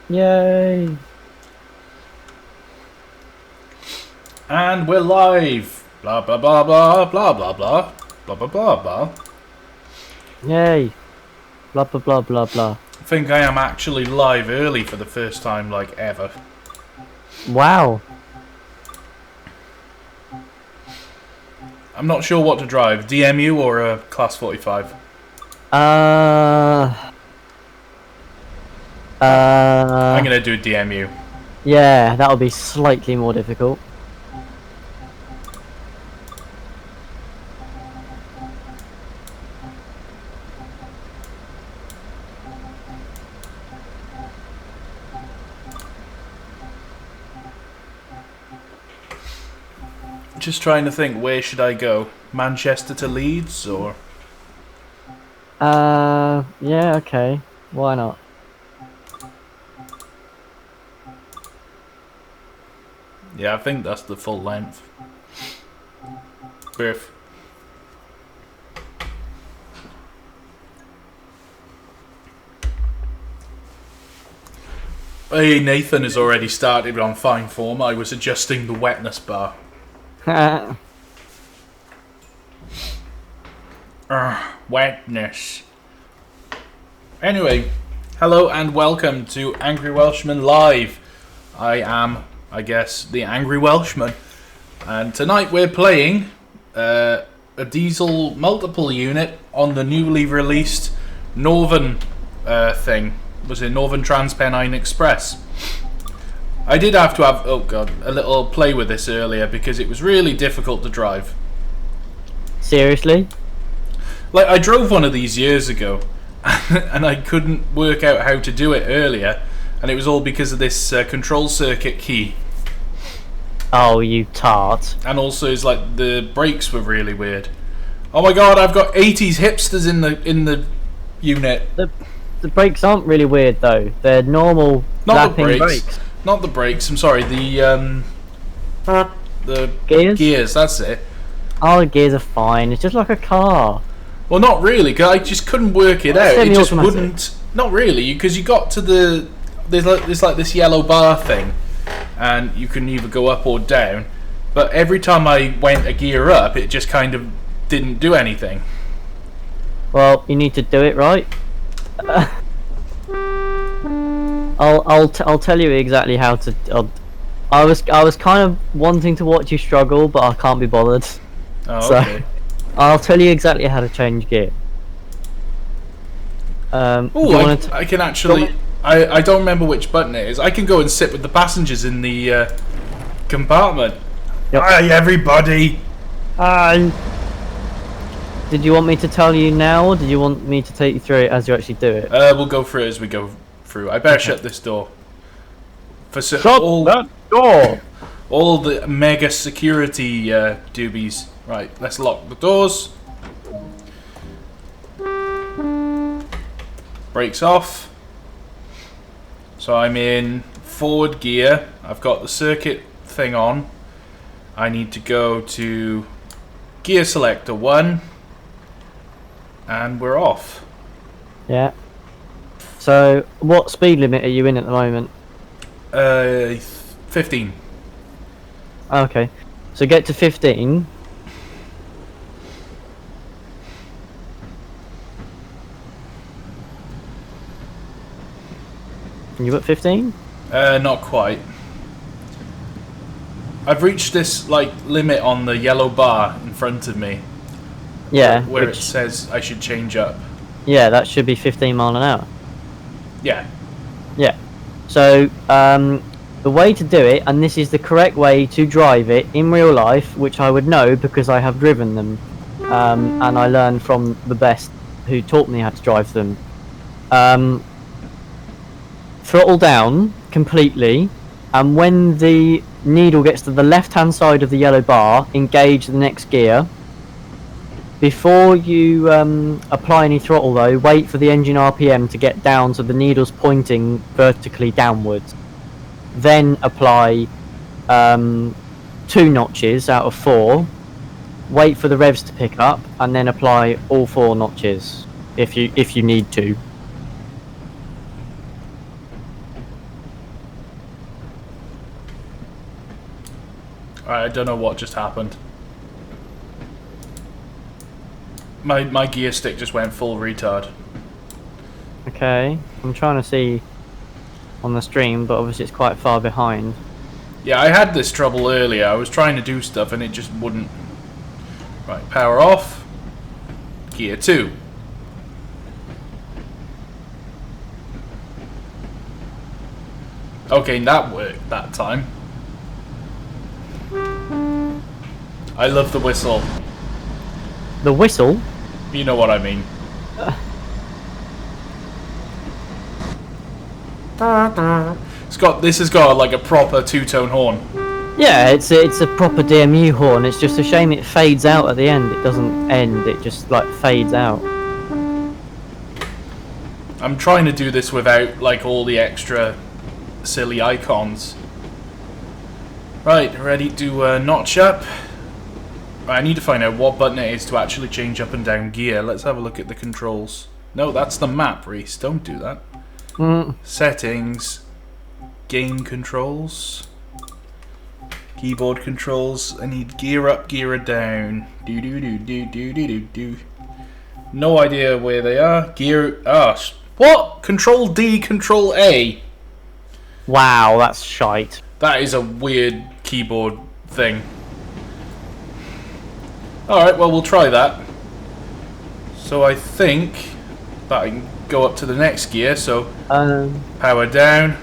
Yay! And we're live. Blah blah blah blah blah blah blah blah blah blah blah. Yay! Blah blah blah blah blah. I think I am actually live early for the first time, like, ever. Wow. I'm not sure what to drive, DMU or a Class 45. I'm gonna do DMU. Yeah, that'll be slightly more difficult. Just trying to think, where should I go? Manchester to Leeds, or? Yeah, okay. Why not? Yeah, I think that's the full length. Biff. Hey, Nathan has already started on fine form. I was adjusting the wetness bar. Wetness. Anyway, hello and welcome to Angry Welshman Live. I am, I guess, the Angry Welshman. And tonight we're playing a diesel multiple unit on the newly released Northern thing. Was it Northern Trans-Pennine Express? I did have to have, oh god, a little play with this earlier because it was really difficult to drive. Seriously? Like, I drove one of these years ago and I couldn't work out how to do it earlier, and it was all because of this control circuit key. Oh, you tart. And also, it's like the brakes were really weird. Oh my god, I've got 80s hipsters in the unit. The brakes aren't really weird though. They're normal Not the lapping brakes. Not the brakes. I'm sorry. The Gears? Gears. That's it. Oh, the gears are fine. It's just like a car. Well, not really, because I just couldn't work it out. It just Semi-automatic. wouldn't. Not really, because you got to the there's like this yellow bar thing, and you can either go up or down. But every time I went a gear up, it just kind of didn't do anything. Well, you need to do it right. I'll tell you exactly how to. I was kind of wanting to watch you struggle, but I can't be bothered. Oh, So, okay. I'll tell you exactly how to change gear. Do you Oh, wanna I can actually. I don't remember which button it is. I can go and sit with the passengers in the compartment. Yep. Hi, everybody. Did you want me to tell you now, or did you want me to take you through it as you actually do it? We'll go through it as we go through. I better shut this door. For that door! all the mega security doobies. Right, let's lock the doors. Brakes off. So I'm in forward gear. I've got the circuit thing on. I need to go to gear selector 1. And we're off. Yeah. So, what speed limit are you in at the moment? 15. Okay. So get to 15. You at 15? Not quite. I've reached this like limit on the yellow bar in front of me. Yeah. Where it says I should change up. Yeah, that should be 15 mile an hour. Yeah. Yeah. So, the way to do it, and this is the correct way to drive it in real life, which I would know because I have driven them, and I learned from the best who taught me how to drive them. Throttle down completely, and when the needle gets to the left-hand side of the yellow bar, engage the next gear. Before you apply any throttle though, wait for the engine RPM to get down so the needle's pointing vertically downwards. Then apply 2 notches out of 4. Wait for the revs to pick up, and then apply all 4 notches if you need to. I don't know what just happened. My gear stick just went full retard. Okay, I'm trying to see on the stream, but obviously it's quite far behind. Yeah, I had this trouble earlier. I was trying to do stuff and it just wouldn't. Right, power off. Gear 2. Okay, that worked that time. I love the whistle. The whistle? You know what I mean. This has got like a proper two-tone horn. Yeah, it's a proper DMU horn. It's just a shame it fades out at the end. It doesn't end. It just like fades out. I'm trying to do this without like all the extra silly icons. Right, ready to notch up. Right, I need to find out what button it is to actually change up and down gear. Let's have a look at the controls. No, that's the map, Reese. Don't do that. Settings. Game controls. Keyboard controls. I need gear up, gear down. Do do do do do do do do. No idea where they are. Gear. What? Control D, Control A. Wow, that's shite. That is a weird keyboard thing. Alright, well, we'll try that. So I think that I can go up to the next gear. So power down.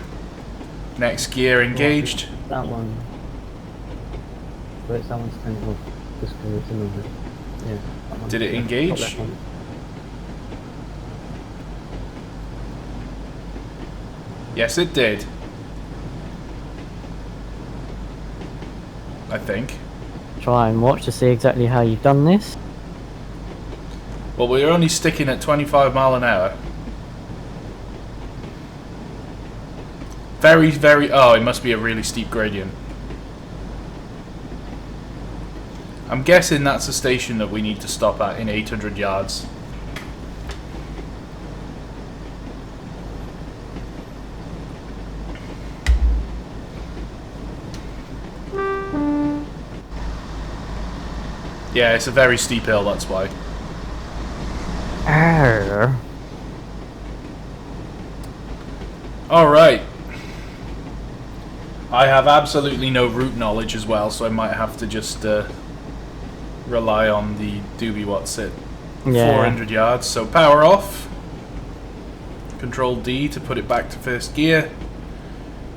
Next gear engaged. That one. Wait, someone's turned off. Just because it's another. Yeah. That one. Did it engage? Yes, it did. I think. Try and watch to see exactly how you've done this. Well, we're only sticking at 25 mile an hour. Very, very... Oh, it must be a really steep gradient. I'm guessing that's the station that we need to stop at in 800 yards. Yeah, it's a very steep hill, that's why. Alright. I have absolutely no route knowledge as well, so I might have to just rely on the doobie what's it. 400 yards, so power off. Control D to put it back to first gear.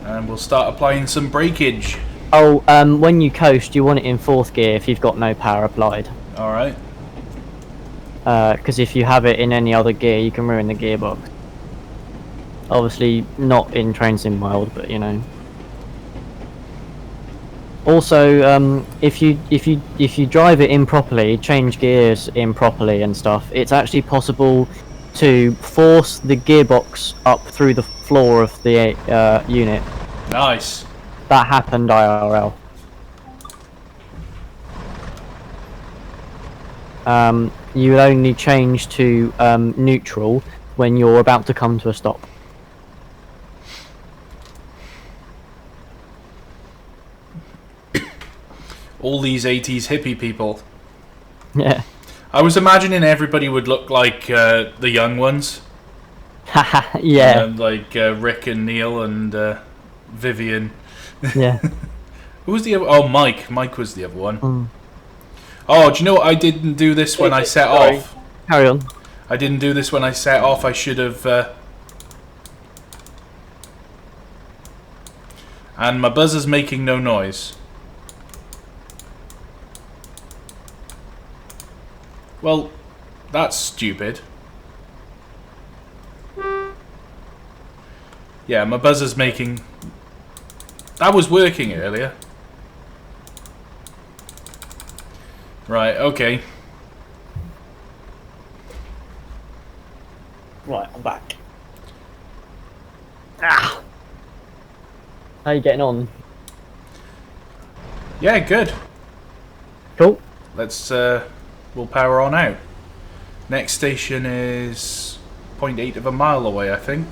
And we'll start applying some brakeage. Oh, when you coast, you want it in 4th gear if you've got no power applied. Alright. Because if you have it in any other gear, you can ruin the gearbox. Obviously, not in Train Sim World, but you know. Also, if you drive it improperly, change gears improperly and stuff, it's actually possible to force the gearbox up through the floor of the unit. Nice. That happened IRL. You only change to neutral when you're about to come to a stop. All these 80s hippie people. Yeah. I was imagining everybody would look like the young ones. Yeah. Like Rick and Neil and Vivian. Yeah. Who was the other? Oh, Mike. Mike was the other one. Mm. Oh, do you know what? I didn't do this when I set off. Carry on. I didn't do this when I set off. I should have. And my buzzer's making no noise. Well, that's stupid. Yeah, my buzzer's making... That was working earlier. Right, okay. Right, I'm back. Ah! How you getting on? Yeah, good. Cool. Let's, we'll power on out. Next station is 0.8 of a mile away, I think.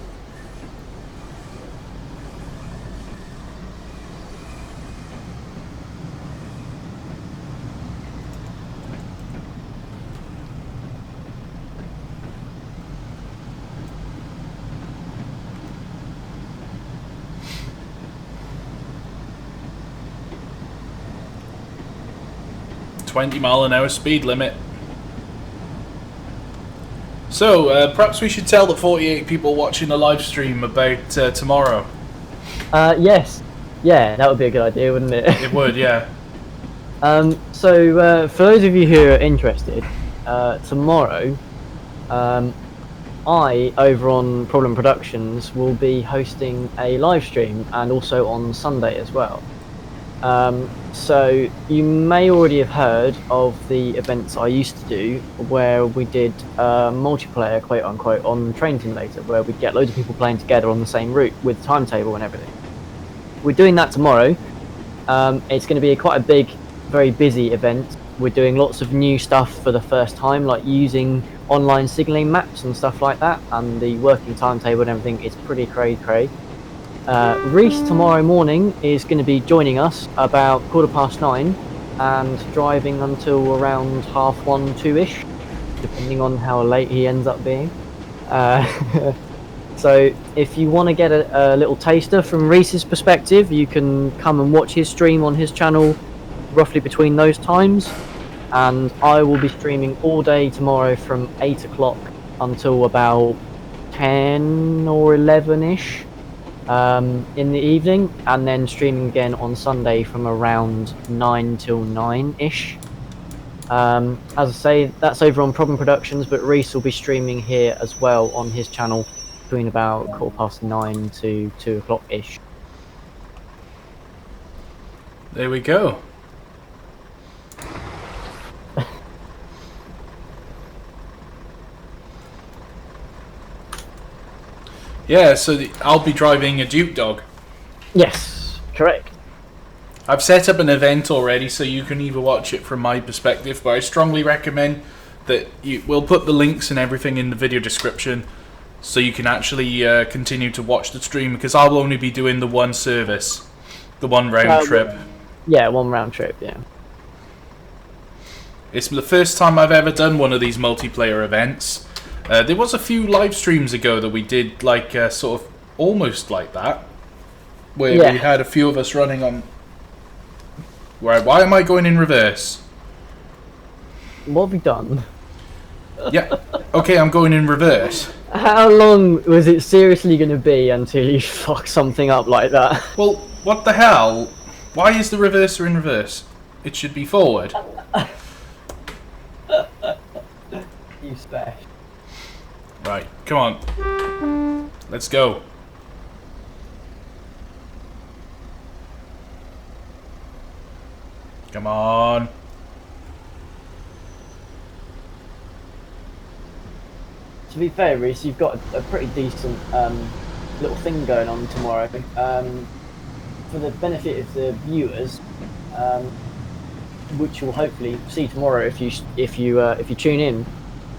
20-mile-an-hour speed limit. So, perhaps we should tell the 48 people watching the live stream about tomorrow. Yes. Yeah, that would be a good idea, wouldn't it? It would, yeah. So, for those of you who are interested, tomorrow, I, over on Problem Productions, will be hosting a live stream, and also on Sunday as well. So you may already have heard of the events I used to do, where we did multiplayer, quote unquote, on Train Simulator, where we'd get loads of people playing together on the same route with timetable and everything. We're doing that tomorrow. It's going to be quite a big, very busy event. We're doing lots of new stuff for the first time, like using online signalling maps and stuff like that, and the working timetable and everything is pretty cray. Reese tomorrow morning is going to be joining us about 9:15 and driving until around 1:30, 2ish, depending on how late he ends up being. So if you want to get a little taster from Reese's perspective, you can come and watch his stream on his channel roughly between those times, and I will be streaming all day tomorrow from 8 o'clock until about 10 or 11ish. In the evening, and then streaming again on Sunday from around 9 till 9ish. As I say, that's over on Problem Productions, but Reese will be streaming here as well on his channel between about 9:15 to 2 o'clock ish. There we go. Yeah, so I'll be driving a Duke Dog. Yes, correct. I've set up an event already, so you can either watch it from my perspective, but I strongly recommend that we'll put the links and everything in the video description, so you can actually continue to watch the stream, because I'll only be doing the one service, the one round trip. Yeah, one round trip, yeah. It's the first time I've ever done one of these multiplayer events. There was a few live streams ago that we did, like, sort of almost like that, where we had a few of us running on... Right, why am I going in reverse? What have we done? Yeah, okay, I'm going in reverse. How long was it seriously going to be until you fuck something up like that? Well, what the hell? Why is the reverser in reverse? It should be forward. You smash. Right, come on. Let's go. Come on. To be fair, Reese, you've got a pretty decent little thing going on tomorrow. For the benefit of the viewers, which you'll hopefully see tomorrow if you tune in.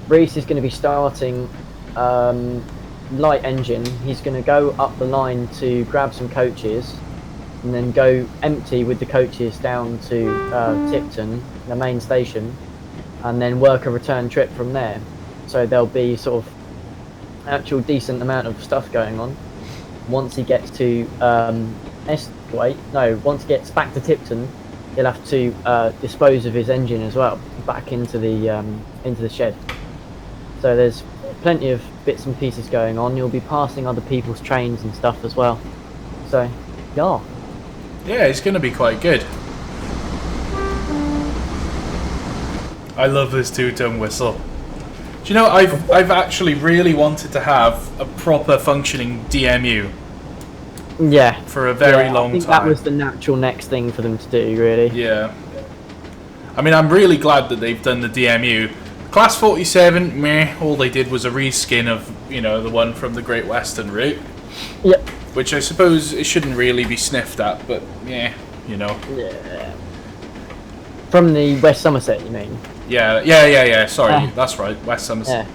Reese is going to be starting light engine. He's going to go up the line to grab some coaches, and then go empty with the coaches down to Tipton, the main station, and then work a return trip from there. So there'll be sort of actual decent amount of stuff going on. Once he gets to once he gets back to Tipton, he'll have to dispose of his engine as well, back into the shed. So there's plenty of bits and pieces going on. You'll be passing other people's trains and stuff as well. So, yeah. Yeah, it's going to be quite good. I love this two-tone whistle. Do you know, I've actually really wanted to have a proper functioning DMU. Yeah. For a very long time. I think that was the natural next thing for them to do, really. Yeah. I mean, I'm really glad that they've done the DMU. Class 47, meh, all they did was a reskin of, you know, the one from the Great Western route. Yep. Which I suppose it shouldn't really be sniffed at, but yeah, you know. Yeah. From the West Somerset, you mean? Yeah, sorry, that's right, West Somerset.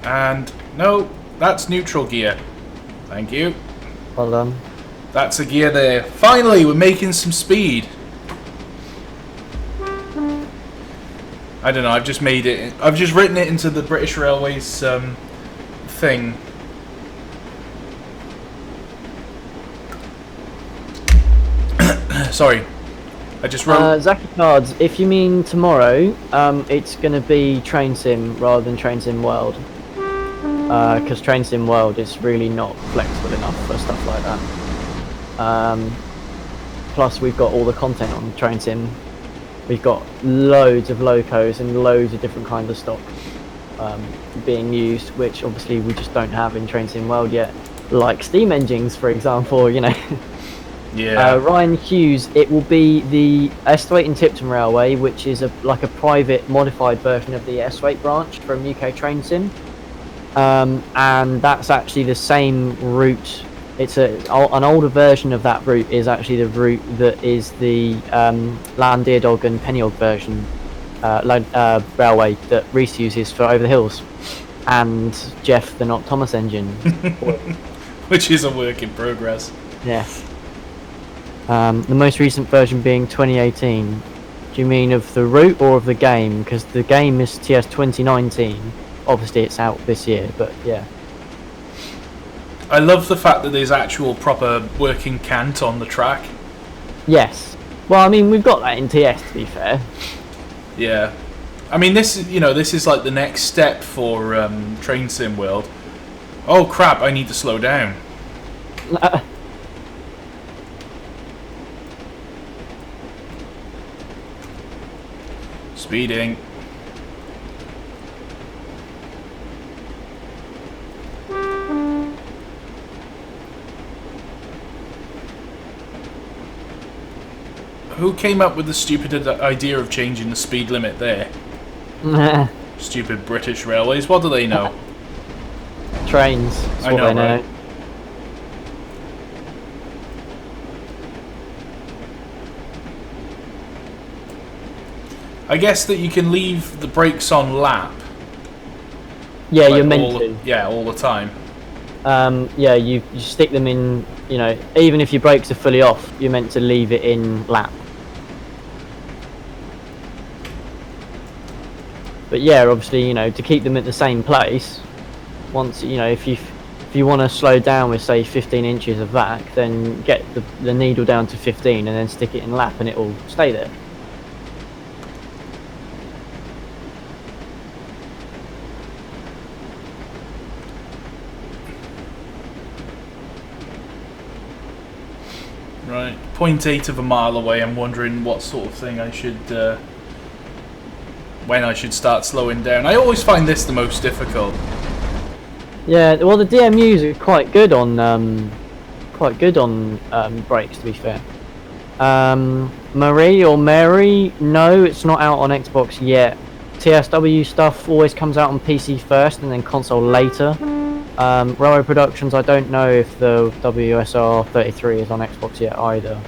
Yeah. And, no, that's neutral gear. Thank you. Well done. That's a gear there. Finally, we're making some speed. I don't know, I've just made it, I've just written it into the British Railways thing. Sorry. I just wrote. Zaki Cards, if you mean tomorrow, it's going to be Train Sim rather than Train Sim World. Because Train Sim World is really not flexible enough for stuff like that. Plus, we've got all the content on Train Sim. We've got loads of locos and loads of different kinds of stock being used, which obviously we just don't have in Train Sim World yet. Like steam engines, for example, you know. Yeah. Ryan Hughes, it will be the S8 Tipton Railway, which is like a private modified version of the S8 branch from UK Train Sim. And that's actually the same route. It's an older version of that route is actually the route that is the Llandeardog and Pennyog version railway that Reese uses for Over the Hills, and Jeff the Not Thomas engine. Which is a work in progress. Yeah. The most recent version being 2018. Do you mean of the route or of the game? Because the game is TS 2019. Obviously it's out this year, but yeah. I love the fact that there's actual proper working cant on the track. Yes. Well, I mean, we've got that in TS, to be fair. Yeah. I mean, this is like the next step for Train Sim World. Oh crap, I need to slow down. Speeding. Who came up with the stupid idea of changing the speed limit there? Stupid British Railways, what do they know? Trains, that's I what know, they know. right? I guess that you can leave the brakes on lap. Yeah, like you're meant to. Yeah, all the time. Yeah, you stick them in, you know, even if your brakes are fully off, you're meant to leave it in lap. But yeah, obviously, you know, to keep them at the same place, once, you know, if you want to slow down with, say, 15 inches of vac, then get the needle down to 15 and then stick it in lap and it will stay there. Right, 0.8 of a mile away. I'm wondering what sort of thing I should, when I should start slowing down. I always find this the most difficult. Yeah, well, the DMUs are quite good on brakes, to be fair. Mary, no, it's not out on Xbox yet. TSW stuff always comes out on PC first and then console later. Railway Productions, I don't know if the WSR 33 is on Xbox yet either.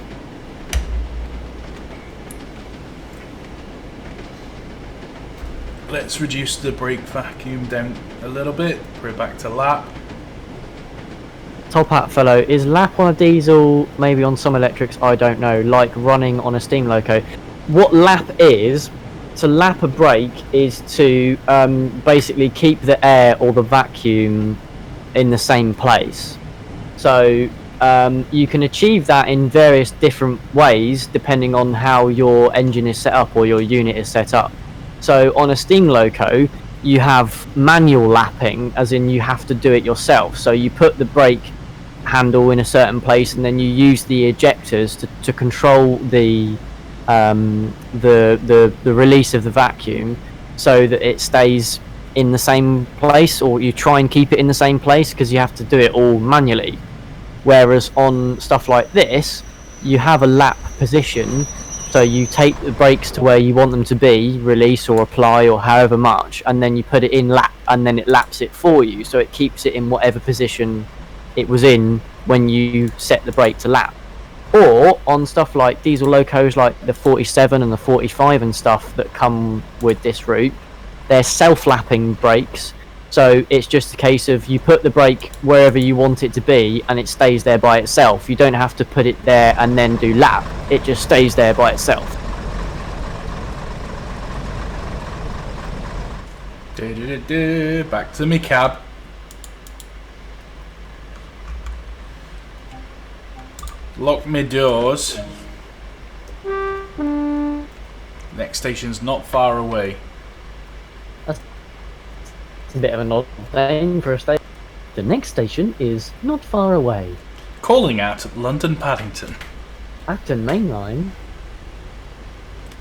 Let's reduce the brake vacuum down a little bit, put it back to lap. Top Hat Fellow, is lap on a diesel, maybe on some electrics, I don't know, like running on a steam loco? What lap is, to lap a brake is to basically keep the air or the vacuum in the same place. So you can achieve that in various different ways depending on how your engine is set up or your unit is set up. So on a steam loco, you have manual lapping, as in you have to do it yourself. So you put the brake handle in a certain place and then you use the ejectors to control the release of the vacuum so that it stays in the same place, or you try and keep it in the same place because you have to do it all manually. Whereas on stuff like this, you have a lap position, so you take the brakes to where you want them to be, release or apply or however much, and then you put it in lap and then it laps it for you, so it keeps it in whatever position it was in when you set the brake to lap. Or on stuff like diesel locos like the 47 and the 45 and stuff that come with this route, they're self-lapping brakes, so it's just a case of you put the brake wherever you want it to be and it stays there by itself. You don't have to put it there and then do lap, it just stays there by itself. Back to me cab. Lock me doors. next station's not far away. That's a bit of an odd name for a station. The next station is not far away. Calling at London Paddington. Acton Main Line.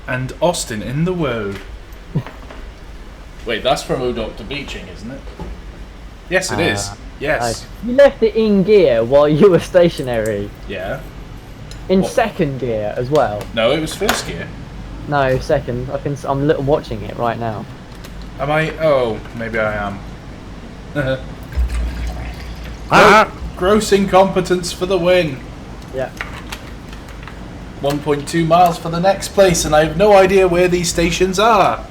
And Austin in the Woad. Wait, that's from O Dr. Beaching, isn't it? Yes, it is. Yes. You left it in gear while you were stationary. Yeah. In second gear as well. No, it was first gear. No, second. I'm watching it right now. Am I? Oh, maybe I am. Gross incompetence for the win. Yeah. 1.2 miles for the next place, and I have no idea where these stations are.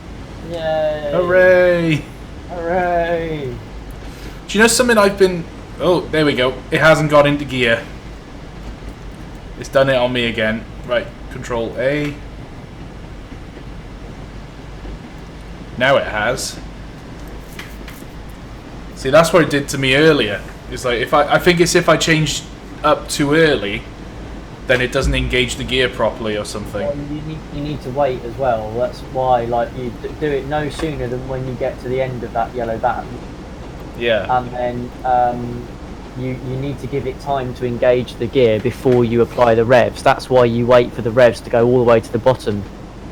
Yay! Hooray! Hooray! Do you know something I've been... Oh, there we go. It hasn't got into gear. It's done it on me again. Right, Control A. Now it has. See, that's what it did to me earlier. It's like, I think it's if I changed up too early, then it doesn't engage the gear properly or something. Well, you need to wait as well. That's why, like, you do it no sooner than when you get to the end of that yellow band. Yeah. And then you need to give it time to engage the gear before you apply the revs. That's why you wait for the revs to go all the way to the bottom,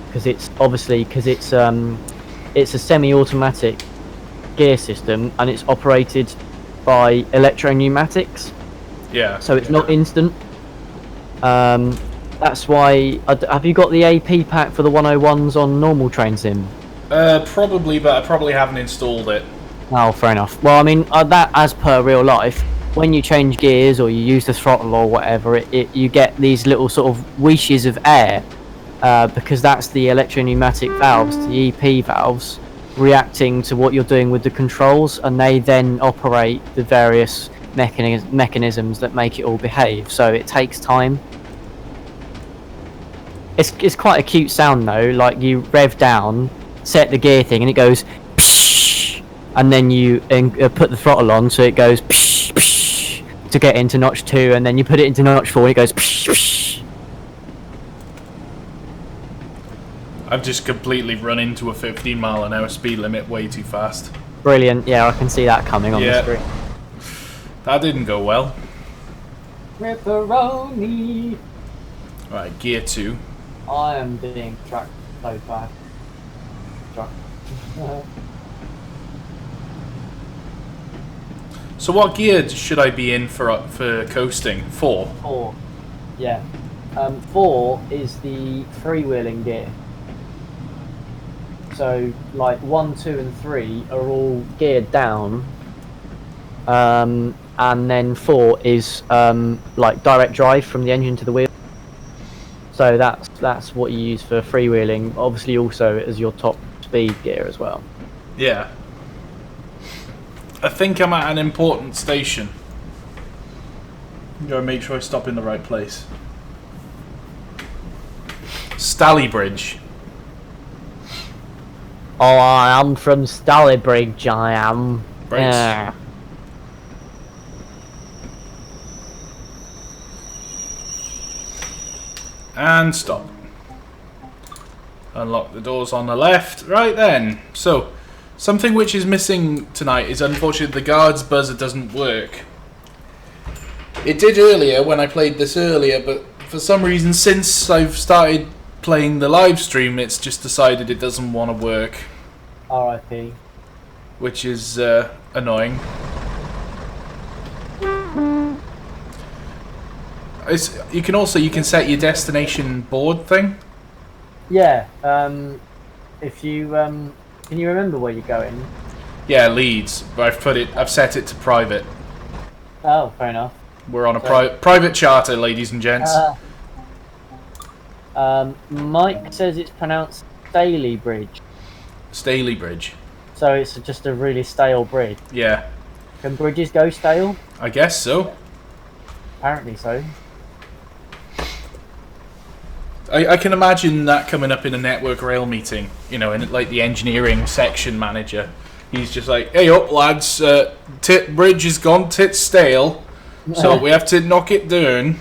because it's a semi-automatic gear system and it's operated by electro-pneumatics. Yeah. So it's not instant. That's why. Have you got the AP pack for the 101s on normal train sim? Probably, but I probably haven't installed it. Oh, fair enough. Well, I mean, that as per real life, when you change gears or you use the throttle or whatever, you get these little sort of wheeshes of air, because that's the electro-pneumatic valves, the EP valves, reacting to what you're doing with the controls, and they then operate the various mechanisms that make it all behave. So it takes time. It's quite a cute sound though. Like, you rev down, set the gear thing, and it goes psh, and then you put the throttle on, so it goes psh, psh, to get into notch 2, and then you put it into notch 4 and it goes psh, psh. I've just completely run into a 15-mile-an-hour speed limit way too fast. Brilliant. Yeah, I can see that coming on the screen. That didn't go well. Ripperoni. Right, gear 2. I am being tracked so fast. So what gear should I be in for coasting? 4? 4. Yeah. 4 is the freewheeling gear. So, like, 1, 2 and 3 are all geared down. And then 4 is like direct drive from the engine to the wheel. So that's what you use for freewheeling. Obviously, also as your top speed gear as well. Yeah. I think I'm at an important station. Gotta make sure I stop in the right place. Stalybridge. Oh, I am from Stalybridge, I am. Brakes. Yeah. And stop. Unlock the doors on the left. Right then. So, something which is missing tonight is unfortunately the guard's buzzer doesn't work. It did earlier when I played this earlier, but for some reason since I've started playing the live stream, it's just decided it doesn't want to work. R.I.P. Which is annoying. You can set your destination board thing. Yeah. If you can you remember where you're going? Yeah, Leeds. But I've set it to private. Oh, fair enough. We're on a private charter, ladies and gents. Mike says it's pronounced Stalybridge. Stalybridge. So it's just a really stale bridge. Yeah. Can bridges go stale? I guess so. Apparently so. I can imagine that coming up in a Network Rail meeting, you know, in like the engineering section manager. He's just like, hey up lads, tit bridge is gone, tit stale, so we have to knock it down.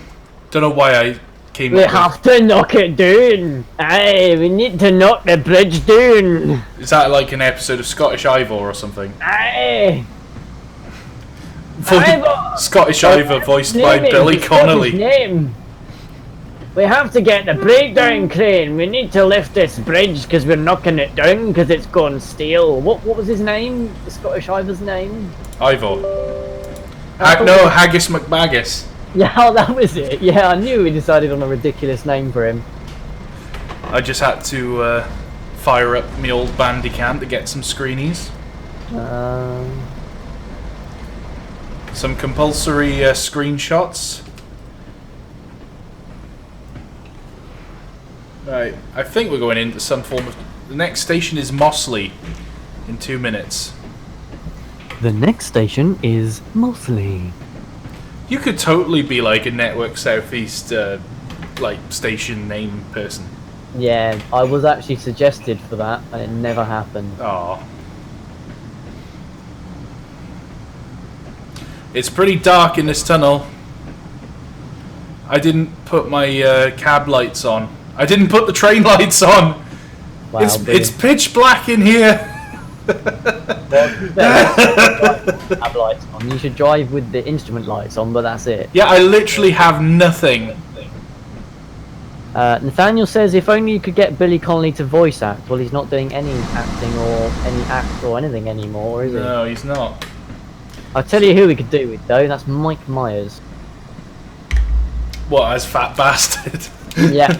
Don't know why came We up have to knock it down. Aye, we need to knock the bridge down. with. Is that like an episode of Scottish Ivor or something? Aye. Ivor. Scottish Ivor voiced by Billy Connolly. Name. We have to get the breakdown crane. We need to lift this bridge because we're knocking it down because it's gone stale. What was his name? The Scottish Ivor's name? Ivor. No, Haggis McBaggis. Yeah, oh, that was it. Yeah, I knew we decided on a ridiculous name for him. I just had to fire up my old Bandicam to get some screenies. Some compulsory screenshots. Right, I think we're going into some form of... The next station is Mossley in 2 minutes. The next station is Mossley. You could totally be like a Network Southeast like station name person. Yeah, I was actually suggested for that and it never happened. Oh. It's pretty dark in this tunnel. I didn't put my cab lights on. I didn't put the train lights on. Wow, it's pitch black in here. Well, you better have lights on. You should drive with the instrument lights on, but that's it. Yeah, I literally have nothing. Nathaniel says if only you could get Billy Connolly to voice act. Well, he's not doing any acting or any act or anything anymore, is he? No, he's not. I'll tell you who we could do with though. That's Mike Myers. What, as fat bastard? Yeah.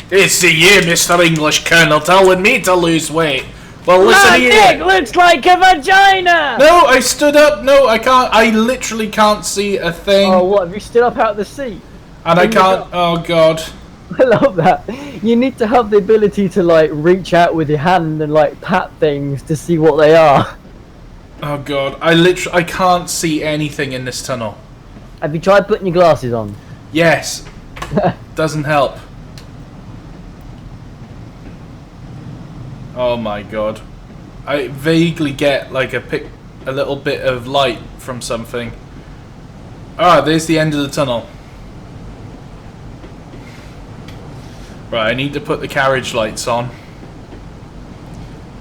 It's the year, Mr. English Colonel, telling me to lose weight. Well, listen here. Dick looks like a vagina. No, I stood up. No, I can't. I literally can't see a thing. Oh, what? Have you stood up out of the seat? And I can't. Oh God. I love that. You need to have the ability to like reach out with your hand and like pat things to see what they are. Oh God. I can't see anything in this tunnel. Have you tried putting your glasses on? Yes. Doesn't help. Oh my God. I vaguely get like a little bit of light from something. Ah, there's the end of the tunnel. Right, I need to put the carriage lights on.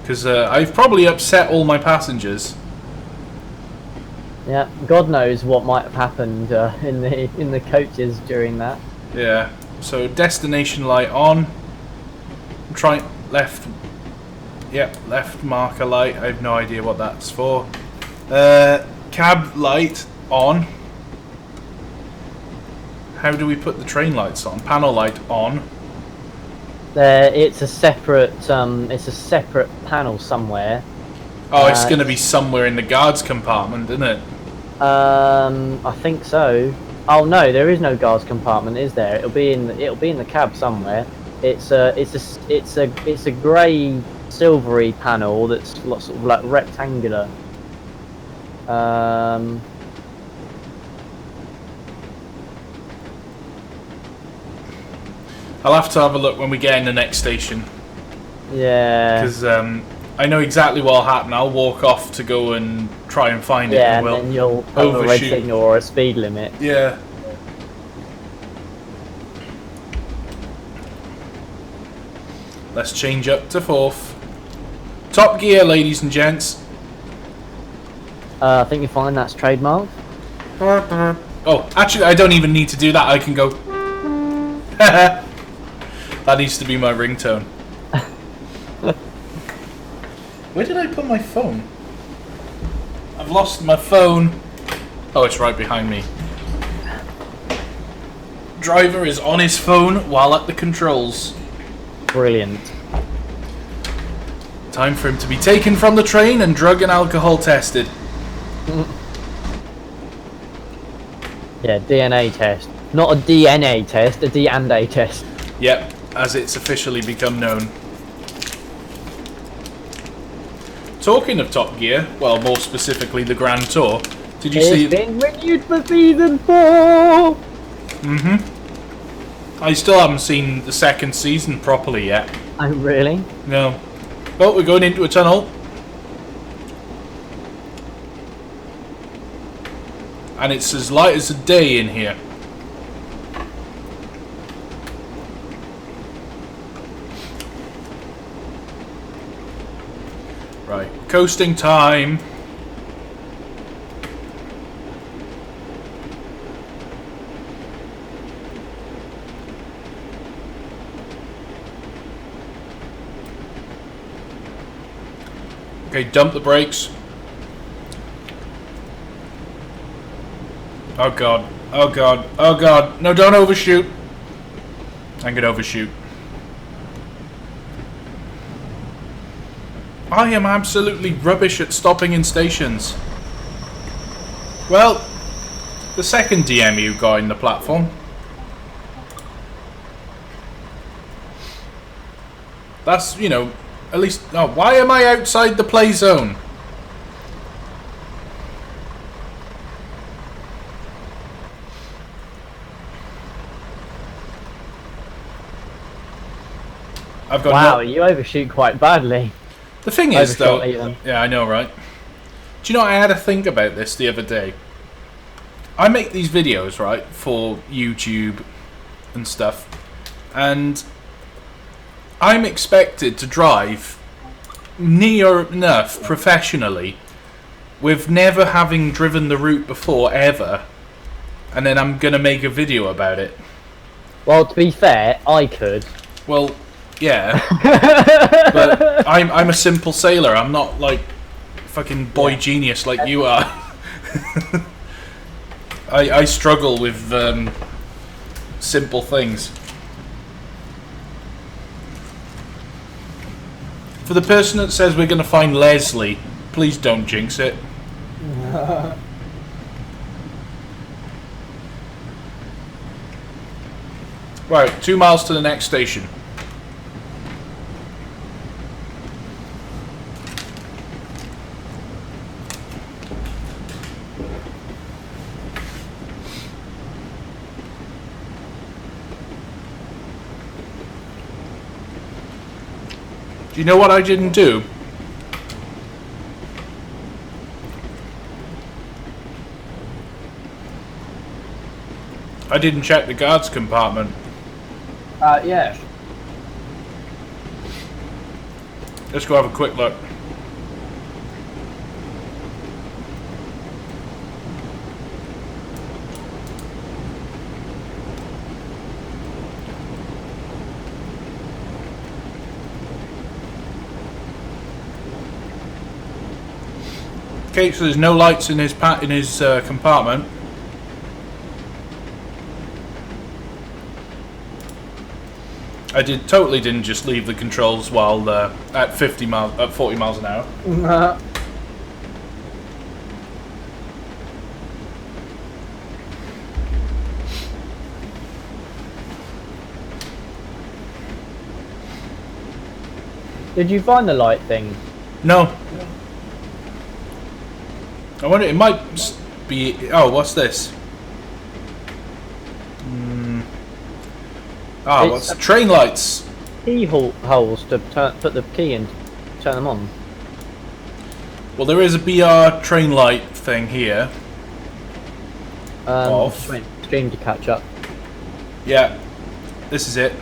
Because I've probably upset all my passengers. Yeah, God knows what might have happened in the coaches during that. Yeah, so destination light on. Try left. Yep, left marker light. I have no idea what that's for. Cab light on. How do we put the train lights on? Panel light on. It's a separate panel somewhere. Oh, it's going to be somewhere in the guards compartment, isn't it? I think so. Oh no, there is no guards compartment, is there? It'll be in the cab somewhere. It's a grey silvery panel that's sort of like rectangular. I'll have to have a look when we get in the next station. Yeah. Because I know exactly what'll happen. I'll walk off to go and try and find it. Yeah, and then you'll have overshoot. a red signal or a speed limit. Yeah. Let's change up to 4th. Top Gear, ladies and gents. I think you find that's trademark. Oh, actually, I don't even need to do that. I can go. That needs to be my ringtone. Where did I put my phone? I've lost my phone. Oh, it's right behind me. Driver is on his phone while at the controls. Brilliant. Time for him to be taken from the train and drug and alcohol tested. Yeah, DNA test. Not a DNA test, a D&A test. Yep, as it's officially become known. Talking of Top Gear, well, more specifically the Grand Tour, did you see... It's been renewed for season 4! Mm-hmm. I still haven't seen the second season properly yet. Oh, really? No. Well, we're going into a tunnel. And it's as light as a day in here. Coasting time. Okay, dump the brakes. Oh god. Oh god. Oh god. No, don't overshoot. I'm gonna overshoot. I am absolutely rubbish at stopping in stations. Well, the second DMU got in the platform. That's, you know, at least... Oh, why am I outside the play zone? I've got wow, you overshoot quite badly. The thing is, though... Overshot even. Yeah, I know, right? Do you know, I had to think about this the other day. I make these videos, right, for YouTube and stuff. And I'm expected to drive near enough professionally with never having driven the route before, ever. And then I'm going to make a video about it. Well, to be fair, I could. Well, yeah. But I'm a simple sailor. I'm not like fucking boy genius like you are. I struggle with simple things. For the person that says we're going to find Leslie, please don't jinx it. Right, 2 miles to the next station. Do you know what I didn't do? I didn't check the guards compartment. Yeah. Let's go have a quick look. Okay, so there's no lights in his compartment. I totally didn't just leave the controls while at 40 miles an hour. Did you find the light thing? No. I wonder, it might be... Oh, what's this? Ah, what's... Train lights! Holes to put the key in, turn them on. Well, there is a BR train light thing here. Just wait, stream to catch up. Yeah. This is it.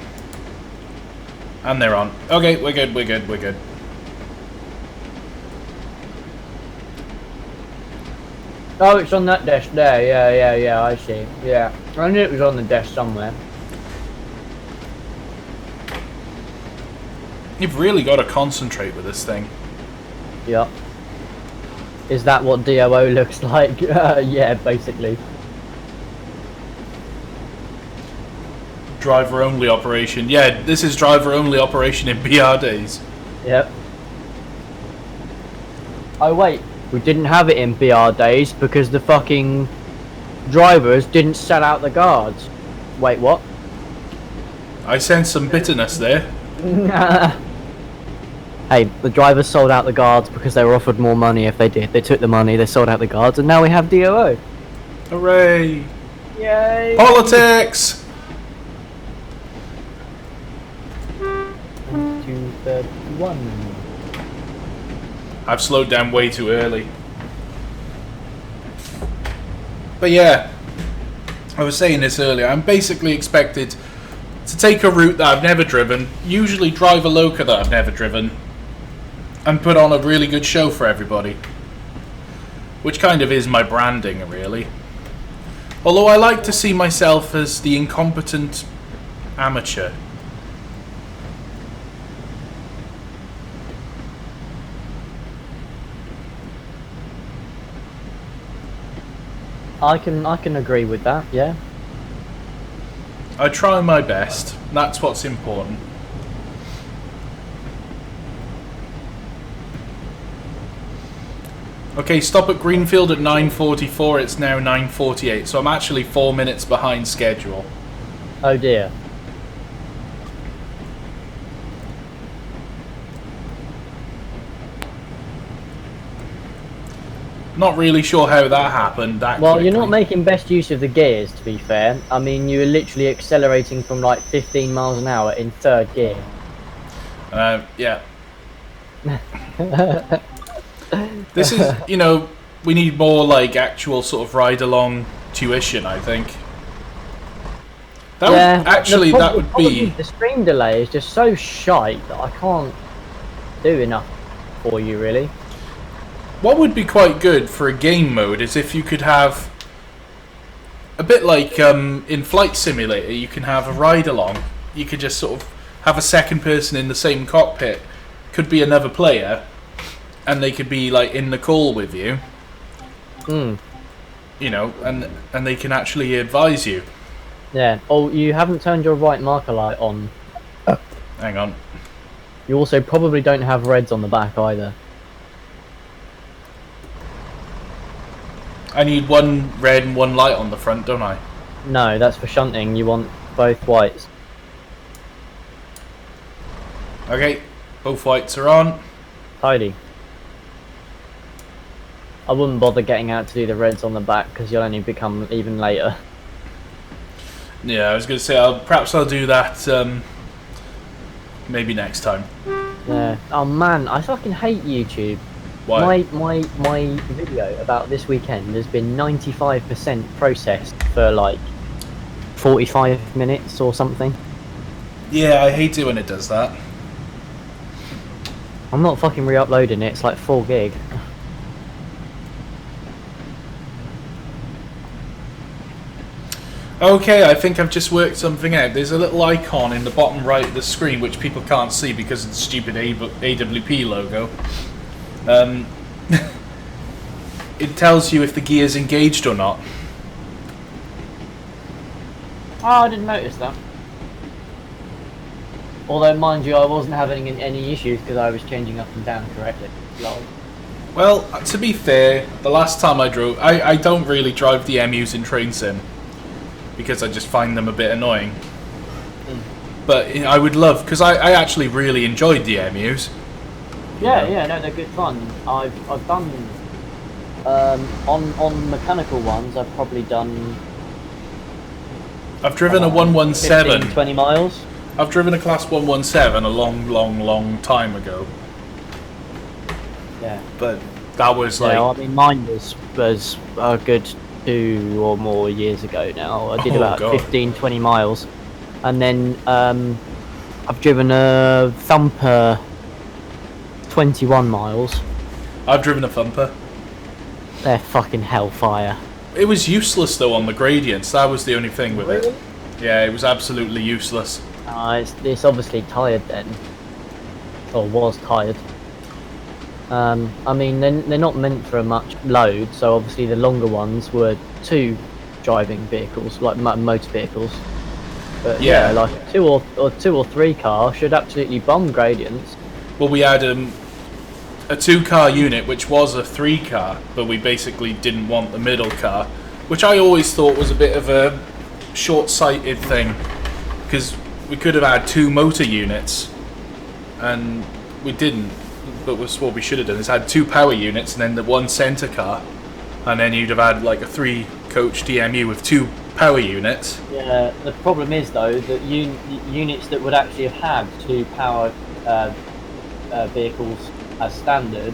And they're on. Okay, we're good, we're good, we're good. Oh, it's on that desk there. Yeah, I see. Yeah. I knew it was on the desk somewhere. You've really got to concentrate with this thing. Yep. Is that what DOO looks like? Yeah, basically. Driver only operation. Yeah, this is driver only operation in BR days. Yep. Oh wait, we didn't have it in BR days because the fucking drivers didn't sell out the guards. Wait, what? I sense some bitterness there. Hey, the drivers sold out the guards because they were offered more money if they did. They took the money, they sold out the guards, and now we have DOO. Hooray! Yay! Politics! 231. I've slowed down way too early. But yeah, I was saying this earlier, I'm basically expected to take a route that I've never driven, usually drive a Loco that I've never driven, and put on a really good show for everybody. Which kind of is my branding, really. Although I like to see myself as the incompetent amateur. I can agree with that, yeah. I try my best. That's what's important. Okay, stop at Greenfield at 9:44. It's now 9:48, so I'm actually 4 minutes behind schedule. Oh dear. Not really sure how that happened that Well, quickly. you're not making best use of the gears, to be fair. I mean, you were literally accelerating from like 15 miles an hour in third gear. Yeah. This is, you know, we need more like actual sort of ride-along tuition, I think. That Yeah, would, actually, that would be... The stream delay is just so shite that I can't do enough for you, really. What would be quite good for a game mode is if you could have... A bit like in Flight Simulator, you can have a ride-along. You could just sort of have a second person in the same cockpit. Could be another player, and they could be like in the call with you. You know, and they can actually advise you. Yeah. Oh, you haven't turned your right marker light on. Hang on. You also probably don't have reds on the back either. I need one red and one light on the front, don't I? No, that's for shunting. You want both whites. Okay, both whites are on. Tidy. I wouldn't bother getting out to do the reds on the back because you'll only become even later. Yeah, I was going to say, perhaps I'll do that maybe next time. Yeah. Oh man, I fucking hate YouTube. Why? My video about this weekend has been 95% processed for like 45 minutes or something. Yeah, I hate it when it does that. I'm not fucking re-uploading it, it's like 4 gig. Okay, I think I've just worked something out. There's a little icon in the bottom right of the screen which people can't see because of the stupid AWP logo. It tells you if the gear's engaged or not. Oh, I didn't notice that. Although, mind you, I wasn't having any issues because I was changing up and down correctly. Lol. Well, to be fair, the last time I drove... I don't really drive the MUs in Train Sim because I just find them a bit annoying. But I would love... Because I actually really enjoyed the MUs. Yeah, no, they're good fun. I've done... on mechanical ones, I've probably done... I've driven a 117. 15, 20 miles. I've driven a Class 117 a long time ago. Yeah. But that was like... Yeah, I mean, mine was a good 2 or more years ago now. I did about 15, 20 miles. And then I've driven a Thumper 21 miles. I've driven a Thumper. They're fucking hellfire. It was useless though on the gradients. That was the only thing with it. Yeah, it was absolutely useless. It's obviously tired then. Or was tired. I mean, they're not meant for a much load, so obviously the longer ones were 2 driving vehicles, like motor vehicles. But yeah, like a 2 or 3 car should absolutely bomb gradients. Well, we had a 2-car unit, which was a 3-car, but we basically didn't want the middle car, which I always thought was a bit of a short-sighted thing, because we could have had 2 motor units, and we didn't. But was what we should have done is had 2 power units and then the 1 centre car, and then you'd have had like a 3-coach DMU with 2 power units. Yeah, the problem is though that units that would actually have had 2 power vehicles as standard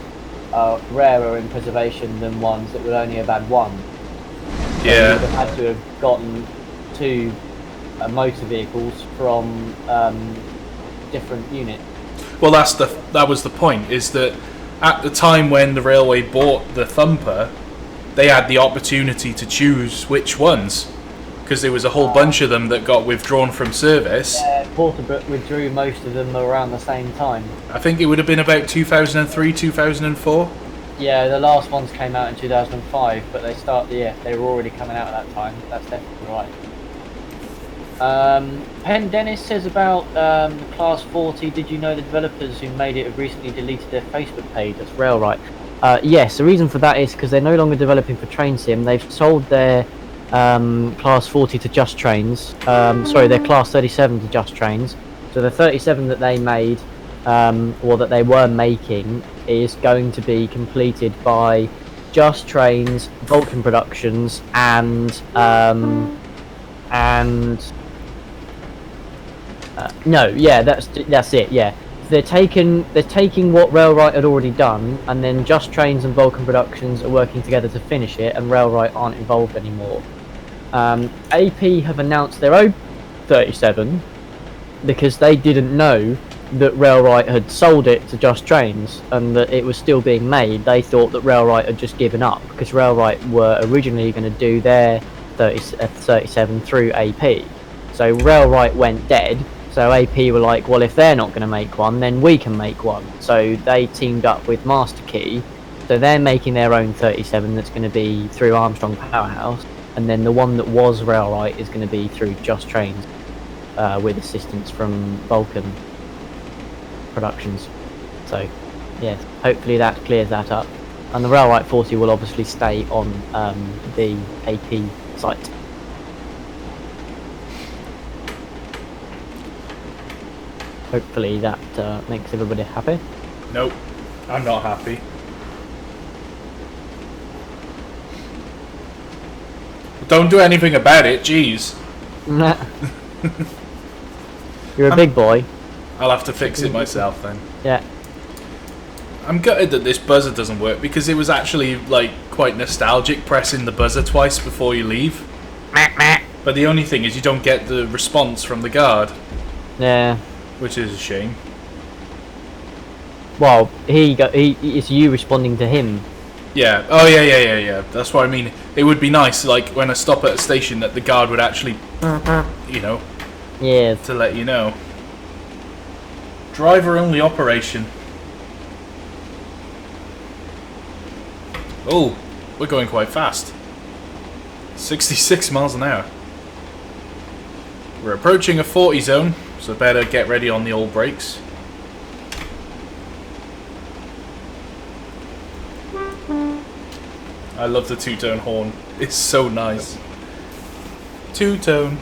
are rarer in preservation than ones that would only have had 1. So Yeah. you would have had to have gotten 2 motor vehicles from different units. Well, that was the point. Is that at the time when the railway bought the Thumper, they had the opportunity to choose which ones, because there was a whole bunch of them that got withdrawn from service. Yeah, Porterbrook withdrew most of them around the same time. I think it would have been about 2003, 2004. Yeah, the last ones came out in 2005, but they were already coming out at that time. That's definitely right. Penn Dennis says about Class 40, did you know the developers who made it have recently deleted their Facebook page? That's Railright. Yes, the reason for that is because they're no longer developing for Train Sim. They've sold their Class 40 to Just Trains. Sorry, their Class 37 to Just Trains. So the 37 that they made, or that they were making, is going to be completed by Just Trains, Vulcan Productions, and no, yeah, that's it. Yeah, they're taking what Railright had already done, and then Just Trains and Vulcan Productions are working together to finish it, and Railright aren't involved anymore. AP have announced their own 37 because they didn't know that Railright had sold it to Just Trains and that it was still being made. They thought that Railright had just given up because Railright were originally going to do their 37 through AP. So Railright went dead. So AP were like, well, if they're not going to make one, then we can make one. So they teamed up with Master Key. So they're making their own 37 that's going to be through Armstrong Powerhouse. And then the one that was Railright is going to be through Just Trains with assistance from Vulcan Productions. So, yes, hopefully that clears that up. And the Railright 40 will obviously stay on the AP site. Hopefully that makes everybody happy. Nope, I'm not happy. Don't do anything about it, jeez. You're a big boy. I'll have to fix it myself then. Yeah. I'm gutted that this buzzer doesn't work because it was actually like quite nostalgic pressing the buzzer twice before you leave. But the only thing is you don't get the response from the guard. Yeah. Which is a shame. Well, it's you responding to him. Yeah. Oh yeah. That's what I mean. It would be nice, like when I stop at a station, that the guard would actually, you know, yeah, to let you know. Driver only operation. Oh, we're going quite fast. 66 miles an hour. We're approaching a 40 zone, so better get ready on the old brakes. I love the two-tone horn. It's so nice. Two-tone.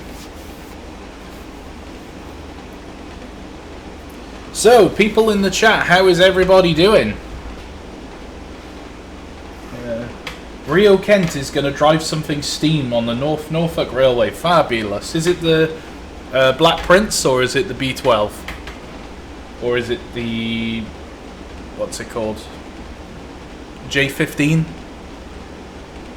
So, people in the chat, how is everybody doing? Rio Kent is going to drive something steam on the Norfolk Railway. Fabulous. Is it the Black Prince or is it the B12? Or is it the... what's it called? J15?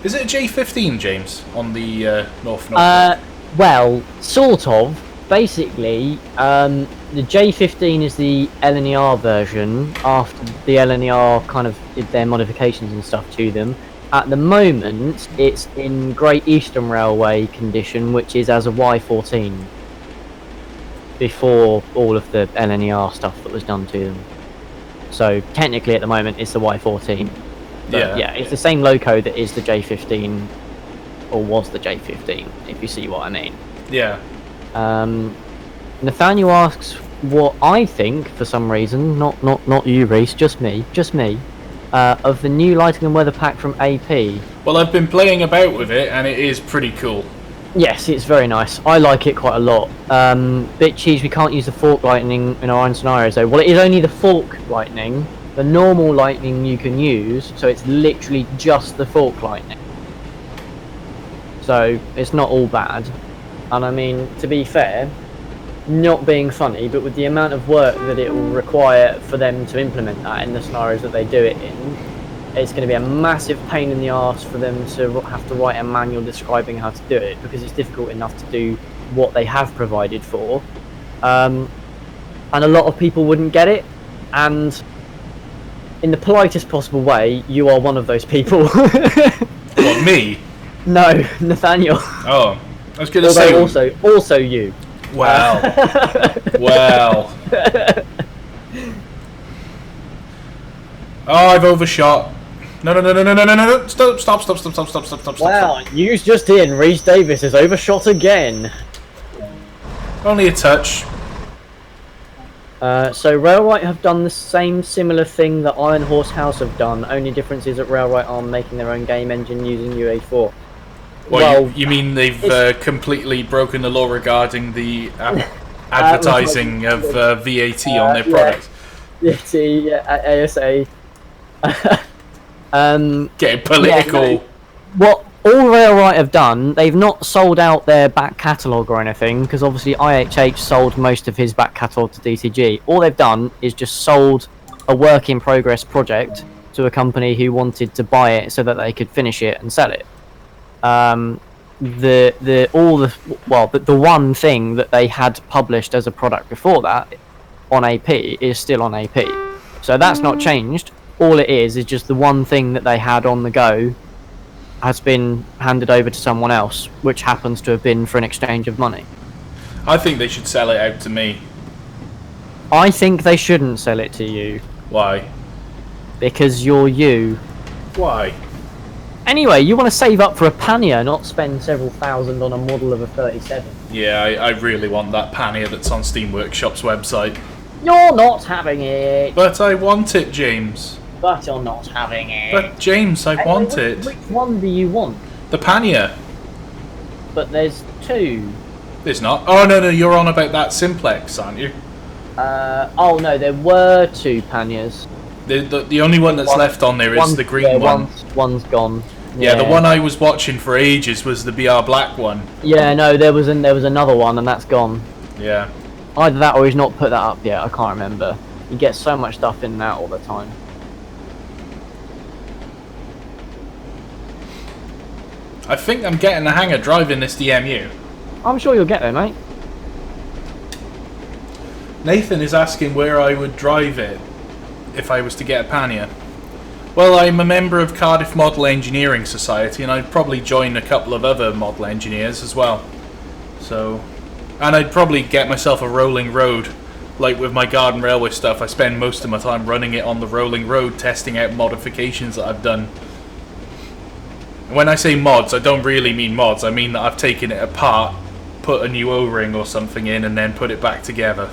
Is it a J15, James, on the Norfolk? Well, sort of. Basically, the J15 is the LNER version after the LNER kind of did their modifications and stuff to them. At the moment, it's in Great Eastern Railway condition, which is as a Y14. Before all of the LNER stuff that was done to them. So technically, at the moment, it's the Y14. But yeah, it's the same Loco that is the J15, or was the J15, if you see what I mean. Yeah. Nathaniel asks what I think, for some reason, not you, Reese, just me, of the new lighting and weather pack from AP. Well, I've been playing about with it, and it is pretty cool. Yes, it's very nice. I like it quite a lot. Bit cheese, we can't use the fork lightning in our own scenarios, though. Well, it is only the fork lightning. The normal lightning you can use, so it's literally just the fork lightning. So, it's not all bad. And I mean, to be fair, not being funny, but with the amount of work that it will require for them to implement that in the scenarios that they do it in, it's going to be a massive pain in the arse for them to have to write a manual describing how to do it, because it's difficult enough to do what they have provided for. And a lot of people wouldn't get it, And in the politest possible way, you are one of those people. What, me? No, Nathaniel. Oh, I was going to say. Also you. Wow. Wow. Oh, I've overshot. No. Stop. Wow, news just in. Rhys Davis is overshot again. Only a touch. So Railright have done the same similar thing that Iron Horse House have done. Only difference is that Railright are making their own game engine using UA4. Well, you mean they've completely broken the law regarding the advertising of VAT on their products? VAT, ASA. Getting political. Yeah, no. What all Railright have done, they've not sold out their back catalogue or anything, because obviously IHH sold most of his back catalogue to DCG. All they've done is just sold a work in progress project to a company who wanted to buy it so that they could finish it and sell it. The one thing that they had published as a product before that on AP is still on AP, so that's not changed. All it is just the one thing that they had on the go has been handed over to someone else, which happens to have been for an exchange of money. I think they should sell it out to me. I think they shouldn't sell it to you. Why? Because you're you. Why? Anyway, you want to save up for a pannier, not spend several thousand on a model of a 37. Yeah, I really want that pannier that's on Steam Workshop's website. You're not having it. But I want it, James. But you're not having it. But James, I want it. Which one do you want? The pannier. But there's two. There's not. Oh, no, you're on about that simplex, aren't you? Oh no, there were two panniers. The only one that's left on there is the green one. One's gone. Yeah, the one I was watching for ages was the BR Black one. Yeah, no, there was another one, and that's gone. Yeah. Either that or he's not put that up yet. I can't remember. You get so much stuff in that all the time. I think I'm getting the hang of driving this DMU. I'm sure you'll get there, mate. Nathan is asking where I would drive it if I was to get a pannier. Well, I'm a member of Cardiff Model Engineering Society, and I'd probably join a couple of other model engineers as well. So, and I'd probably get myself a rolling road. Like with my Garden Railway stuff, I spend most of my time running it on the rolling road, testing out modifications that I've done. When I say mods, I don't really mean mods. I mean that I've taken it apart, put a new O-ring or something in, and then put it back together.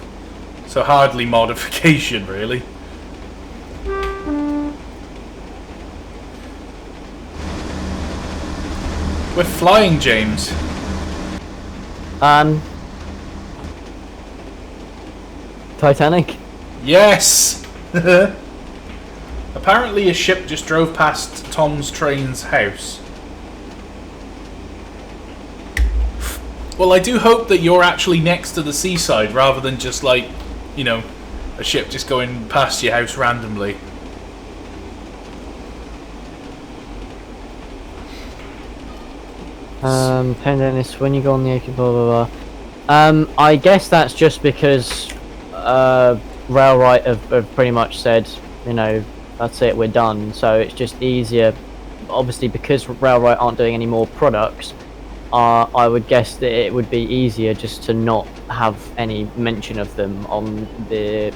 So hardly modification, really. We're flying, James. Titanic? Yes! Apparently a ship just drove past Tom's Train's house. Well, I do hope that you're actually next to the seaside rather than just like, you know, a ship just going past your house randomly. Dennis, when you go on the AK, blah blah blah. I guess that's just because Railright have pretty much said, you know, that's it, we're done. So it's just easier, obviously, because Railright aren't doing any more products. I would guess that it would be easier just to not have any mention of them on the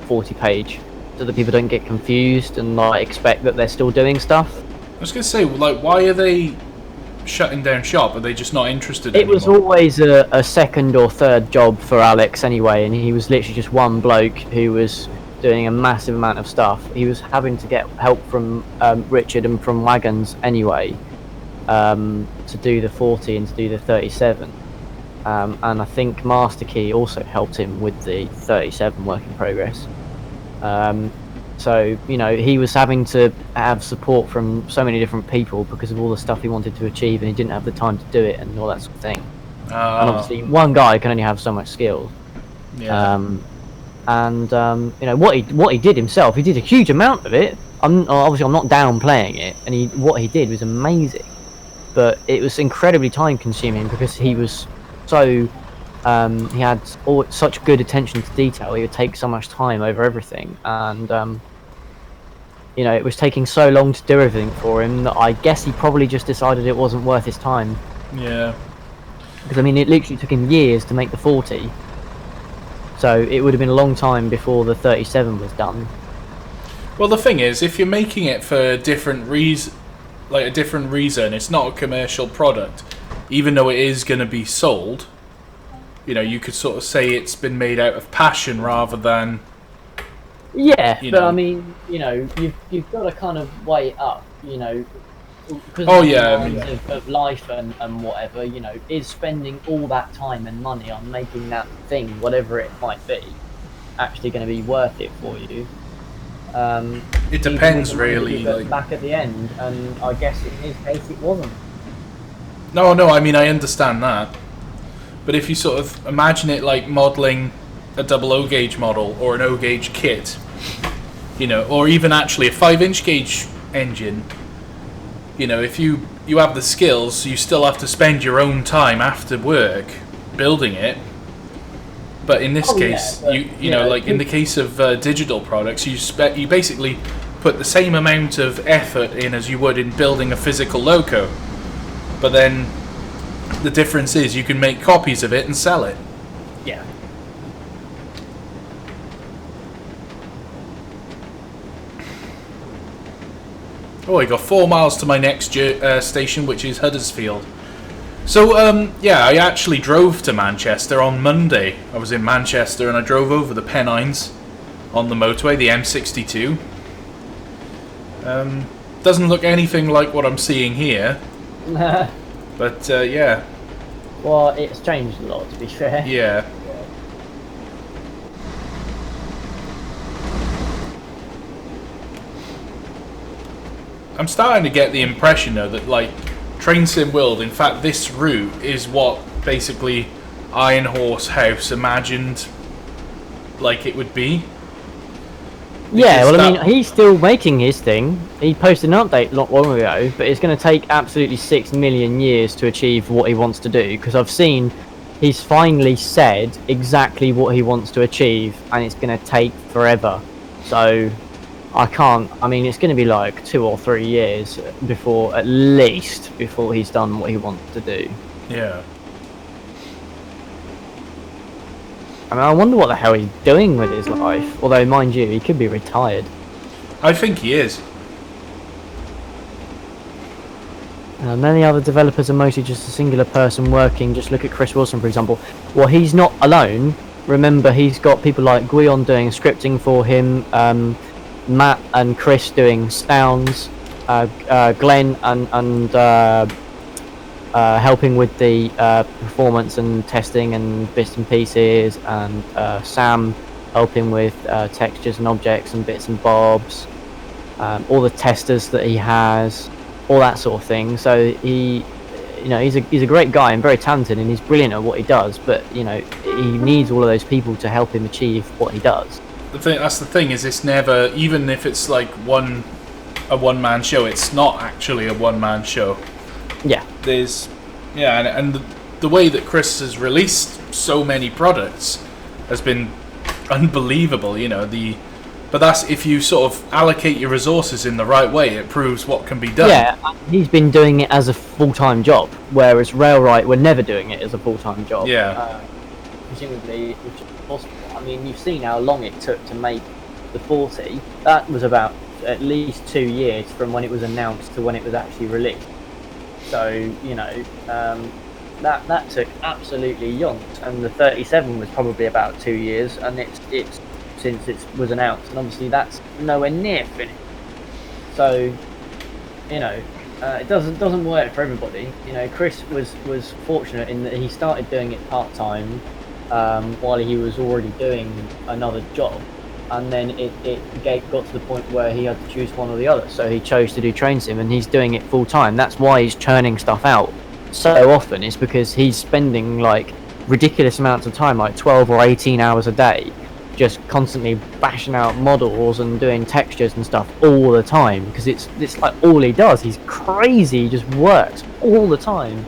40 page, so that people don't get confused and like expect that they're still doing stuff. I was gonna say, like, why are they shutting down shop? Are they just not interested anymore? It was always a second or third job for Alex anyway, and he was literally just one bloke who was doing a massive amount of stuff. He was having to get help from Richard and from Wagons anyway, to do the 40 and to do the 37. And I think Master Key also helped him with the 37 work in progress. So, you know, he was having to have support from so many different people because of all the stuff he wanted to achieve, and he didn't have the time to do it and all that sort of thing. And obviously, one guy can only have so much skill. Yeah. You know, what he did himself, he did a huge amount of it. Obviously, I'm not downplaying it, and what he did was amazing. But it was incredibly time consuming because he was so He had such good attention to detail. He would take so much time over everything, and you know, it was taking so long to do everything for him that I guess he probably just decided it wasn't worth his time. Yeah. Because I mean, it literally took him years to make the 40, so it would have been a long time before the 37 was done. Well, the thing is, if you're making it for a different reason, it's not a commercial product, even though it is going to be sold. You know, you could sort of say it's been made out of passion rather than. Yeah, but know. I mean, you know, you've got to kind of weigh it up, you know. Because of life and whatever, you know, is spending all that time and money on making that thing, whatever it might be, actually going to be worth it for you? It depends, really. Like, back at the end, and I guess in his case it wasn't. No, I mean, I understand that. But if you sort of imagine it like modelling a double O gauge model or an O gauge kit, you know, or even actually a 5-inch gauge engine. You know, if you have the skills, you still have to spend your own time after work building it. But in this case, you know, like in the case of digital products, you basically put the same amount of effort in as you would in building a physical Loco. But then the difference is you can make copies of it and sell it. Yeah. Oh, I got 4 miles to my next station, which is Huddersfield. So, yeah, I actually drove to Manchester on Monday. I was in Manchester and I drove over the Pennines on the motorway, the M62. Doesn't look anything like what I'm seeing here. But, yeah. Well, it's changed a lot, to be fair. Yeah. I'm starting to get the impression, though, that, like, Train Sim World, in fact, this route is what, basically, Iron Horse House imagined, like, it would be. Yeah, well, I mean, he's still making his thing. He posted an update not long ago, but it's going to take absolutely 6 million years to achieve what he wants to do, because I've seen he's finally said exactly what he wants to achieve, and it's going to take forever. So I mean, it's going to be like 2 or 3 years at least before he's done what he wants to do. Yeah. I mean, I wonder what the hell he's doing with his life. Although, mind you, he could be retired. I think he is. Many other developers are mostly just a singular person working. Just look at Chris Wilson, for example. Well, he's not alone. Remember, he's got people like Guion doing scripting for him, Matt and Chris doing sounds, Glenn and helping with the performance and testing and bits and pieces, and Sam helping with textures and objects and bits and bobs, all the testers that he has, all that sort of thing. So he's a great guy and very talented, and he's brilliant at what he does, but you know, he needs all of those people to help him achieve what he does. That's the thing, is it's never, even if it's like a one-man show, it's not actually a one-man show. Yeah. And the way that Chris has released so many products has been unbelievable, you know. But that's if you sort of allocate your resources in the right way, it proves what can be done. Yeah, he's been doing it as a full-time job, whereas Railright were never doing it as a full-time job. Yeah. Presumably, which is possible. I mean, you've seen how long it took to make the 40. That was about at least 2 years from when it was announced to when it was actually released. So, you know, that took absolutely yonks. And the 37 was probably about 2 years, and it's since it was announced, and obviously that's nowhere near finished. So, you know, it doesn't work for everybody. You know, Chris was fortunate in that he started doing it part-time while he was already doing another job, and then it got to the point where he had to choose one or the other, so he chose to do Train Sim, and he's doing it full-time. That's why he's churning stuff out so often. It's because he's spending like ridiculous amounts of time, like 12 or 18 hours a day, just constantly bashing out models and doing textures and stuff all the time, because it's like all he does. He's crazy. He just works all the time.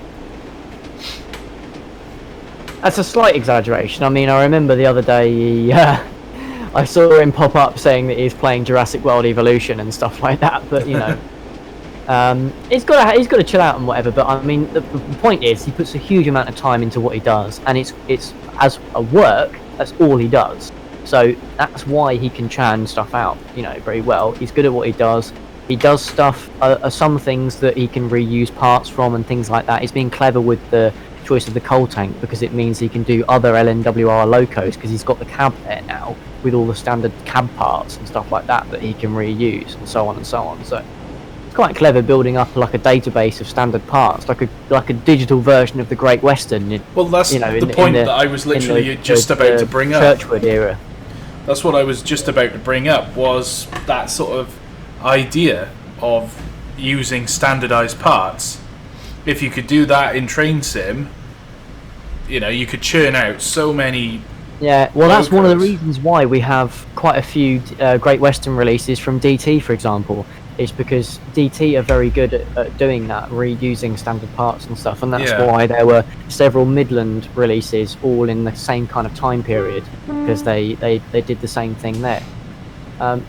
That's a slight exaggeration. I mean, I remember the other day I saw him pop up saying that he's playing Jurassic World Evolution and stuff like that. But you know, he's got to chill out and whatever. But I mean, the point is, he puts a huge amount of time into what he does, and it's as a work. That's all he does. So that's why he can churn stuff out, you know, very well. He's good at what he does. He does stuff, some things that he can reuse parts from and things like that. He's being clever with the choice of the coal tank because it means he can do other LNWR locos because he's got the cab there now with all the standard cab parts and stuff like that that he can reuse and so on and so on. So it's quite clever building up like a database of standard parts, like a digital version of the Great Western. Well, that's the point that I was literally just about to bring up. Churchwood era. That's what I was just about to bring up, was that sort of idea of using standardized parts. If you could do that in Train Sim, you know, you could churn out so many. Yeah, well, that's one of the locos. reasons why we have quite a few Great Western releases from DT, for example. Is because DT are very good at doing that, reusing standard parts and stuff, and that's why there were several Midland releases all in the same kind of time period, because they did the same thing there.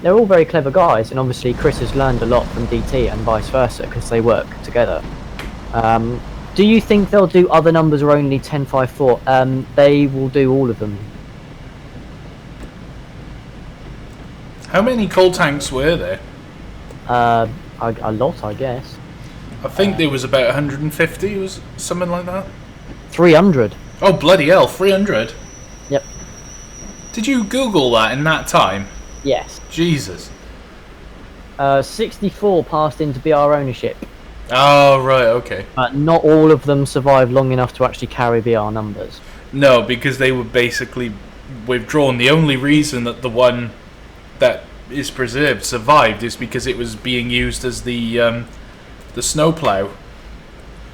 They're all very clever guys, and obviously Chris has learned a lot from DT and vice versa, because they work together. Do you think they'll do other numbers or only 1054? They will do all of them. How many coal tanks were there? A lot, I guess. I think there was about 150, was something like that. 300. Oh, bloody hell, 300? Yep. Did you Google that in that time? Yes. Jesus. 64 passed into BR ownership. Oh, right, okay. But not all of them survived long enough to actually carry BR numbers. No, because they were basically withdrawn. The only reason that the one that is preserved survived is because it was being used as the snowplow.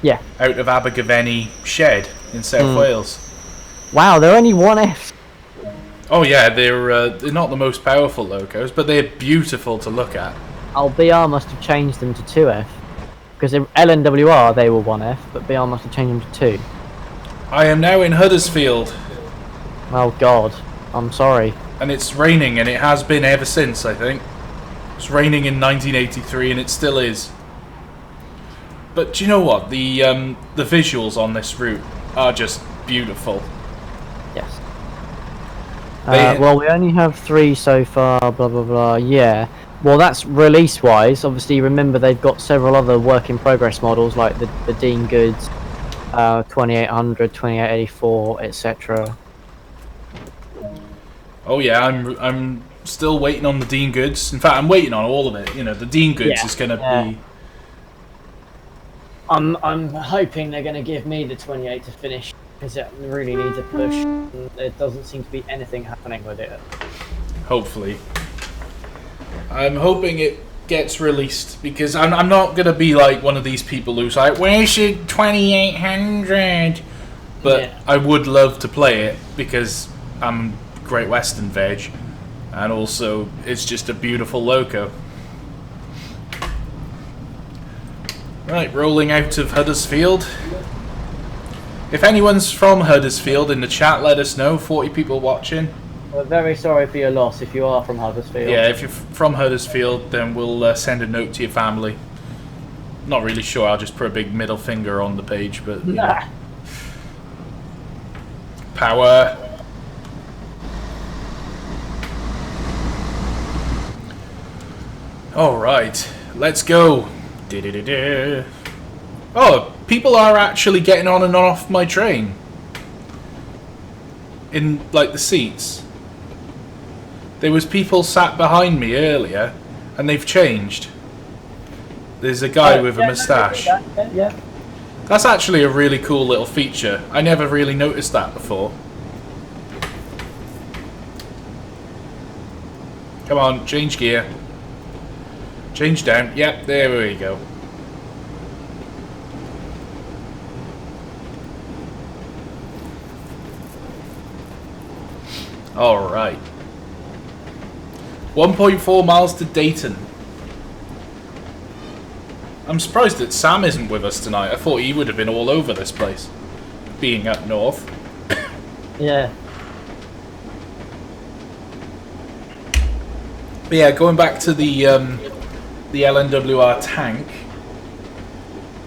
Yeah. Out of Abergavenny shed in South Wales. Wow, they're only 1F. Oh yeah, they're not the most powerful locos, but they're beautiful to look at. Oh, BR must have changed them to 2F. Because in LNWR they were 1F, but BR must have changed them to 2. I am now in Huddersfield. Oh god, I'm sorry. And it's raining, and it has been ever since, I think. It's raining in 1983, and it still is. But do you know what? The visuals on this route are just beautiful. Yes. They- Well, we only have 3 so far, blah blah blah, yeah. Well, that's release-wise. Obviously, remember they've got several other work-in-progress models, like the Dean Goods, 2800, 2884, etc. Oh yeah, I'm still waiting on the Dean Goods. In fact, I'm waiting on all of it. You know, the Dean Goods is going to be... I'm hoping they're going to give me the 28 to finish, because it really needs a push. There doesn't seem to be anything happening with it. Hopefully. I'm hoping it gets released, because I'm not going to be like one of these people who's like, where's your 2800? But I would love to play it, because I'm Great Western veg, and also it's just a beautiful loco. Right, rolling out of Huddersfield. If anyone's from Huddersfield in the chat, let us know. 40 people watching. We're very sorry for your loss if you are from Huddersfield. Yeah, if you're from Huddersfield, then we'll send a note to your family. Not really sure, I'll just put a big middle finger on the page, but... You know. Power. Alright, let's go. Oh, people are actually getting on and off my train. In, like, the seats. There was people sat behind me earlier, and they've changed. There's a guy with a moustache. Yeah. That's actually a really cool little feature. I never really noticed that before. Come on, change gear. Change down. Yep, there we go. Alright. 1.4 miles to Dayton. I'm surprised that Sam isn't with us tonight. I thought he would have been all over this place, being up north. Yeah. But yeah, going back to the LNWR tank,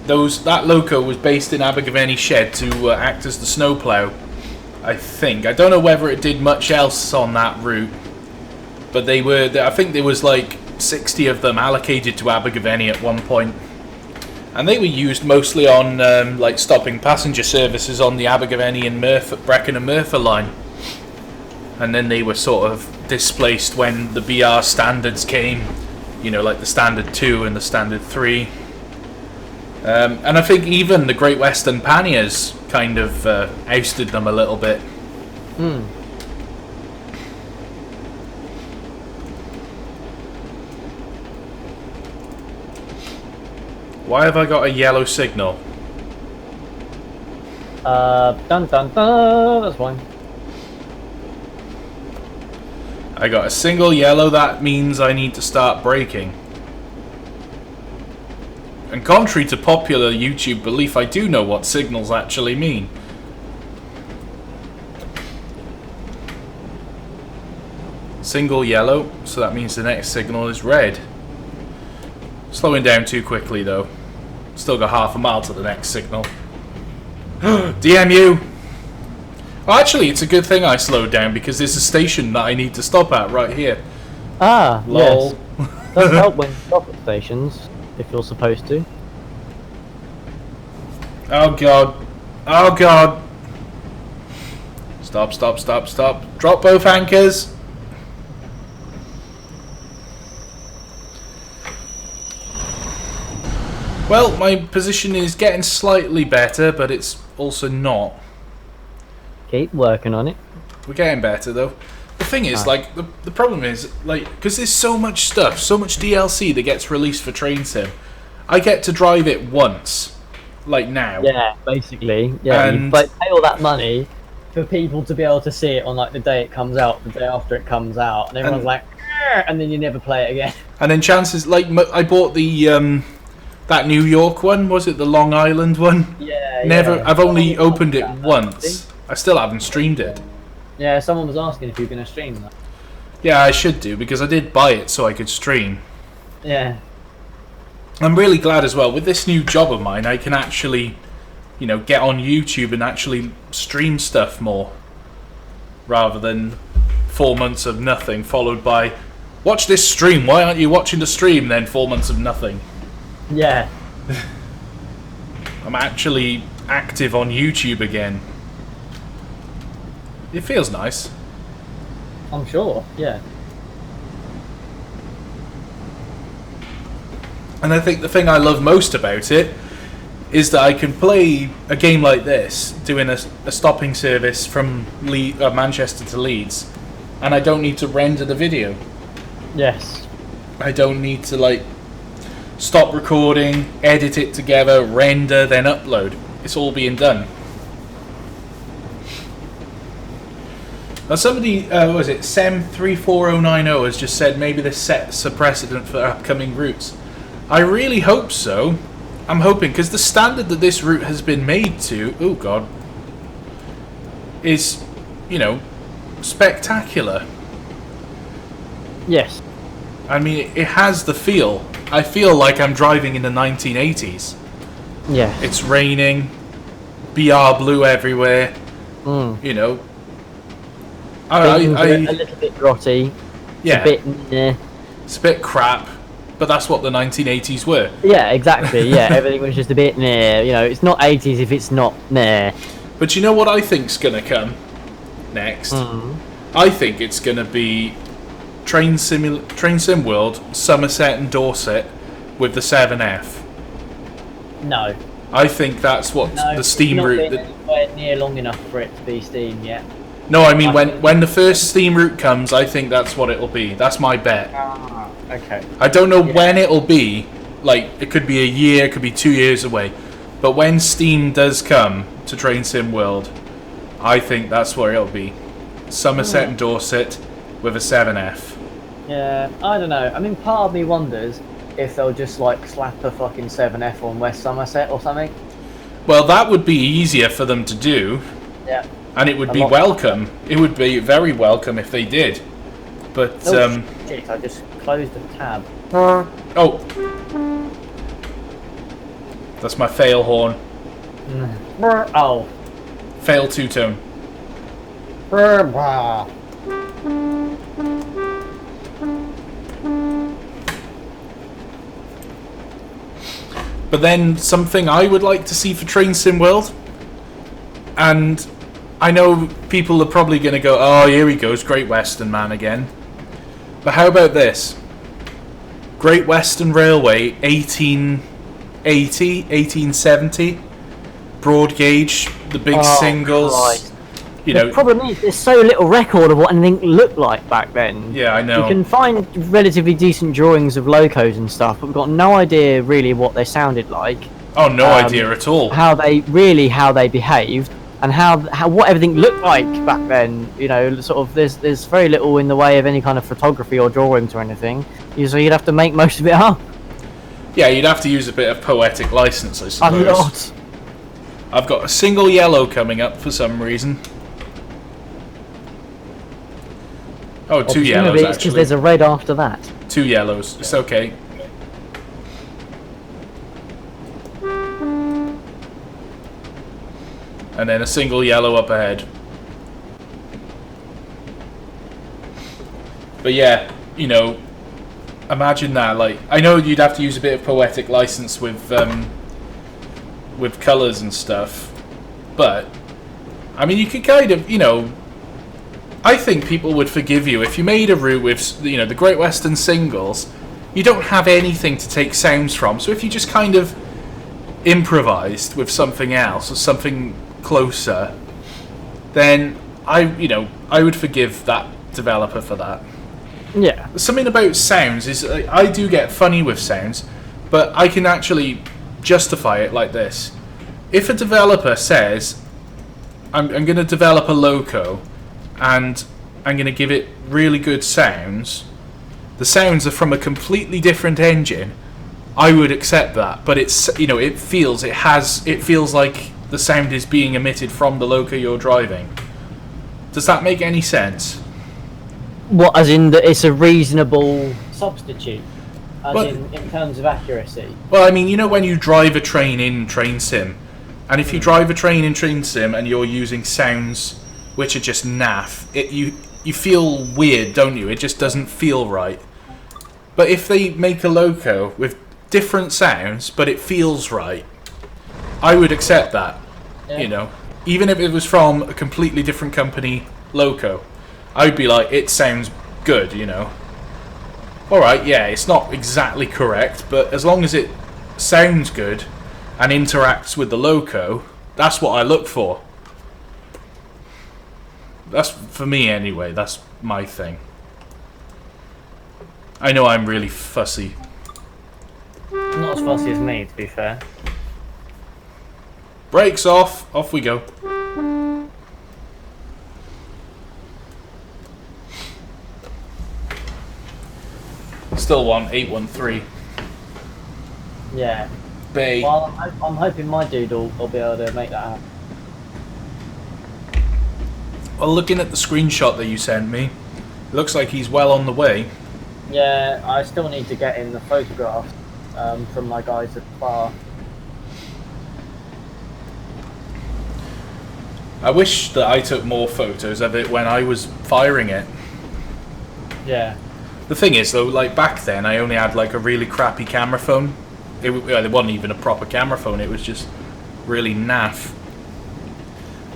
that Loco was based in Abergavenny Shed to act as the snowplow. I think. I don't know whether it did much else on that route, but I think there was like 60 of them allocated to Abergavenny at one point, and they were used mostly on like stopping passenger services on the Abergavenny and Brecon and Merthyr line, and then they were sort of displaced when the BR standards came, you know, like the Standard 2 and the Standard 3. And I think even the Great Western Panniers kind of ousted them a little bit. Hmm. Why have I got a yellow signal? Dun dun dun. That's fine. I got a single yellow. That means I need to start braking. And contrary to popular YouTube belief, I do know what signals actually mean. Single yellow, so that means the next signal is red. Slowing down too quickly though. Still got half a mile to the next signal. DMU! Oh, actually, it's a good thing I slowed down because there's a station that I need to stop at right here. Ah, Lol. yes. Does help when you stop at stations, if you're supposed to. Oh god. Oh god. Stop, stop, stop, stop. Drop both anchors. Well, my position is getting slightly better, but it's also not. Keep working on it. We're getting better though. The thing is, like, the problem is, like, because there's so much stuff, so much DLC that gets released for Train Sim, I get to drive it once, like now. Yeah, basically. Yeah, And- you pay all that money for people to be able to see it on like the day it comes out, the day after it comes out, and everyone's And- like, "Arr," and then you never play it again. And then chances, like, I bought the that New York one, was it the Long Island one? Yeah. Never. yeah. I've only Someone was opened it asking about that, once. see? I still haven't streamed it. Yeah, someone was asking if you're going to stream that. Yeah, I should do because I did buy it so I could stream. Yeah. I'm really glad as well with this new job of mine. I can actually, you know, get on YouTube and actually stream stuff more, rather than 4 months of nothing followed by, watch this stream. Why aren't you watching the stream? Then 4 months of nothing. Yeah. I'm actually active on YouTube again. It feels nice. I'm sure. Yeah. And I think the thing I love most about it is that I can play a game like this, doing a stopping service from Manchester to Leeds, and I don't need to render the video. Yes. I don't need to, like, stop recording, edit it together, render, then upload. It's all being done. Now somebody, what was it, Sem34090 has just said maybe this sets a precedent for upcoming routes. I really hope so. I'm hoping, because the standard that this route has been made to, oh god, is, you know, spectacular. Yes. I mean, it has the feel. I feel like I'm driving in the 1980s. Yeah. It's raining, BR blue everywhere, you know. Things are a little bit grotty. Yeah, A bit. it's a bit crap, but that's what the 1980s were. Yeah, exactly. Yeah, everything was just a bit meh. You know, it's not 80s if it's not meh. But you know what I think's gonna come next? I think it's gonna be Train Sim World, Somerset and Dorset with the 7F. No. I think that's what No. the Steam it's not route. been anywhere near long enough for it to be Steam yet. No, I mean when the first Steam route comes, I think that's what it'll be. That's my bet. Ah, okay. I don't know when it'll be. Like, it could be a year, it could be 2 years away. But when Steam does come to Train Sim World, I think that's where it'll be. Somerset and Dorset with a 7F. Yeah, I don't know. I mean, part of me wonders if they'll just like slap a fucking 7F on West Somerset or something. Well, that would be easier for them to do. Yeah. and it would be welcome. It would be very welcome if they did. But shit! I just closed the tab. Oh, that's my fail horn. Oh, Fail two-tone. But then something I would like to see for Train Sim World, and I know people are probably going to go, oh, here he goes, Great Western man again. But how about this? Great Western Railway, 1880, 1870, broad gauge, the big singles. Christ. You The know, problem is there's so little record of what anything looked like back then. yeah, I know. You can find relatively decent drawings of locos and stuff, but we've got no idea really what they sounded like. Oh, no idea at all. How they behaved, and how what everything looked like back then. You know, sort of there's very little in the way of any kind of photography or drawings or anything. So you'd have to make most of it up. Yeah, you'd have to use a bit of poetic license, I suppose. A lot. I've got a single yellow coming up for some reason. Oh, two yellows, It's because there's a red after that. Two yellows. It's okay. And then a single yellow up ahead. But yeah, you know, imagine that. Like, I know you'd have to use a bit of poetic license with colours and stuff, but I mean, you could kind of, you know, I think people would forgive you if you made a route with, you know, the Great Western singles. You don't have anything to take sounds from, so if you just kind of improvised with something else or something closer, then I would forgive that developer for that. Yeah. Something about sounds is I do get funny with sounds, but I can actually justify it like this. If a developer says, I'm going to develop a Loco and I'm going to give it really good sounds, the sounds are from a completely different engine, I would accept that. But it's, you know, it feels like the sound is being emitted from the Loco you're driving. Does that make any sense? What, as in that it's a reasonable substitute? As Well- in terms of accuracy? Well, I mean, you know when you drive a train in Train Sim, and if you drive a train in Train Sim and you're using sounds which are just naff, you feel weird, don't you? It just doesn't feel right. But if they make a Loco with different sounds, but it feels right, I would accept that. Yeah. You know, even if it was from a completely different company Loco, I'd be like, it sounds good, you know. Alright, yeah, it's not exactly correct, but as long as it sounds good and interacts with the Loco, that's what I look for. That's, for me anyway, that's my thing. I know I'm really fussy. Not as fussy as me, to be fair. Brakes off we go. Still want 813. Yeah. Bay. Well, I'm hoping my dude will be able to make that happen. Well, looking at the screenshot that you sent me, it looks like he's well on the way. Yeah, I still need to get in the photographs from my guys at the bar. I wish that I took more photos of it when I was firing it. Yeah. The thing is, though, like back then, I only had like a really crappy camera phone. It wasn't even a proper camera phone. It was just really naff.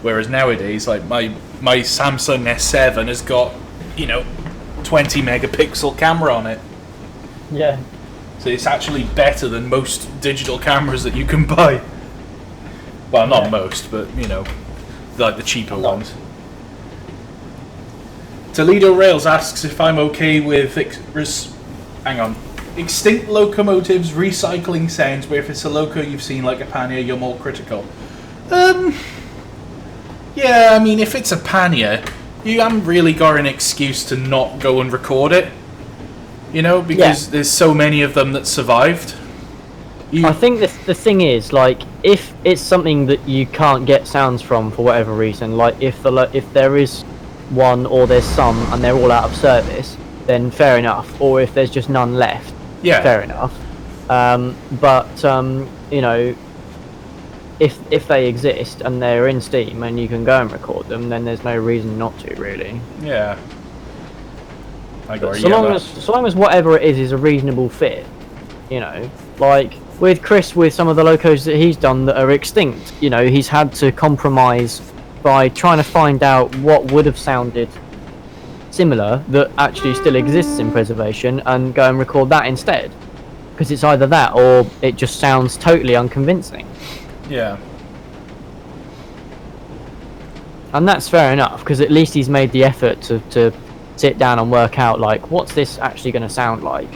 Whereas nowadays, like my Samsung S7 has got, you know, 20 megapixel camera on it. Yeah. So it's actually better than most digital cameras that you can buy. Well, not most, but you know, like the cheaper ones. Toledo Rails asks if I'm okay with extinct locomotives recycling sounds, where if it's a loco you've seen like a Pania, you're more critical. Yeah, I mean, if it's a Pania, you haven't really got an excuse to not go and record it. You know, because there's so many of them that survived. I think the thing is, like, if it's something that you can't get sounds from for whatever reason, like if there is one or there's some and they're all out of service, then fair enough. Or if there's just none left, Yeah. fair enough. You know, if they exist and they're in Steam and you can go and record them, then there's no reason not to, really. Yeah. So long as whatever it is a reasonable fit, you know, like with Chris, with some of the locos that he's done that are extinct, you know, he's had to compromise by trying to find out what would have sounded similar that actually still exists in preservation and go and record that instead, because it's either that or it just sounds totally unconvincing. Yeah. And that's fair enough, because at least he's made the effort to sit down and work out, like, what's this actually going to sound like,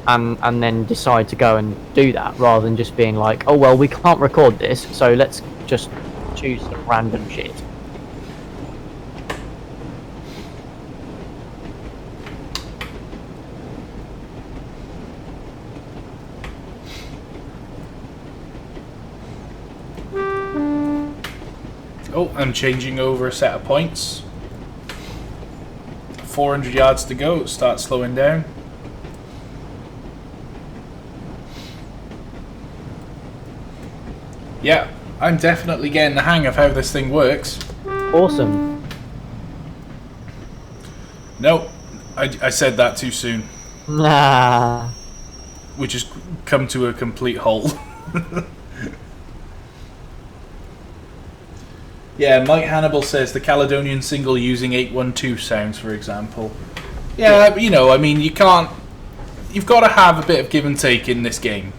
and then decide to go and do that, rather than just being like, oh well, we can't record this, so let's just choose some random shit. Oh, I'm changing over a set of points. 400 yards to go, start slowing down. Yeah, I'm definitely getting the hang of how this thing works. Awesome. Nope, I said that too soon. Nah. We just come to a complete halt. Yeah, Mike Hannibal says the Caledonian single using 812 sounds, for example. Yeah, you know, I mean, you've got to have a bit of give and take in this game.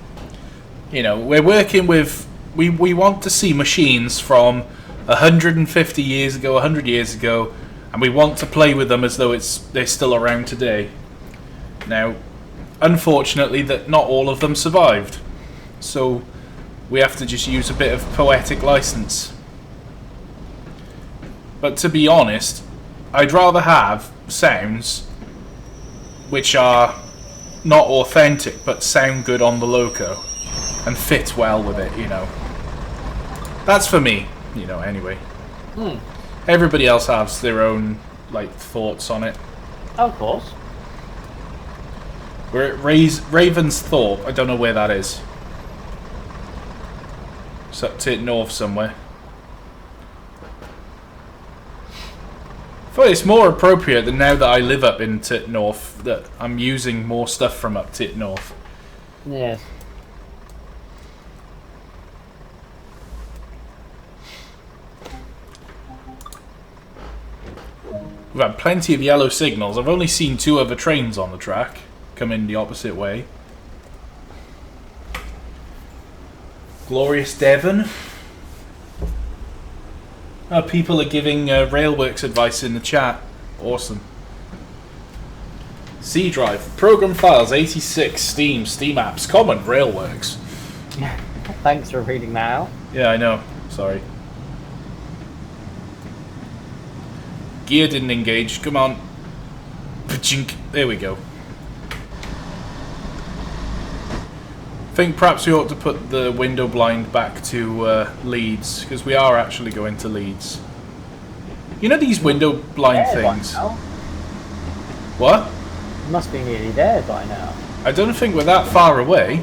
You know, we're working with, we want to see machines from 150 years ago, 100 years ago, and we want to play with them as though they're still around today. Now, unfortunately, that not all of them survived, so we have to just use a bit of poetic license. But to be honest, I'd rather have sounds which are not authentic but sound good on the Loco and fit well with it, you know. That's for me, you know, anyway. Everybody else has their own, like, thoughts on it. Of course. We're at Ravensthorpe. I don't know where that is. It's up to north somewhere. I thought it's more appropriate that now that I live up in Tit North that I'm using more stuff from up Tit North. Yes. We've had plenty of yellow signals. I've only seen 2 other trains on the track coming the opposite way. Glorious Devon. Oh, people are giving Railworks advice in the chat. Awesome. C drive. Program files 86. Steam apps. Common. Railworks. Thanks for reading that out. Yeah, I know. Sorry. Gear didn't engage. Come on. Pachink. There we go. I think perhaps we ought to put the window blind back to Leeds, because we are actually going to Leeds. You know these window blind things? What? Must be nearly there by now. I don't think we're that far away.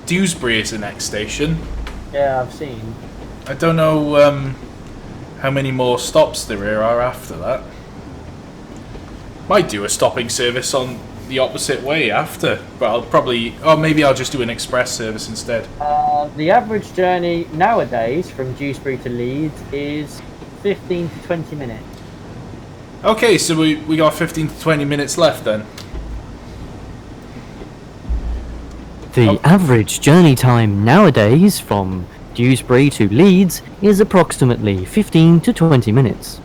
Dewsbury is the next station. Yeah, I've seen. I don't know how many more stops there are after that. Might do a stopping service on the opposite way after, but I'll probably, or maybe I'll just do an express service instead. The average journey nowadays from Dewsbury to Leeds is 15 to 20 minutes. Okay, so we got 15 to 20 minutes left then. The average journey time nowadays from Dewsbury to Leeds is approximately 15 to 20 minutes.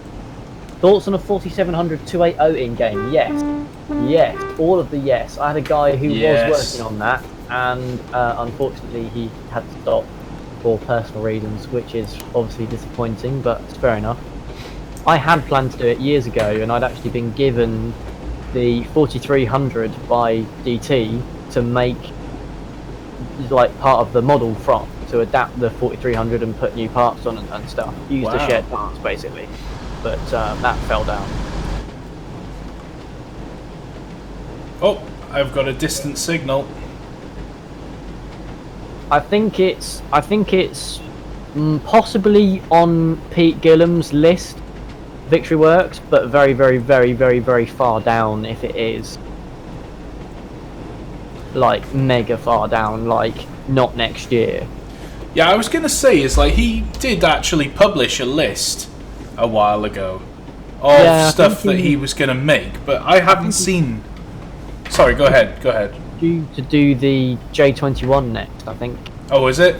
Thoughts on a 4700 280 in-game? Yes. Yes. All of the yes. I had a guy who was working on that, and unfortunately he had to stop for personal reasons, which is obviously disappointing, but it's fair enough. I had planned to do it years ago, and I'd actually been given the 4300 by DT to make like part of the model from to adapt the 4300 and put new parts on and stuff. Use the shared parts basically, but that fell down. Oh, I've got a distant signal. I think it's possibly on Pete Gillam's list, Victory Works, but very, very, very, very, very far down if it is. Like mega far down, like not next year. Yeah, I was gonna say is like he did actually publish a list a while ago of stuff that he was gonna make, but I haven't seen. Sorry, go ahead. Due to do the J21 next, I think. Oh, is it?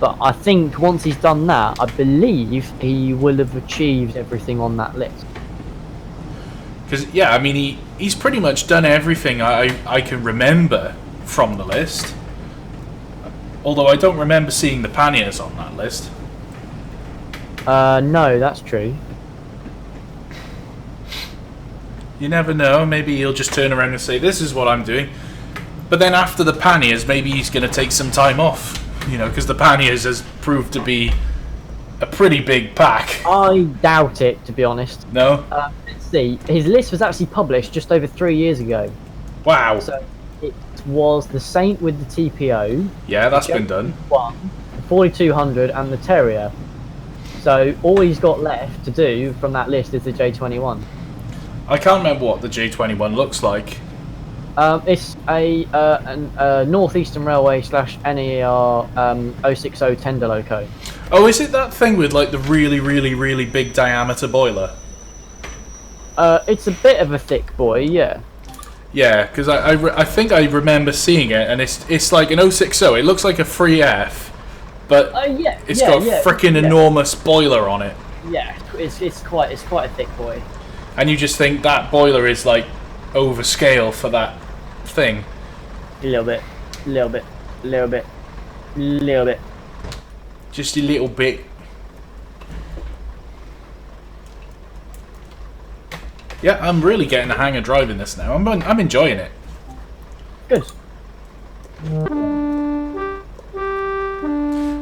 But I think once he's done that, I believe he will have achieved everything on that list. Because yeah, I mean he's pretty much done everything I can remember from the list. Although I don't remember seeing the panniers on that list. No, that's true. You never know. Maybe he'll just turn around and say, "This is what I'm doing." But then after the panniers, maybe he's going to take some time off. You know, because the panniers has proved to be a pretty big pack. I doubt it, to be honest. No? Let's see. His list was actually published just over 3 years ago. Wow. So it was the Saint with the TPO. Yeah, that's been done. The 4200 and the Terrier. So all he's got left to do from that list is the J21. I can't remember what the J21 looks like. It's a Northeastern Railway / NER 060 tender loco. Oh, is it that thing with like the really, really, really big diameter boiler? It's a bit of a thick boy, yeah. Yeah, because I think I remember seeing it, and it's like an 060. It looks like a 3F, but it's got a freaking enormous boiler on it. Yeah, it's quite a thick boy. And you just think that boiler is like overscale for that thing. A little bit. Just a little bit. Yeah, I'm really getting the hang of driving this now. I'm enjoying it. Good.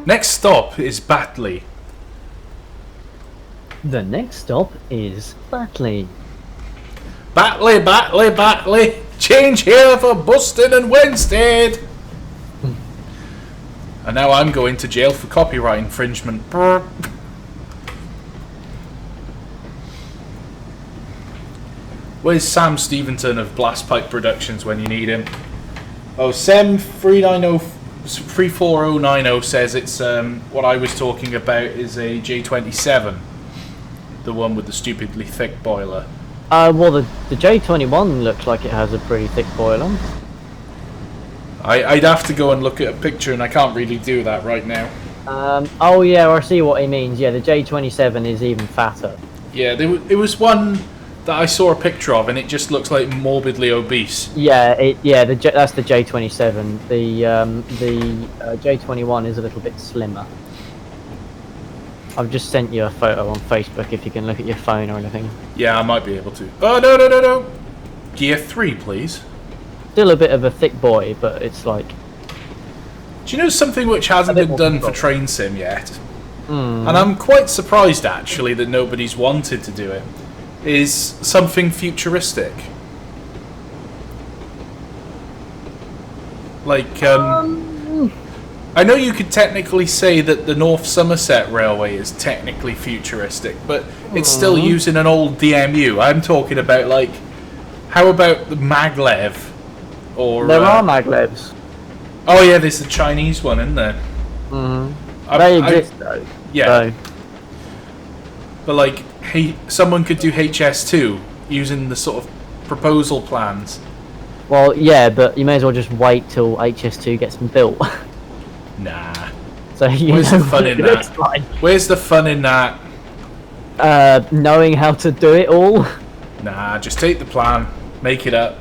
Next stop is Batley. The next stop is Batley. Batley. Change here for Buston and Winstead. And now I'm going to jail for copyright infringement. Where's Sam Stevenson of Blast Pipe Productions when you need him? Oh, Sem 34090 says it's what I was talking about is a J27, the one with the stupidly thick boiler. Well, the J21 looks like it has a pretty thick boiler. I'd have to go and look at a picture, and I can't really do that right now. Oh yeah, I see what he means. Yeah, the J27 is even fatter. Yeah, it was one that I saw a picture of, and it just looks like morbidly obese. Yeah, that's the J27. The J21 is a little bit slimmer. I've just sent you a photo on Facebook if you can look at your phone or anything. Yeah, I might be able to. Oh, no. Gear 3, please. Still a bit of a thick boy, but it's like... Do you know something which hasn't been done for Train Sim yet? Mm. And I'm quite surprised, actually, that nobody's wanted to do it. Is something futuristic. Like, I know you could technically say that the North Somerset Railway is technically futuristic, but it's still using an old DMU. I'm talking about, like, how about the maglev? Or there are maglevs. Oh yeah, there's the Chinese one, isn't there? They exist though. Yeah. So. But like, hey, someone could do HS2 using the sort of proposal plans. Well, yeah, but you may as well just wait till HS2 gets built. Nah. So where's the fun in that? Like. Where's the fun in that? Knowing how to do it all. Nah, just take the plan, make it up.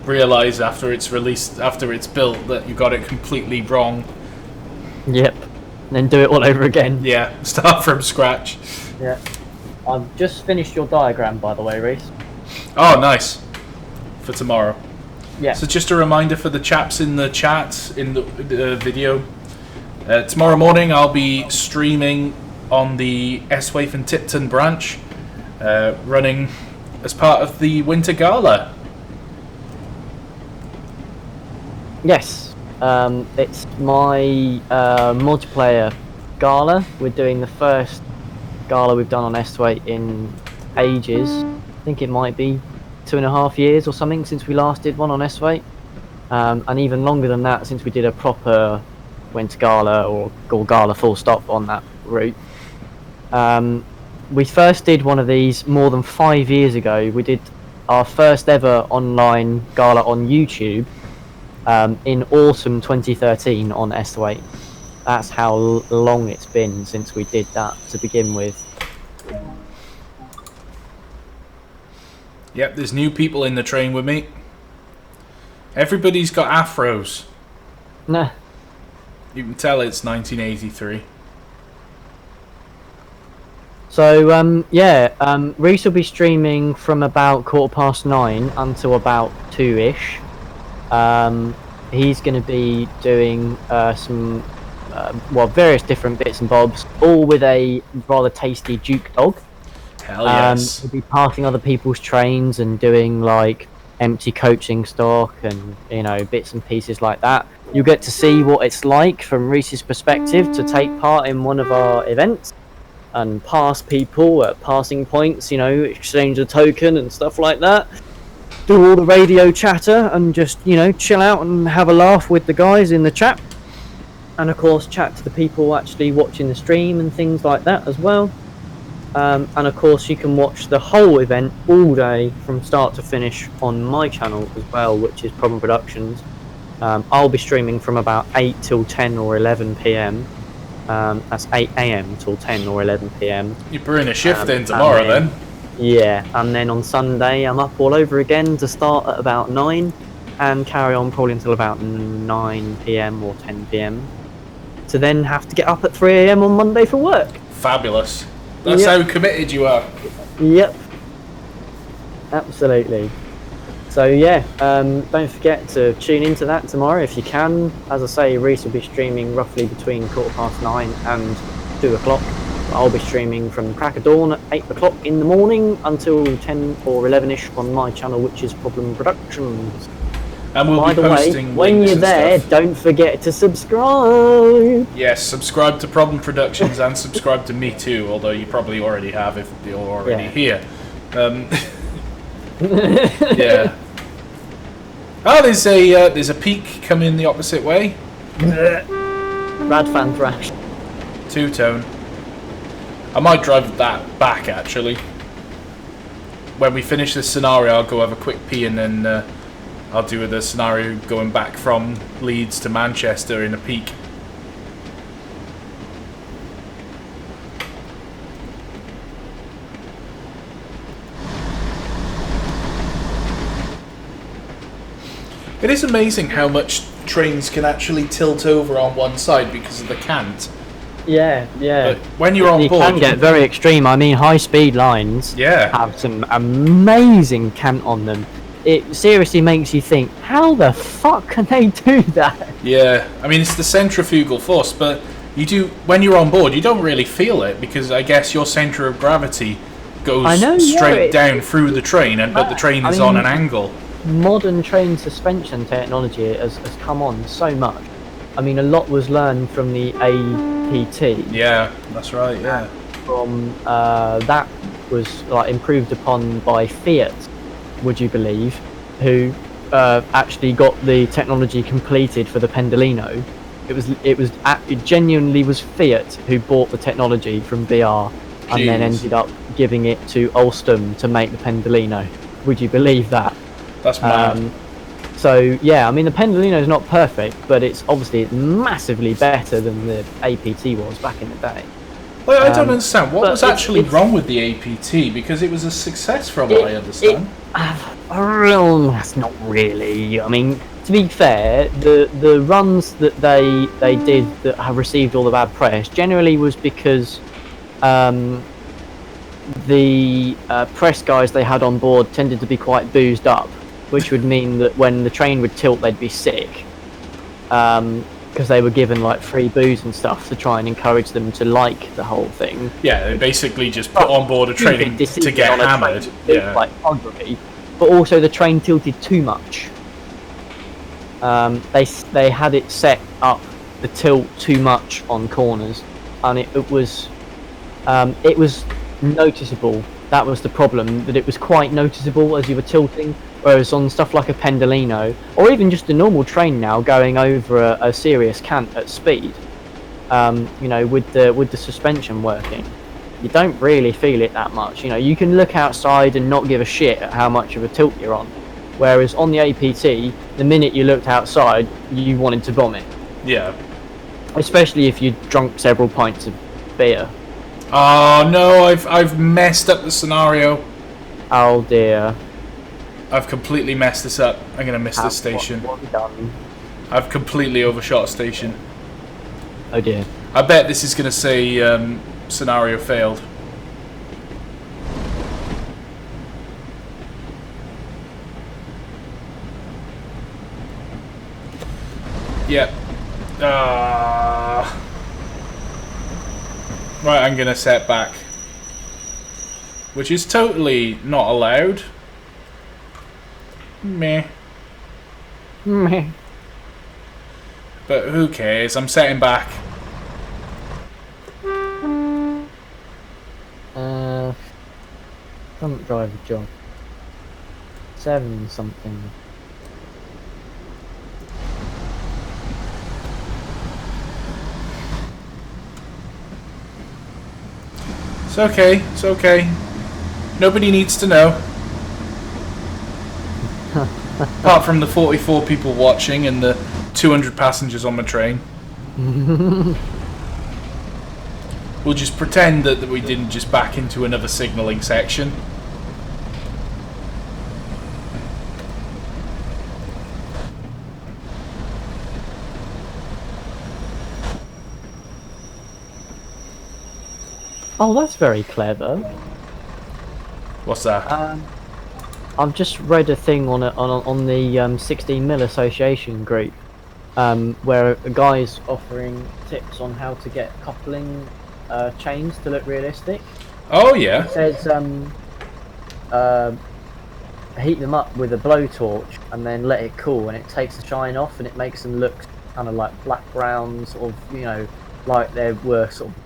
Realise after it's released, after it's built, that you got it completely wrong. Yep. And then do it all over again. Yeah, start from scratch. Yeah. I've just finished your diagram, by the way, Reese. Oh, nice. For tomorrow. Yeah. So just a reminder for the chaps in the chat in the video. Tomorrow morning I'll be streaming on the Eswaith and Tipton branch, running as part of the Winter Gala. Yes, it's my multiplayer gala. We're doing the first gala we've done on Eswaith in ages. I think it might be 2.5 years or something since we last did one on Eswaith, and even longer than that since we did a proper Winter Gala or Gala full stop on that route. We first did one of these more than 5 years ago. We did our first ever online gala on YouTube in autumn 2013 on Eswaith. That's how long it's been since we did that to begin with. Yep, there's new people in the train with me. Everybody's got afros. Nah. You can tell it's 1983. So, Reese will be streaming from about 9:15 until about 2-ish. He's going to be doing some, various different bits and bobs, all with a rather tasty Duke dog. Hell yes. We'll be passing other people's trains and doing like empty coaching stock and bits and pieces like that. You'll get to see what it's like from Reese's perspective to take part in one of our events and pass people at passing points, exchange a token and stuff like that. Do all the radio chatter and just chill out and have a laugh with the guys in the chat, and of course chat to the people actually watching the stream and things like that as well. And of course you can watch the whole event all day from start to finish on my channel as well, which is Problem Productions. I'll be streaming from about 8 till 10 or 11 p.m. That's 8 a.m. till 10 or 11 p.m. You're brewing a shift in tomorrow then? Yeah, and then on Sunday I'm up all over again to start at about 9 and carry on probably until about 9 p.m. or 10 p.m. to then have to get up at 3 a.m. on Monday for work. Fabulous. That's how committed you are. Yep. Absolutely. So yeah, don't forget to tune into that tomorrow if you can. As I say, Reese will be streaming roughly between 9:15 and 2 o'clock. I'll be streaming from crack of dawn at 8 o'clock in the morning until 10 or 11ish on my channel, which is Problem Productions. And we'll By be the posting way, when links you're and there, stuff. don't forget to subscribe. Yes, subscribe to Problem Productions and subscribe to me too, although you probably already have if you're already here. Yeah. Oh, there's a peak coming the opposite way. Radfan Thrash. Two-tone. I might drive that back actually. When we finish this scenario, I'll go have a quick pee and then I'll do the scenario going back from Leeds to Manchester in a peak. It is amazing how much trains can actually tilt over on one side because of the cant. Yeah. But when you're on you board, can get very extreme. I mean, high-speed lines have some amazing cant on them. It seriously makes you think, how the fuck can they do that? Yeah, I mean, it's the centrifugal force, but when you're on board, you don't really feel it because I guess your centre of gravity goes straight down through the train, but the train is on an angle. Modern train suspension technology has come on so much. I mean, a lot was learned from the APT. Yeah, that's right. Yeah. From that was improved upon by Fiat, would you believe, who actually got the technology completed for the Pendolino. It genuinely was Fiat who bought the technology from BR and then ended up giving it to Alstom to make the Pendolino. Would you believe that? That's mad. So yeah, I mean the Pendolino is not perfect, but it's obviously massively better than the APT was back in the day. Well, I don't understand what was actually wrong with the APT because it was a success from what I understand. That's not really. I mean, to be fair, the runs that they did that have received all the bad press generally was because the press guys they had on board tended to be quite boozed up, which would mean that when the train would tilt, they'd be sick, because they were given like free booze and stuff to try and encourage them to like the whole thing. Yeah, they basically just put on board a train to get hammered. Yeah, like ugly, but also the train tilted too much. They had it set up the tilt too much on corners, and it was noticeable. That was the problem, that it was quite noticeable as you were tilting. Whereas on stuff like a Pendolino, or even just a normal train now going over a serious cant at speed, you know, with the suspension working, you don't really feel it that much. You know, you can look outside and not give a shit at how much of a tilt you're on. Whereas on the APT, the minute you looked outside, you wanted to vomit. Yeah. Especially if you'd drunk several pints of beer. Oh no, I've messed up the scenario. Oh dear. I've completely messed this up. I'm gonna miss this station. What have you done? I've completely overshot a station. Oh dear. I bet this is gonna say scenario failed. Yep. Right, I'm gonna set back, which is totally not allowed. Meh. Meh. But who cares? I'm setting back. Front driver job. 7 something. It's okay, it's okay. Nobody needs to know. Apart from the 44 people watching and the 200 passengers on the train. We'll just pretend that we didn't just back into another signalling section. Oh, that's very clever. What's that? I've just read a thing on the 16mm Association group, where a guy's offering tips on how to get coupling chains to look realistic. Oh yeah. It says heat them up with a blowtorch and then let it cool, and it takes the shine off and it makes them look kind of like black brown, sort of, you know, like they were sort of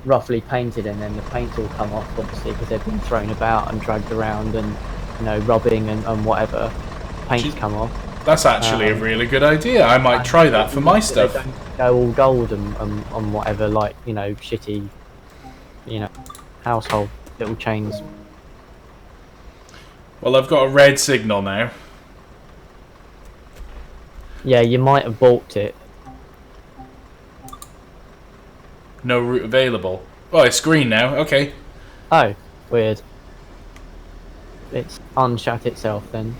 roughly painted, and then the paint will come off, obviously, because they've been thrown about and dragged around and, you know, rubbing and whatever. Paint's come off. That's actually a really good idea. I might try that for my stuff. They don't go all gold and whatever, like, you know, shitty, you know, household little chains. Well, I've got a red signal now. Yeah, you might have balked it. No route available. Oh, it's green now. Okay. Oh, weird. It's unshat itself then.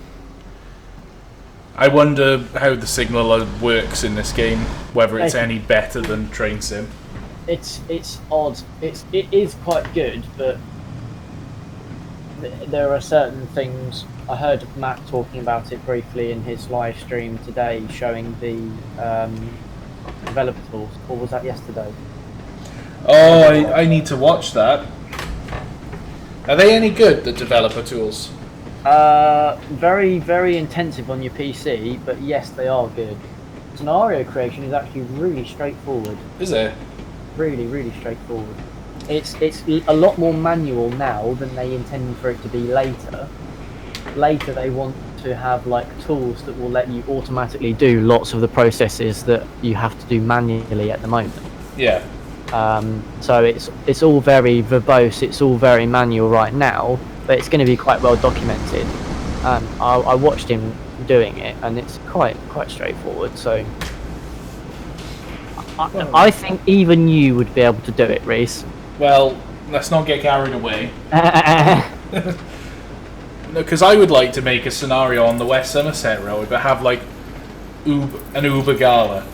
I wonder how the signaler works in this game. Whether it's any better than Train Sim. It's odd. It is quite good, but there are certain things. I heard Matt talking about it briefly in his live stream today, showing the developer tools. Or was that yesterday? Oh, I need to watch that. Are they any good, the developer tools? Very, very intensive on your PC, but yes, they are good. Scenario creation is actually really straightforward. Is it? Really, really straightforward. It's a lot more manual now than they intend for it to be later. Later they want to have like tools that will let you automatically do lots of the processes that you have to do manually at the moment. Yeah. So it's all very verbose, it's all very manual right now, but it's going to be quite well documented. I watched him doing it, and it's quite straightforward. So I think even you would be able to do it, Reese. Well, let's not get carried away. Because I would like to make a scenario on the West Somerset Road, but have like an Uber Gala.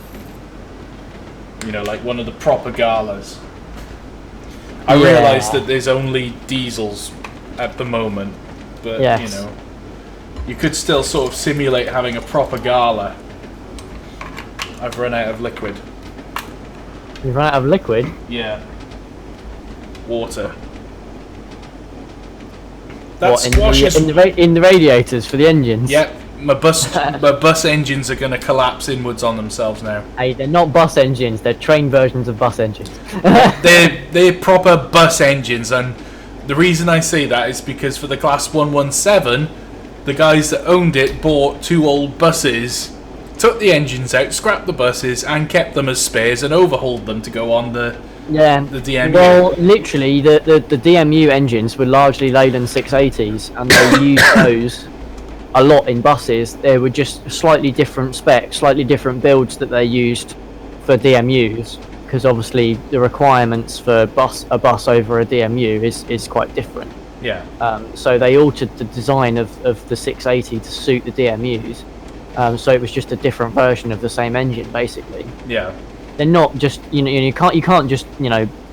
You know, like one of the proper galas. I realise that there's only diesels at the moment, but yes. you know, you could still sort of simulate having a proper gala. I've run out of liquid. You've run out of liquid? Yeah. Water. What, in the radiators for the engines? Yep. My bus engines are going to collapse inwards on themselves now. Hey, they're not bus engines. They're train versions of bus engines. they're proper bus engines, and the reason I say that is because for the Class 117, the guys that owned it bought 2 old buses, took the engines out, scrapped the buses, and kept them as spares and overhauled them to go on the DMU. Well, literally, the DMU engines were largely Leyland 680s, and they used those a lot in buses. They were just slightly different specs, slightly different builds that they used for DMUs, because obviously the requirements for a bus over a DMU is quite different. Yeah. So they altered the design of the 680 to suit the DMUs. So it was just a different version of the same engine, basically. Yeah. They're not just you can't just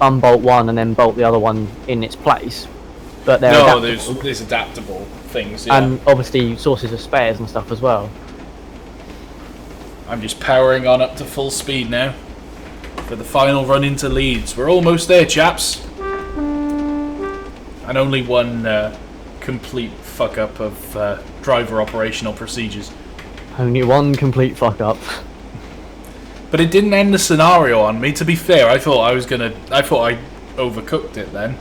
unbolt one and then bolt the other one in its place. But they're adaptable. there's adaptable things. Yeah. And obviously sources of spares and stuff as well. I'm just powering on up to full speed now for the final run into Leeds. We're almost there, chaps. And only one complete fuck up of driver operational procedures. Only one complete fuck up. But it didn't end the scenario on me. To be fair, I thought I overcooked it then.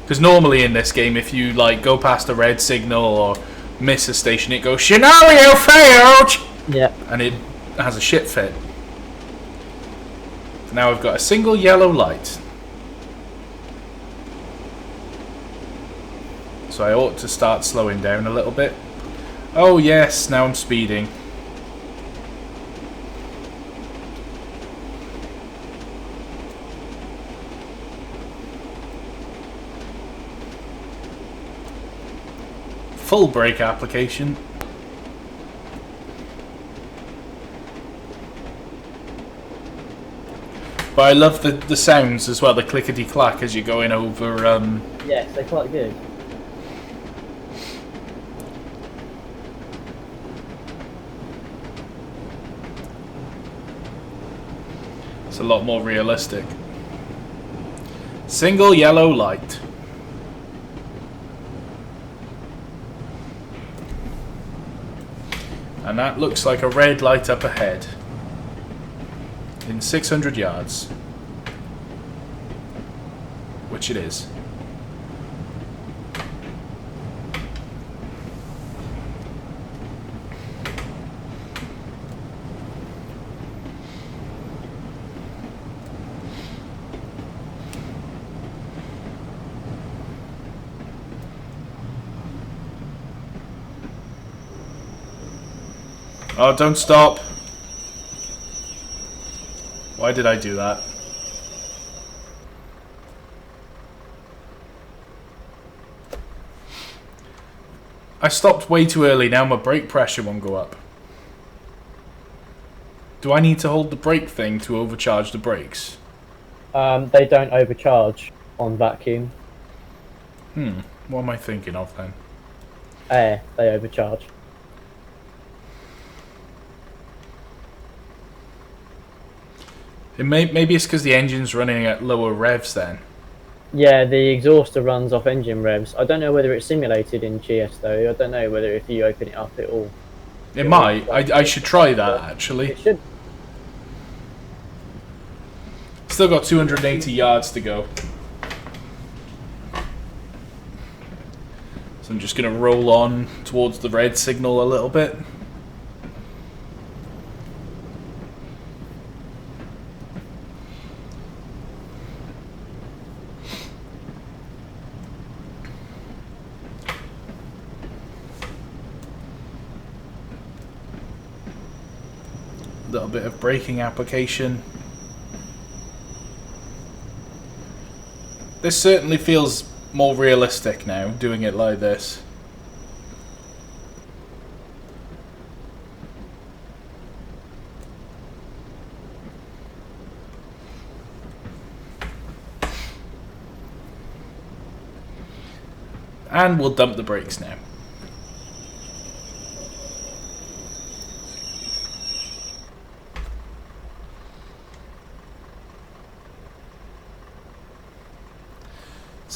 Because normally in this game, if you go past a red signal or miss a station, it goes scenario failed. Yeah. And it has a shit fit. Now I've got a single yellow light. So I ought to start slowing down a little bit. Oh yes, now I'm speeding. Full brake application. But I love the sounds as well, the clickety-clack as you're going over... Yes, they're quite good. It's a lot more realistic. Single yellow light. And that looks like a red light up ahead. In 600 yards. Which it is. Oh, don't stop. Why did I do that? I stopped way too early, now my brake pressure won't go up. Do I need to hold the brake thing to overcharge the brakes? They don't overcharge on vacuum. What am I thinking of then? Air, they overcharge. Maybe it's because the engine's running at lower revs then. Yeah, the exhauster runs off engine revs. I don't know whether it's simulated in GS though. I don't know whether if you open it up it will... It might. I should try that actually. It should. Still got 280 yards to go. So I'm just going to roll on towards the red signal a little bit. Little bit of braking application. This certainly feels more realistic now, doing it like this. And we'll dump the brakes now.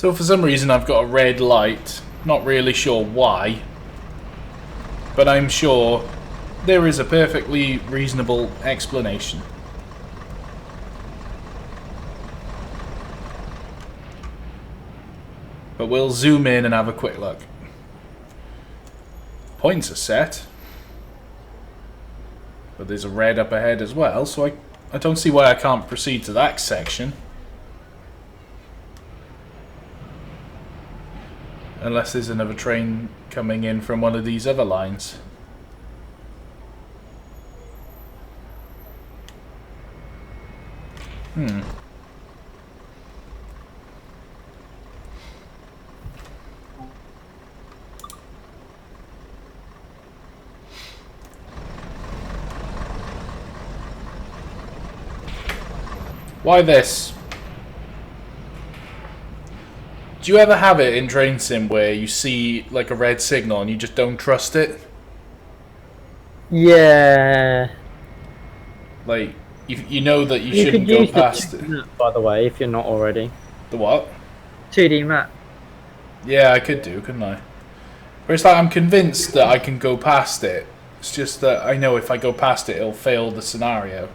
So for some reason I've got a red light. Not really sure why. But I'm sure there is a perfectly reasonable explanation. But we'll zoom in and have a quick look. Points are set. But there's a red up ahead as well, so I don't see why I can't proceed to that section. Unless there's another train coming in from one of these other lines. Why this? Do you ever have it in Train Sim where you see like a red signal and you just don't trust it? Yeah. Like, you know that you You shouldn't could go use the past 2D it. map, by the way, if you're not already. The what? 2D map. Yeah, I could do, couldn't I? But it's like I'm convinced that I can go past it. It's just that I know if I go past it, it'll fail the scenario.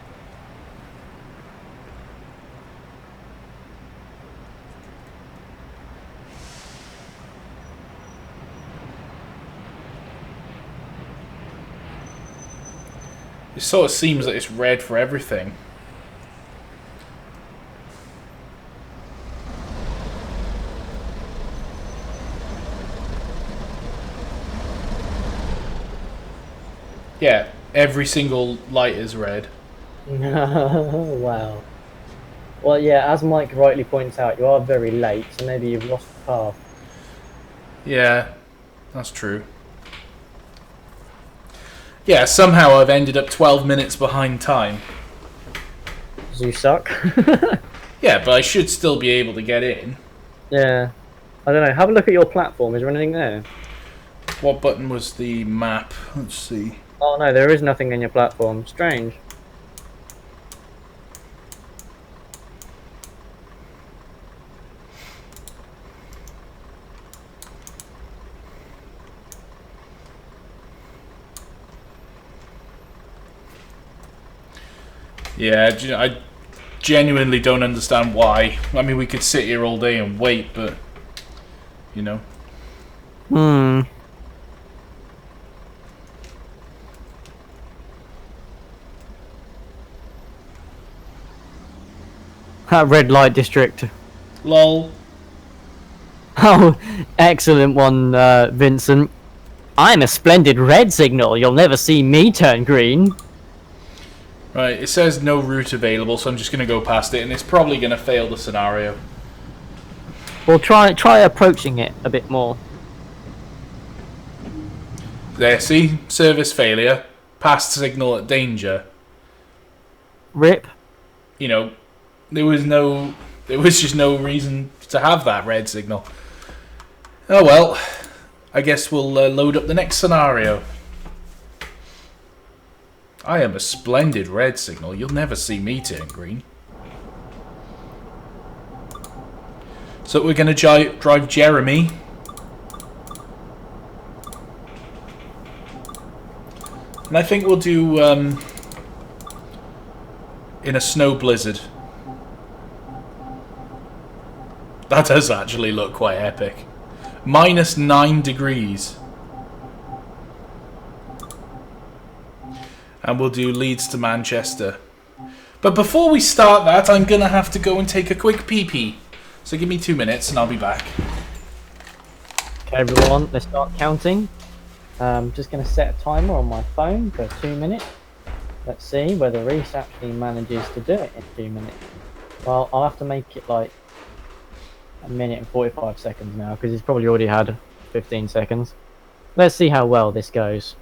It sort of seems that it's red for everything. Yeah, every single light is red. Wow. Well, yeah, as Mike rightly points out, you are very late, so maybe you've lost the path. Yeah, that's true. Yeah, somehow I've ended up 12 minutes behind time. Because you suck. Yeah, but I should still be able to get in. Yeah. I don't know, have a look at your platform, is there anything there? What button was the map? Let's see. Oh no, there is nothing in your platform. Strange. Yeah, I genuinely don't understand why. I mean, we could sit here all day and wait, but, you know. That red light district. Lol. Oh, excellent one, Vincent. I'm a splendid red signal. You'll never see me turn green. Right, it says no route available, so I'm just going to go past it, and it's probably going to fail the scenario. Well, try approaching it a bit more. There, see? Service failure. Past signal at danger. Rip. You know, there was just no reason to have that red signal. Oh well, I guess we'll load up the next scenario. I am a splendid red signal. You'll never see me turn green. So we're going to drive Jeremy. And I think we'll do in a snow blizzard. That does actually look quite epic. -9 degrees. And we'll do Leeds to Manchester. But before we start that, I'm going to have to go and take a quick pee-pee. So give me 2 minutes and I'll be back. Okay, everyone, let's start counting. Just going to set a timer on my phone for 2 minutes. Let's see whether Reese actually manages to do it in 2 minutes. Well, I'll have to make it like 1 minute and 45 seconds now, because he's probably already had 15 seconds. Let's see how well this goes.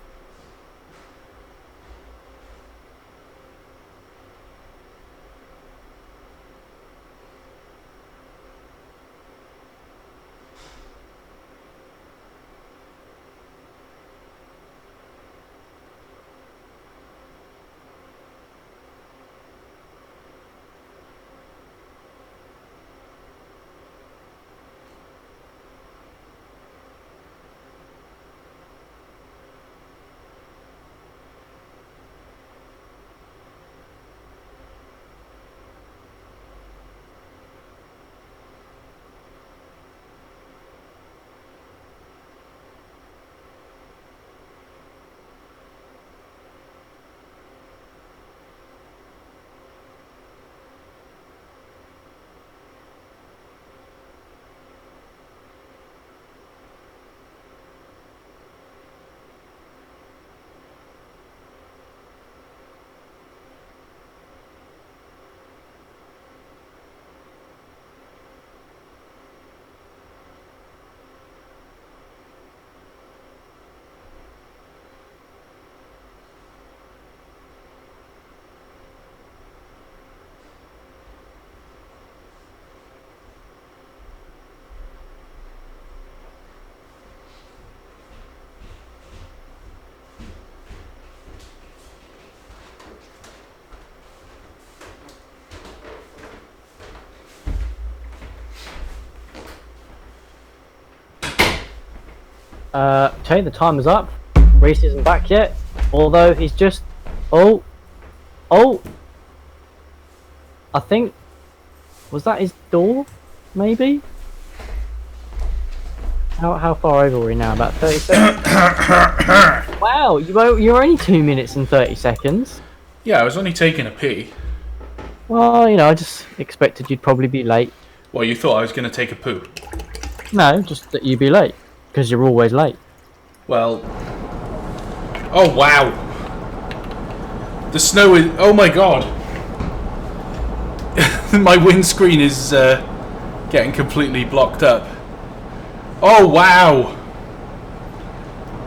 Okay, the timer's up. Reese isn't back yet, although he's just... Oh! I think... Was that his door? Maybe? How far over are we now? About 30 seconds? Wow, you're only 2 minutes and 30 seconds. Yeah, I was only taking a pee. Well, you know, I just expected you'd probably be late. Well, you thought I was going to take a poo. No, just that you'd be late. Because you're always late. Well... Oh, wow. The snow is... Oh, my God. My windscreen is getting completely blocked up. Oh, wow.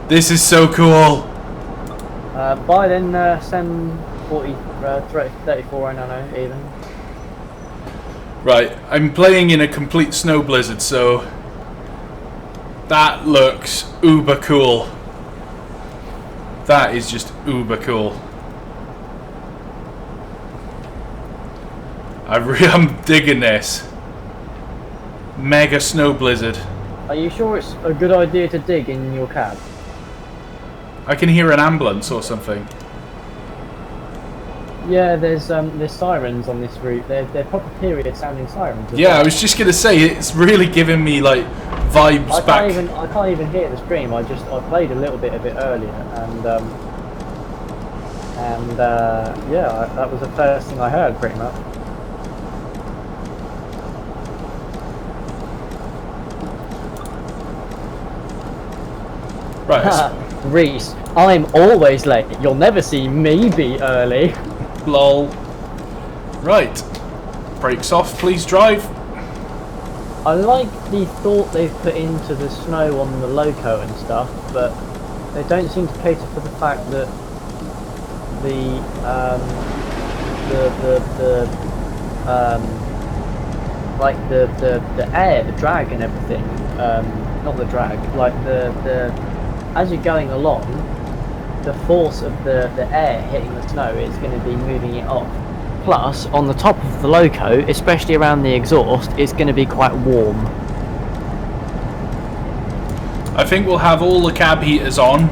This is so cool. By then, send 34 and I know, even. Right, I'm playing in a complete snow blizzard, so... That looks uber cool. That is just uber cool. I'm digging this. Mega snow blizzard. Are you sure it's a good idea to dig in your cab? I can hear an ambulance or something. Yeah, there's sirens on this route. They're proper period sounding sirens. Yeah, I was just gonna say it's really giving me like vibes I can't even hear the stream. I played a little bit of it earlier, and yeah, that was the first thing I heard pretty much. Right. Reese, I'm always late. You'll never see me be early. Lol. Right. Brakes off, please drive. I like the thought they've put into the snow on the Loco and stuff, but they don't seem to cater for the fact that the air, the drag and everything, not the drag, like the as you're going along, the force of the air hitting the snow is going to be moving it off. Plus, on the top of the Loco, especially around the exhaust, it's going to be quite warm. I think we'll have all the cab heaters on.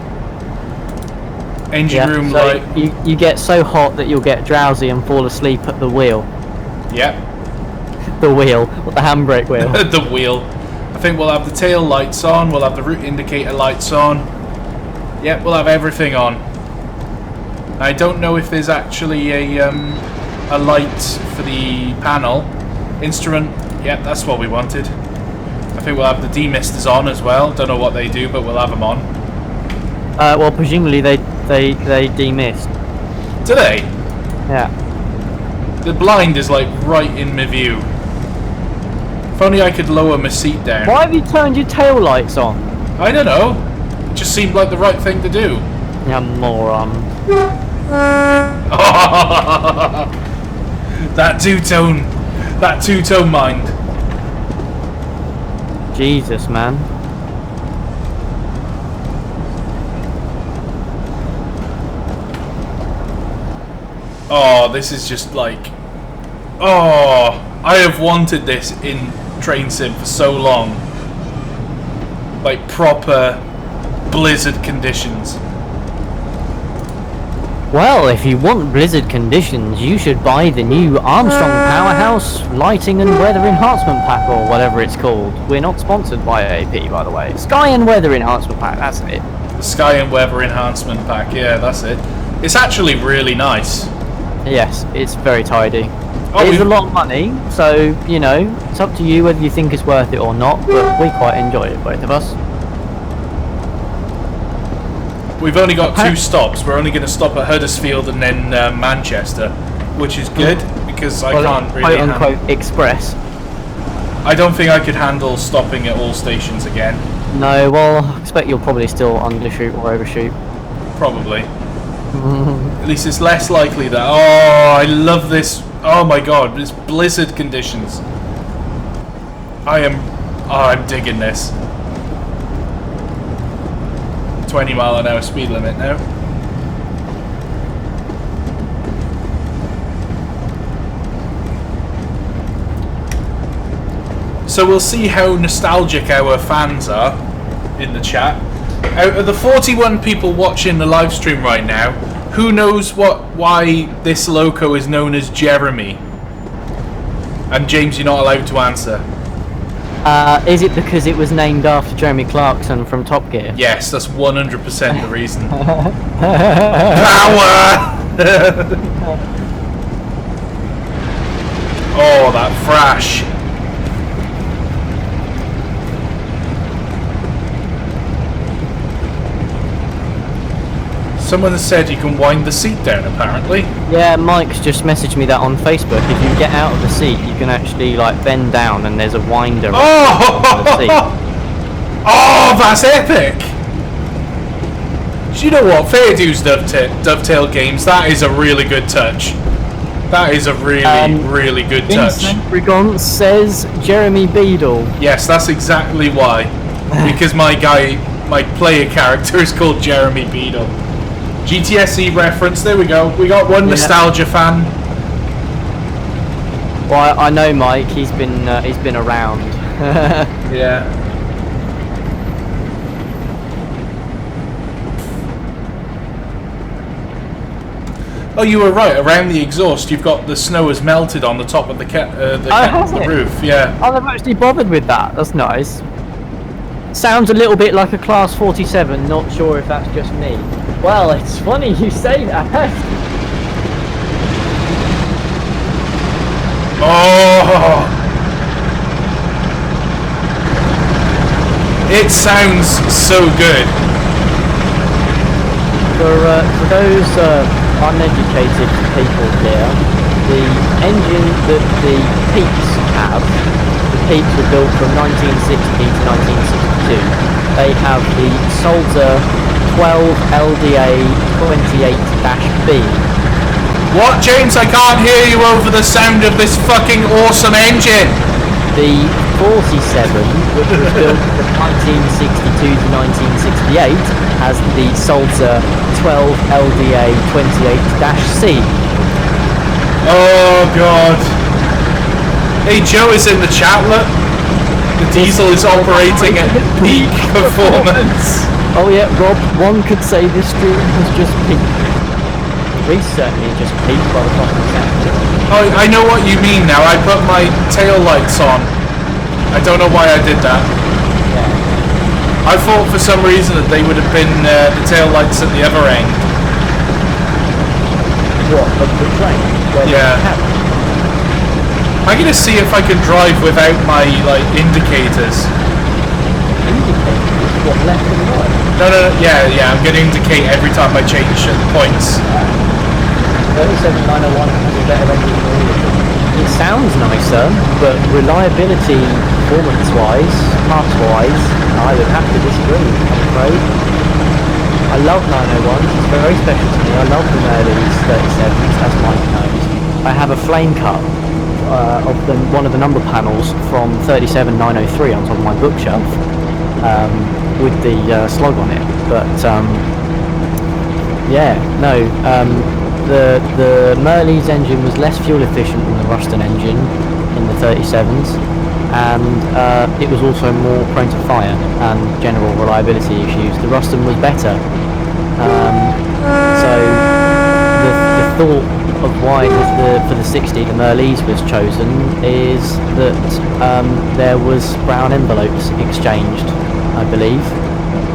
Engine room so light. You get so hot that you'll get drowsy and fall asleep at the wheel. Yep. The wheel, or the handbrake wheel. The wheel. I think we'll have the tail lights on, we'll have the route indicator lights on. Yep, we'll have everything on. I don't know if there's actually a light for the panel. Instrument, yep, that's what we wanted. I think we'll have the demisters on as well. Don't know what they do, but we'll have them on. Well, presumably they demist. Do they? Yeah. The blind is like right in my view. If only I could lower my seat down. Why have you turned your tail lights on? I don't know. It just seemed like the right thing to do. You moron. That two-tone mind. Jesus, man. Oh, this is just like... Oh, I have wanted this in Train Sim for so long. Like proper blizzard conditions. Well, if you want blizzard conditions, you should buy the new Armstrong Powerhouse Lighting and Weather Enhancement Pack, or whatever it's called. We're not sponsored by AP, by the way. Sky and Weather Enhancement Pack, that's it. The Sky and Weather Enhancement Pack, yeah, that's it. It's actually really nice. Yes, it's very tidy. Oh, It is a lot of money, so, you know, it's up to you whether you think it's worth it or not, but we quite enjoy it, both of us. We've only got 2 stops. We're only going to stop at Huddersfield and then Manchester, which is good because I can't really quote-unquote express. I don't think I could handle stopping at all stations again. No, well, I expect you'll probably still undershoot or overshoot. Probably. At least it's less likely that... Oh, I love this. Oh my god, it's blizzard conditions. I'm digging this. 20-mile-an-hour speed limit now. So we'll see how nostalgic our fans are in the chat. out of the 41 people watching the live stream right now, who knows why this Loco is known as Jeremy? And James, you're not allowed to answer. Is it because it was named after Jeremy Clarkson from Top Gear? Yes, that's 100% the reason. Power! Oh, that thrash. Someone said you can wind the seat down, apparently. Yeah, Mike's just messaged me that on Facebook. If you get out of the seat, you can actually like bend down and there's a winder on the seat. Oh, that's epic! Do you know what? Fair dues dovetail games, that is a really good touch. That is a really good touch. Brigon says Jeremy Beadle. Yes, that's exactly why. Because my player character is called Jeremy Beadle. GTSE reference, there we go. We got one nostalgia fan. Well, I know Mike, he's been around. Yeah. Oh, you were right. Around the exhaust, you've got the snow has melted on the top of the roof. Yeah. Oh, they've actually bothered with that. That's nice. Sounds a little bit like a Class 47. Not sure if that's just me. Well, it's funny you say that. Oh, it sounds so good. For those uneducated people here, the engine that the Peaks have, the Peaks were built from 1960 to 1962. They have the Salter 12 LDA 28-B. What, James? I can't hear you over the sound of this fucking awesome engine. The 47, which was built from 1962 to 1968, has the Salter 12 LDA 28-C. Oh god. Hey, Joe is in the chat, look. The diesel is operating at peak performance. Oh yeah, Rob, one could say this stream has just peaked. We certainly just peaked by the top of the sound. Oh, I know what you mean now. I put my tail lights on. I don't know why I did that. Yeah. I thought for some reason that they would have been the tail lights at the other end. What, of the train? Yeah. I'm gonna see if I can drive without my indicators. Indicators? What, left and right? No, yeah, I'm gonna indicate every time I change points. 37901 has a better engine than all of them. It sounds nicer, but reliability, performance-wise, parts-wise, I would have to disagree, I'm afraid. I love 901s, it's very special to me. I love the Merleys 37s, as Mike knows. I have a flame cut of one of the number panels from 37903 on top of my bookshelf with the slug on it. But yeah, no. The Merleys engine was less fuel efficient than the Ruston engine in the 37s, and it was also more prone to fire and general reliability issues. The Ruston was better. So the thought of why for the 60 the Merleys was chosen is that there was brown envelopes exchanged, I believe,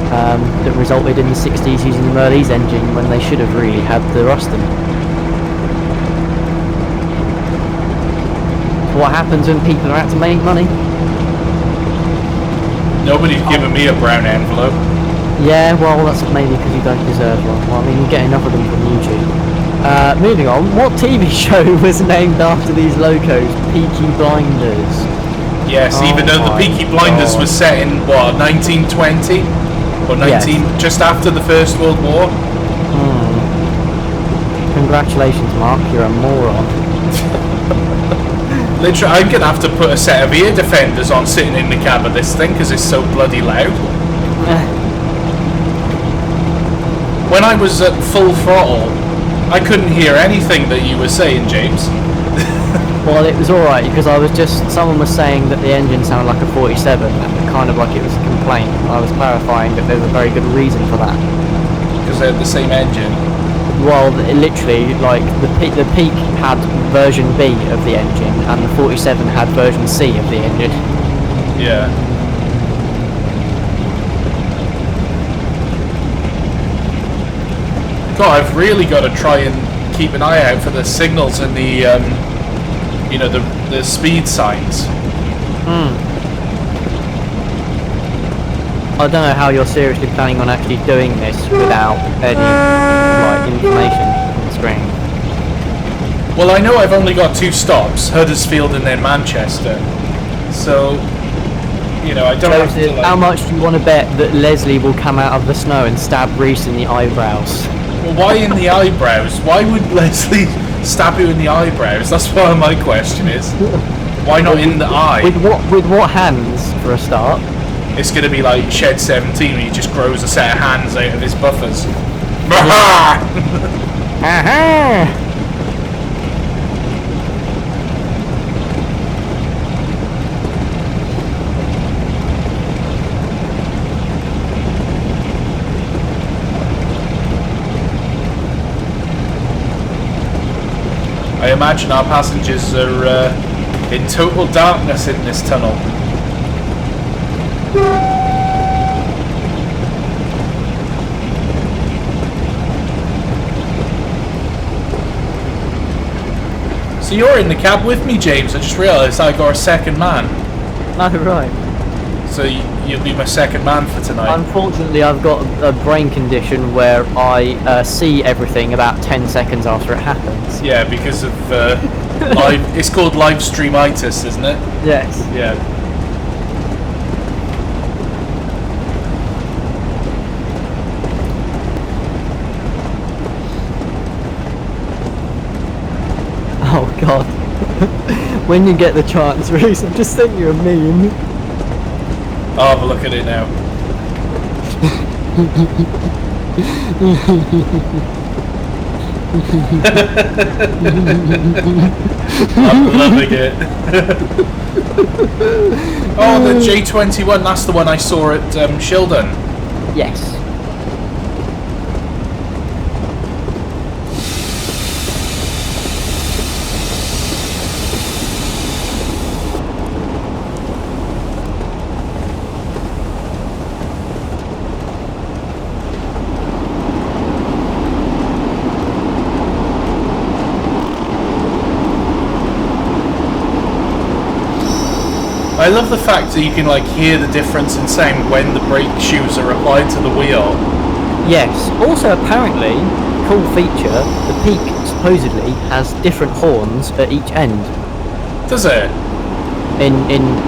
that resulted in the 60s using the Merleys engine when they should have really had the Ruston. What happens when people are out to make money? Nobody's given me a brown envelope. Yeah, well, that's maybe because you don't deserve one. Well, I mean, you get enough of them from YouTube. Moving on, what TV show was named after these locos? Peaky Blinders. Yes, even though the Peaky Blinders was set in, what, 1920? Or 19, just after the First World War? Congratulations, Mark, you're a moron. Literally, I'm going to have to put a set of ear defenders on sitting in the cab of this thing because it's so bloody loud. When I was at full throttle, I couldn't hear anything that you were saying, James. Well, it was alright because someone was saying that the engine sounded like a 47, kind of like it was a complaint. I was clarifying that there's a very good reason for that. Because they had the same engine. Well, literally, like the Peak had version B of the engine, and the 47 had version C of the engine. Yeah. God, I've really got to try and keep an eye out for the signals and the, you know, the speed signs. I don't know how you're seriously planning on actually doing this without any like information on the screen. Well, I know I've only got 2 stops, Huddersfield and then Manchester. So, you know, I don't have to, like... How much do you want to bet that Leslie will come out of the snow and stab Reese in the eyebrows? Well, why in the eyebrows? Why would Leslie stab you in the eyebrows? That's what my question is. Why not in the eye? With what hands, for a start? It's going to be like Shed 17 when he just grows a set of hands out of his buffers. Aha! I imagine our passengers are in total darkness in this tunnel. So you're in the cab with me, James. I just realised I got a second man. Oh, right. So you'll be my second man for tonight. Unfortunately, I've got a brain condition where I see everything about 10 seconds after it happens. Yeah, because of live. It's called live streamitis, isn't it? Yes. Yeah. Oh God. When you get the chance, Reese, I've just sent you a meme. I'll have a look at it now. I'm loving it. Oh, the J21, that's the one I saw at Shildon. Yes. I love the fact that you can like hear the difference in sound when the brake shoes are applied to the wheel. Yes. Also, apparently, cool feature, the Peak supposedly has different horns at each end. Does it? In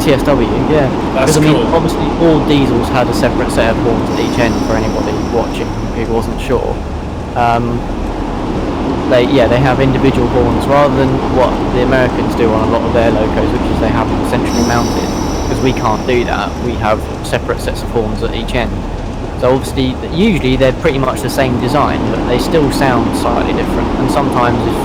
TSW, yeah. That's I mean, cool. obviously all diesels had a separate set of horns at each end for anybody watching who wasn't sure. They have individual horns rather than what the Americans do on a lot of their locos, which is they have them centrally mounted. Because we can't do that. We have separate sets of horns at each end. So obviously, usually they're pretty much the same design, but they still sound slightly different. And sometimes if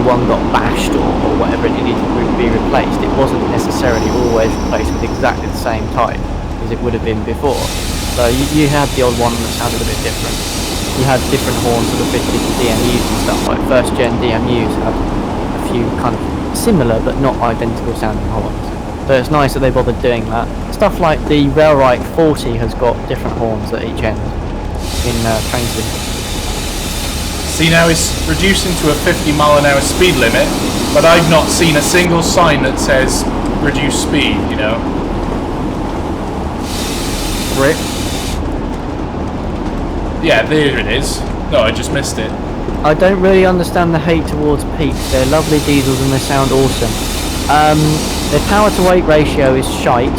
one got bashed or whatever, it needed to be replaced, it wasn't necessarily always replaced with exactly the same type as it would have been before. So you had the odd one that sounded a bit different. You had different horns that were fitted to DMUs and stuff, like first gen DMUs had a few kind of similar but not identical sounding horns. So it's nice that they bothered doing that. Stuff like the Railrite 40 has got different horns at each end in Trans-Pennine. See, now it's reducing to a 50-mile-an-hour speed limit, but I've not seen a single sign that says reduce speed, you know. Rip. Yeah, there it is. No, I just missed it. I don't really understand the hate towards Peaks. They're lovely diesels and they sound awesome. Their power to weight ratio is shite.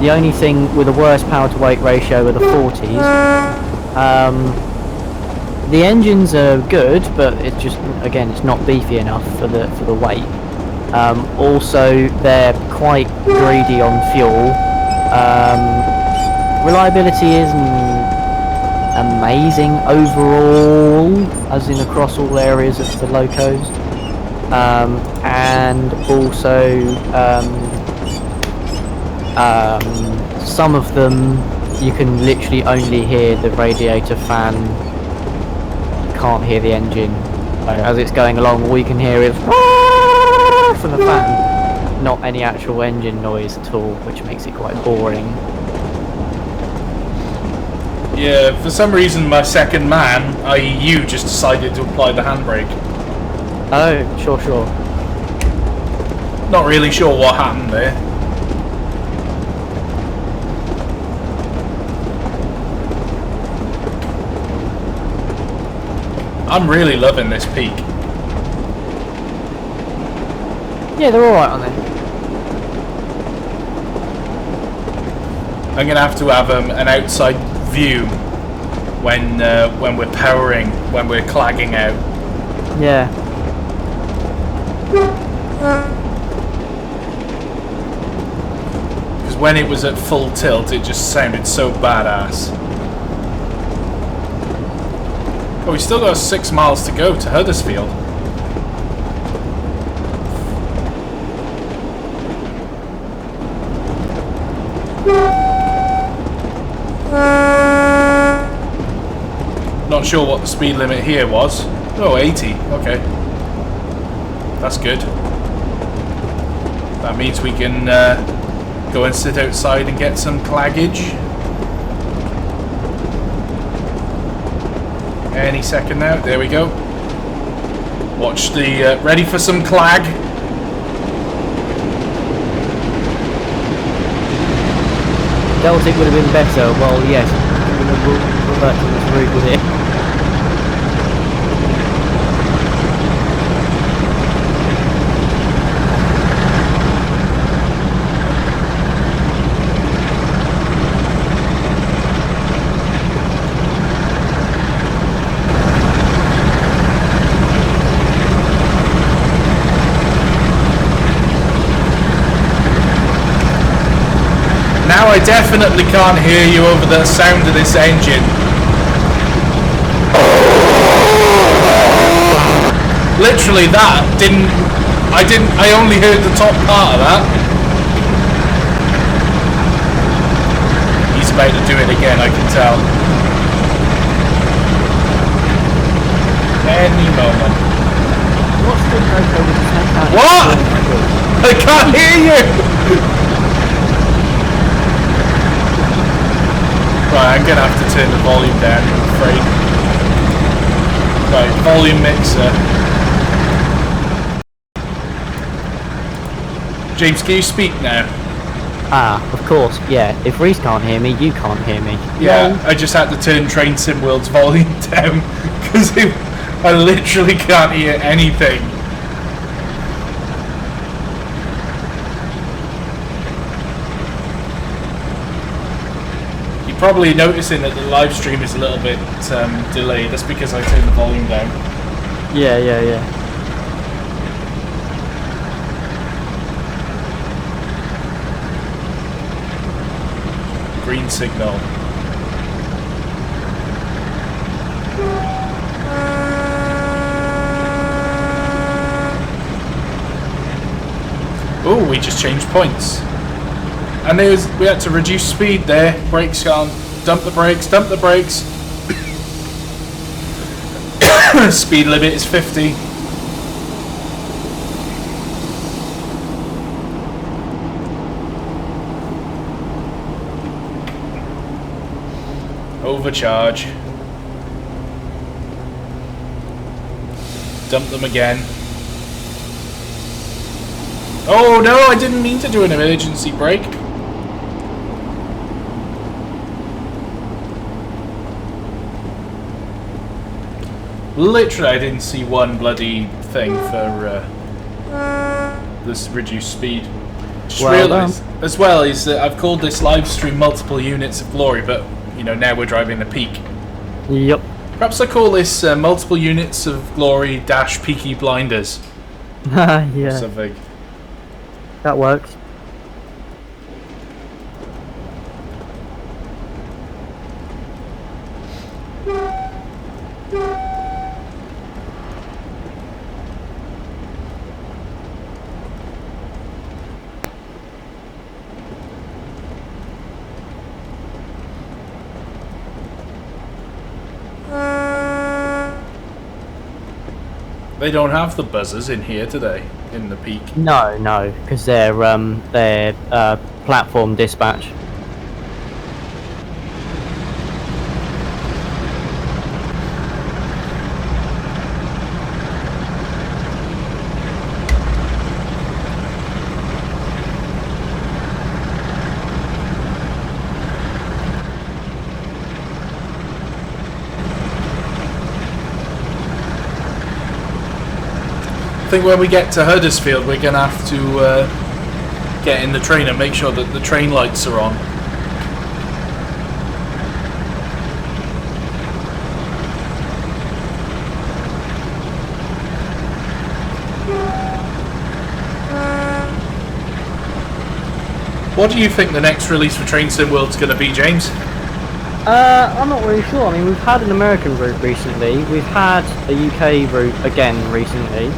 The only thing with a worse power to weight ratio are the 40s. The engines are good, but it's just, again, it's not beefy enough for the weight. Also, they're quite greedy on fuel. Reliability isn't amazing overall, as in across all areas of the locos. and also some of them you can literally only hear the radiator fan. You can't hear the engine. So as it's going along, all you can hear is from the fan, not any actual engine noise at all, which makes it quite boring. Yeah, for some reason my second man, i.e. you, just decided to apply the handbrake. Oh, sure. Not really sure what happened there. I'm really loving this peak. Yeah, they're alright on there. I'm gonna have an outside view when we're powering, when we're clagging out. Yeah. Because when it was at full tilt, it just sounded so badass. Oh, we still got 6 miles to go to Huddersfield. Not sure what the speed limit here was. Oh, 80. Okay. That's good. That means we can go and sit outside and get some claggage. Any second now. There we go. Watch the... ready for some clag. Celtic would have been better. Well, yes. We'll revert to this route with it. Now I definitely can't hear you over the sound of this engine. Literally that I only heard the top part of that. He's about to do it again, I can tell. Any moment. What's the Loco with the snake out? What? I can't hear you! Right, I'm gonna have to turn the volume down, I'm afraid. Right, volume mixer. James, can you speak now? Ah, of course, yeah. If Reese can't hear me, you can't hear me. Yeah, I just had to turn Train Sim World's volume down because I literally can't hear anything. Probably noticing that the live stream is a little bit delayed. That's because I turned the volume down. Yeah. Green signal. Oh, we just changed points. And we had to reduce speed there. Brakes gone. Dump the brakes. Speed limit is 50. Overcharge. Dump them again. Oh no, I didn't mean to do an emergency brake. Literally, I didn't see one bloody thing for this reduced speed. Just realised as well is that I've called this live stream multiple units of glory, but you know now we're driving the peak. Yep. Perhaps I call this multiple units of glory dash peaky blinders. Yeah. Something. That works. They don't have the buzzers in here today, in the peak. No, because they're platform dispatch. I think when we get to Huddersfield, we're going to have to get in the train and make sure that the train lights are on. What do you think the next release for Train Sim World's going to be, James? I'm not really sure. I mean, we've had an American route recently. We've had a UK route again recently.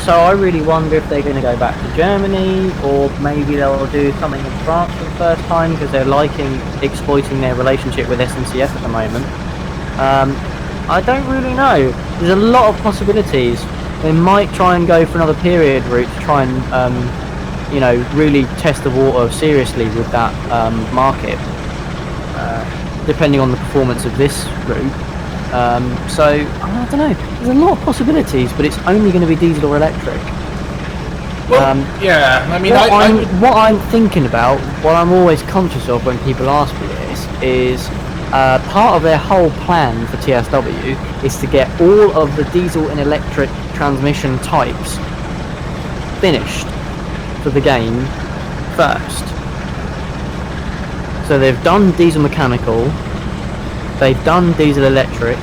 So I really wonder if they're going to go back to Germany, or maybe they'll do something in France for the first time because they're liking exploiting their relationship with SNCF at the moment. I don't really know. There's a lot of possibilities. They might try and go for another period route to try and, you know, really test the water seriously with that market, depending on the performance of this route. So I don't know. There's a lot of possibilities, but it's only going to be diesel or electric. Well, yeah. I mean, what I'm thinking about, what I'm always conscious of when people ask me this, is part of their whole plan for TSW is to get all of the diesel and electric transmission types finished for the game first. So they've done diesel mechanical, they've done diesel electric.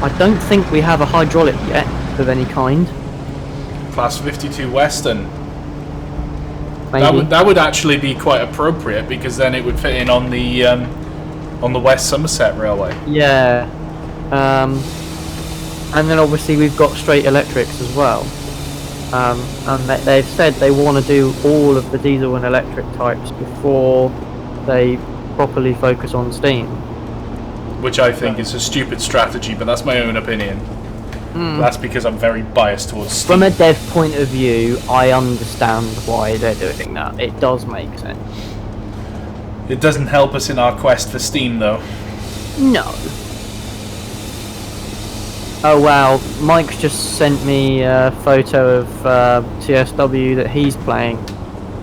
I don't think we have a hydraulic yet of any kind. Class 52 Western. Maybe. That would actually be quite appropriate, because then it would fit in on the West Somerset Railway. Yeah. And then obviously we've got straight electrics as well. And they've said they want to do all of the diesel and electric types before they properly focus on steam. Which I think is a stupid strategy, but that's my own opinion. That's because I'm very biased towards steam. From a dev point of view, I understand why they're doing that. It does make sense. It doesn't help us in our quest for steam, though. No. Oh wow, Mike's just sent me a photo of TSW that he's playing,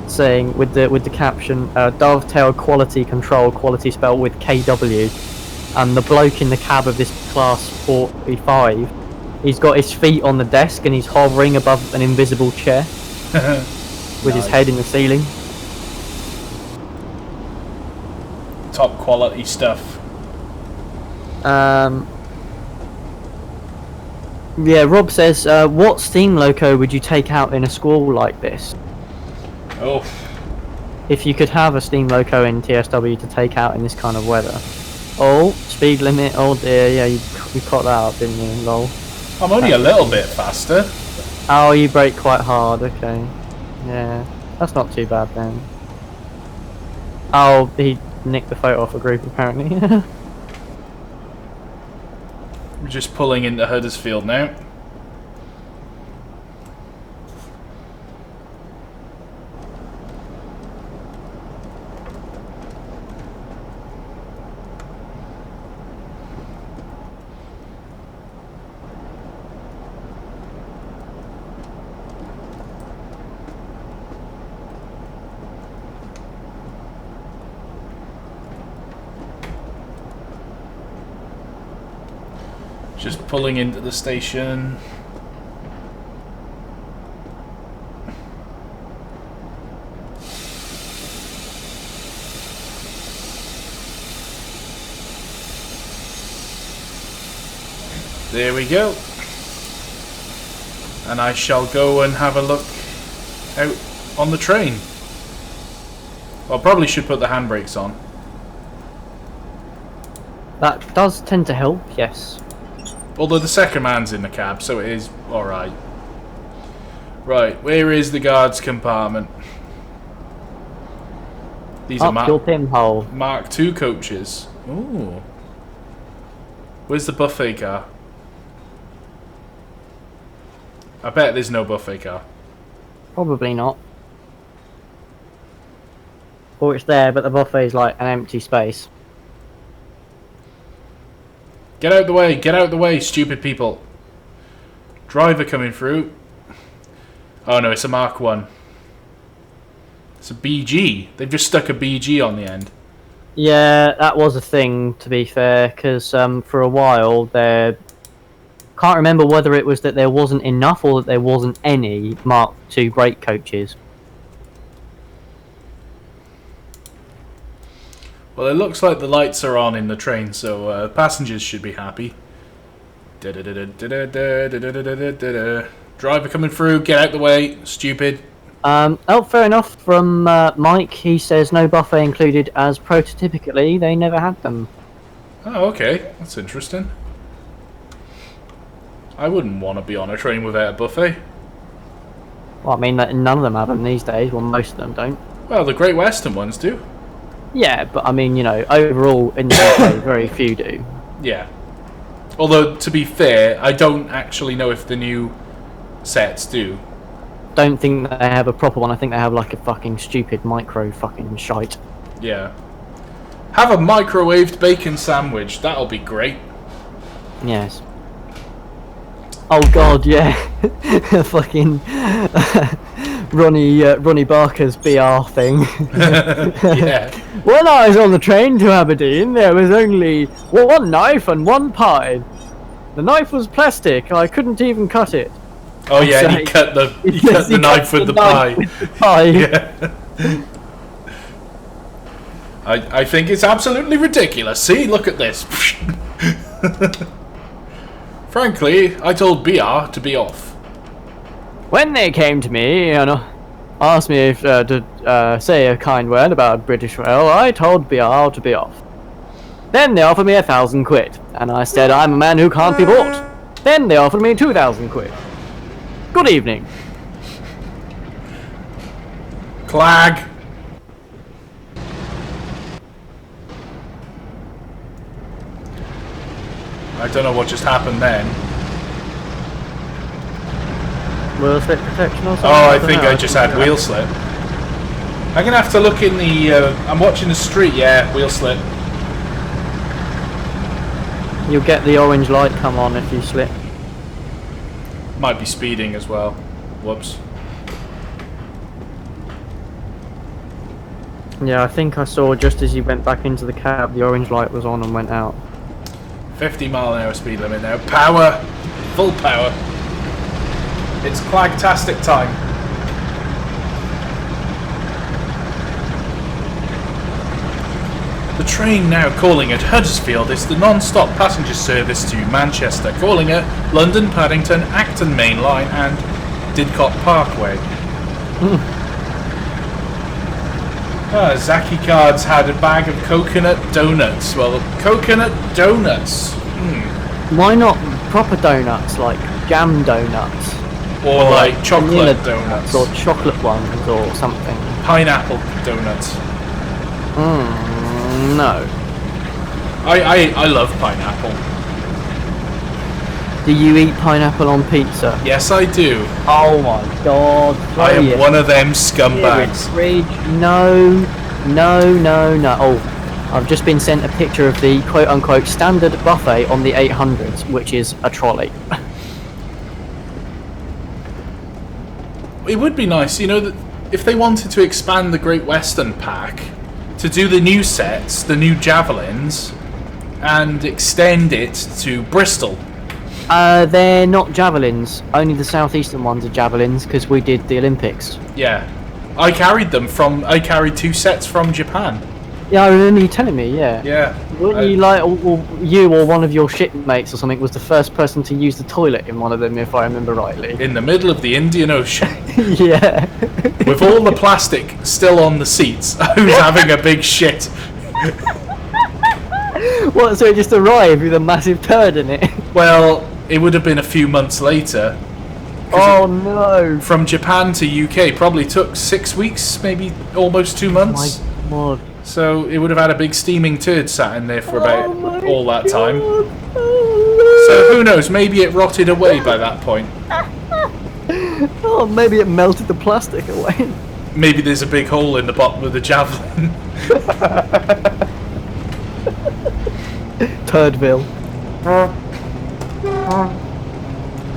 saying with the caption "Dovetail Quality Control," quality spelled with KW. And the bloke in the cab of this class 45, he's got his feet on the desk and he's hovering above an invisible chair with his head in the ceiling. Top quality stuff. Yeah, Rob says, what steam loco would you take out in a squall like this? Oh. If you could have a steam loco in TSW to take out in this kind of weather. Oh, speed limit, oh dear, yeah, you caught that up, didn't you, lol. I'm only a little bit faster. Oh, you brake quite hard, okay. Yeah, that's not too bad then. Oh, he nicked the photo off a group apparently. We're just pulling into Huddersfield now. Just pulling into the station. There we go. And I shall go and have a look out on the train. Well, I probably should put the handbrakes on. That does tend to help, yes. Although the second man's in the cab, so it is alright. Right, where is the guards compartment? These Up are your pinhole. Mark II coaches. Ooh. Where's the buffet car? I bet there's no buffet car. Probably not. Or it's there, but the buffet's like an empty space. Get out the way! Get out the way, stupid people! Driver coming through. Oh no, it's a Mark 1. It's a BG. They've just stuck a BG on the end. Yeah, that was a thing, to be fair, because for a while there... Can't remember whether it was that there wasn't enough or that there wasn't any Mark II brake coaches. Well, it looks like the lights are on in the train, so passengers should be happy. Driver coming through, get out the way, stupid. Oh, fair enough. From Mike, he says no buffet included as prototypically they never had them. Oh, okay. That's interesting. I wouldn't want to be on a train without a buffet. Well, I mean, none of them have them these days. Well, most of them don't. Well, the Great Western ones do. Yeah, but I mean, you know, overall in the UK, very few do. Yeah. Although, to be fair, I don't actually know if the new sets do. Don't think they have a proper one. I think they have like a fucking stupid micro fucking shite. Yeah. Have a microwaved bacon sandwich. That'll be great. Yes. Oh god, yeah. Fucking Ronnie Barker's BR thing. Yeah. When I was on the train to Aberdeen, there was only one knife and one pie. The knife was plastic. I couldn't even cut it. Oh yeah, and he cut the knife with the pie. Yeah. I think it's absolutely ridiculous. See, look at this. Frankly, I told BR to be off. When they came to me and asked me if to say a kind word about British Rail, I told BR to be off. Then they offered me 1,000 quid, and I said I'm a man who can't be bought. Then they offered me 2,000 quid. Good evening. Clag. I don't know what just happened then. Wheel slip protection or something? Oh, I think I just had wheel slip. I'm gonna have to look in the. I'm watching the street. Yeah, wheel slip. You'll get the orange light come on if you slip. Might be speeding as well. Whoops. Yeah, I think I saw just as you went back into the cab, the orange light was on and went out. 50-mile-an-hour speed limit now. Power, full power. It's Clagtastic time. The train now calling at Huddersfield is the non-stop passenger service to Manchester, calling at London, Paddington, Acton Main Line and Didcot Parkway. Zaki Cards had a bag of coconut donuts. Well, coconut donuts. Why not proper donuts, like jam donuts? Or like chocolate donuts. Or chocolate ones or something. Pineapple donuts. No. I love pineapple. Do you eat pineapple on pizza? Yes, I do. Oh my god. I am one of them scumbags. No. Oh, I've just been sent a picture of the quote-unquote standard buffet on the 800s, which is a trolley. It would be nice, you know, that if they wanted to expand the Great Western pack, to do the new sets, the new javelins, and extend it to Bristol. They're not javelins. Only the southeastern ones are javelins because we did the Olympics. Yeah, I carried 2 sets from Japan. Yeah, I remember you telling me. Yeah. Yeah. Weren't you like, or you or one of your shipmates or something was the first person to use the toilet in one of them, if I remember rightly? In the middle of the Indian Ocean. Yeah. With all the plastic still on the seats, I was having a big shit. What? So it just arrived with a massive turd in it? Well, it would have been a few months later. Oh no! From Japan to UK probably took 6 weeks, maybe almost 2 months. My god. So it would have had a big steaming turd sat in there for about all that time. So who knows, maybe it rotted away by that point. Oh, maybe it melted the plastic away. Maybe there's a big hole in the bottom of the javelin. Turdville.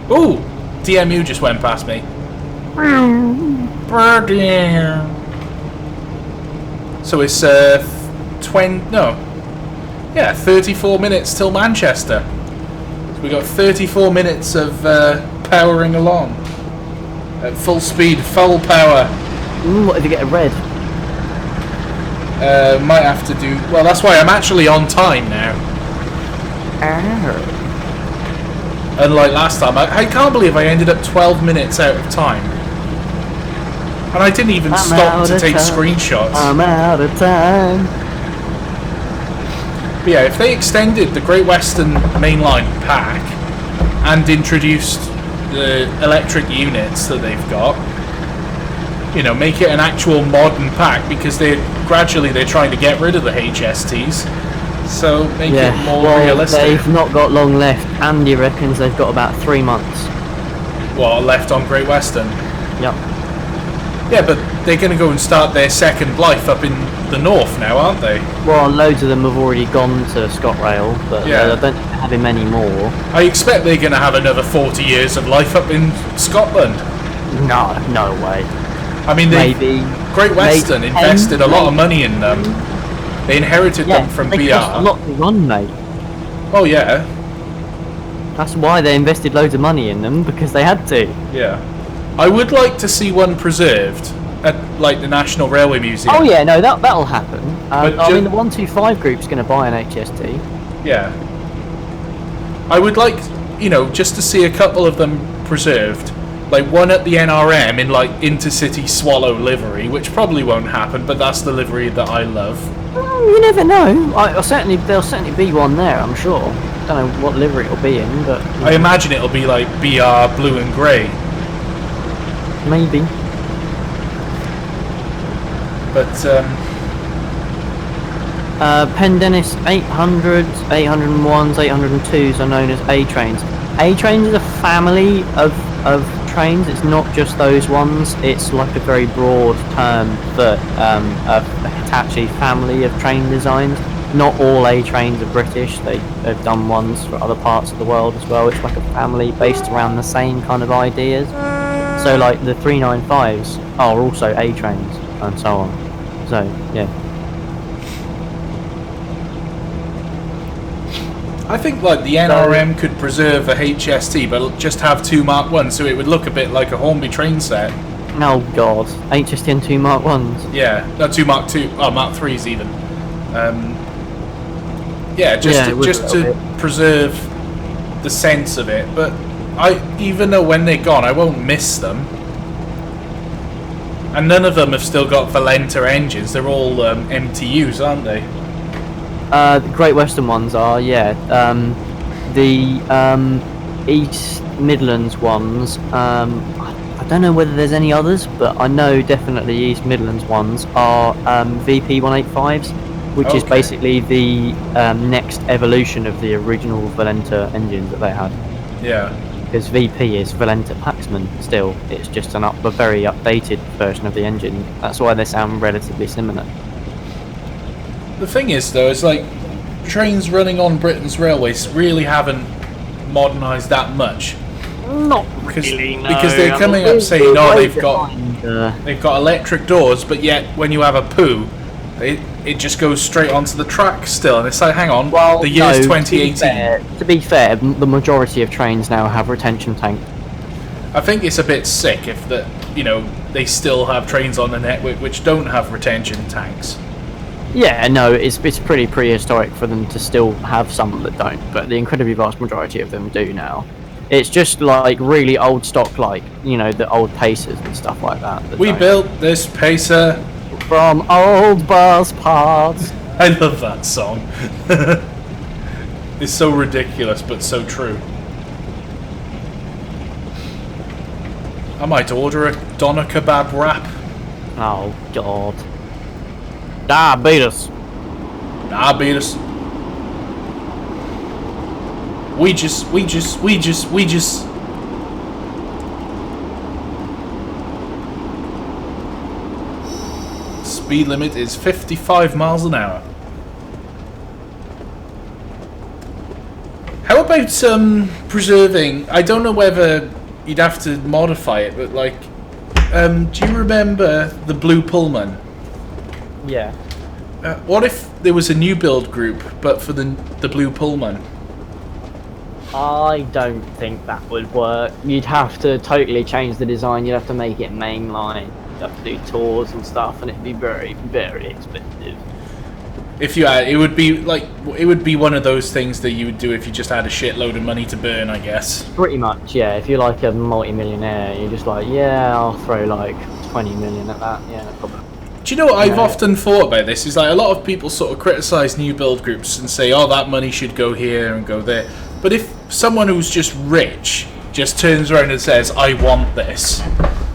Ooh! DMU just went past me. So it's 34 minutes till Manchester. So we got 34 minutes of powering along at full speed, full power. What if you get a red? Might have to do. Well, that's why I'm actually on time now. Unlike last time, I can't believe I ended up 12 minutes out of time. And I didn't even stop to take screenshots. I'm out of time. But yeah, if they extended the Great Western Mainline pack and introduced the electric units that they've got, you know, make it an actual modern pack, because they're trying to get rid of the HSTs. So make it more realistic. They've not got long left. Andy reckons they've got about 3 months. What, left on Great Western? Yep. Yeah, but they're going to go and start their second life up in the north now, aren't they? Well, loads of them have already gone to ScotRail, but yeah. I don't think they're having many more. I expect they're going to have another 40 years of life up in Scotland. No way. I mean, Great Western invested a lot of money in them. They inherited them from BR. Cost a lot to run, mate. Oh yeah. That's why they invested loads of money in them, because they had to. Yeah. I would like to see one preserved at like the National Railway Museum. Oh yeah, no, that'll happen. I mean, the 125 group's going to buy an HST. Yeah. I would like, you know, just to see a couple of them preserved. Like one at the NRM in like intercity swallow livery, which probably won't happen, but that's the livery that I love. You never know. There'll certainly be one there, I'm sure. Don't know what livery it'll be in, but I imagine it'll be like BR blue and grey. Maybe. But Pendennis 800s, 801s, 802s are known as A trains. A trains is a family of trains. It's not just those ones. It's like a very broad term for a Hitachi family of train designs. Not all A trains are British. They've done ones for other parts of the world as well. It's like a family based around the same kind of ideas. So like the 395s are also A trains and so on. So yeah. I think like the NRM could preserve a HST, but just have 2 Mark 1s, so it would look a bit like a Hornby train set. Oh god, HST and 2 Mark 1s. Yeah, no, 2 Mark 2, Mark 3s even. Just to preserve the sense of it. But even though when they're gone, I won't miss them. And none of them have still got Valenta engines. They're all MTUs, aren't they? The Great Western ones are, yeah. The East Midlands ones, I don't know whether there's any others, but I know definitely East Midlands ones are VP 185s, which is basically the next evolution of the original Valenta engines that they had. Yeah. Because VP is Valenta Paxman still. It's just a very updated version of the engine. That's why they sound relatively similar. The thing is, though, it's like trains running on Britain's railways really haven't modernised that much. Not really, no. Because they're coming up saying, they've got electric doors, but yet when you have a poo, it just goes straight onto the track still, and it's like, hang on, the year's 2018. To be fair, the majority of trains now have retention tank. I think it's a bit sick if they still have trains on the network which don't have retention tanks. Yeah, no, it's pretty prehistoric for them to still have some that don't, but the incredibly vast majority of them do now. It's just like really old stock, like, the old Pacers and stuff like that. We built this Pacer from old bus parts. I love that song. It's so ridiculous, but so true. I might order a doner kebab wrap. Oh, God. Diabetes. We just. speed limit is 55 miles an hour. How about preserving? I don't know whether you'd have to modify it, but like, do you remember the blue Pullman? Yeah. What if there was a new build group, but for the blue Pullman? I don't think that would work. You'd have to totally change the design. You'd have to make it mainline. You'd have to do tours and stuff, and it'd be very, very expensive. If you had, it would be one of those things that you would do if you just had a shitload of money to burn, I guess. Pretty much, yeah. If you're like a multi-millionaire, you're just like, yeah, I'll throw like 20 million at that. Yeah, no problem. Do you know what I've often thought about this? Is like a lot of people sort of criticise new build groups and say, oh, that money should go here and go there. But if someone who's just rich just turns around and says, I want this,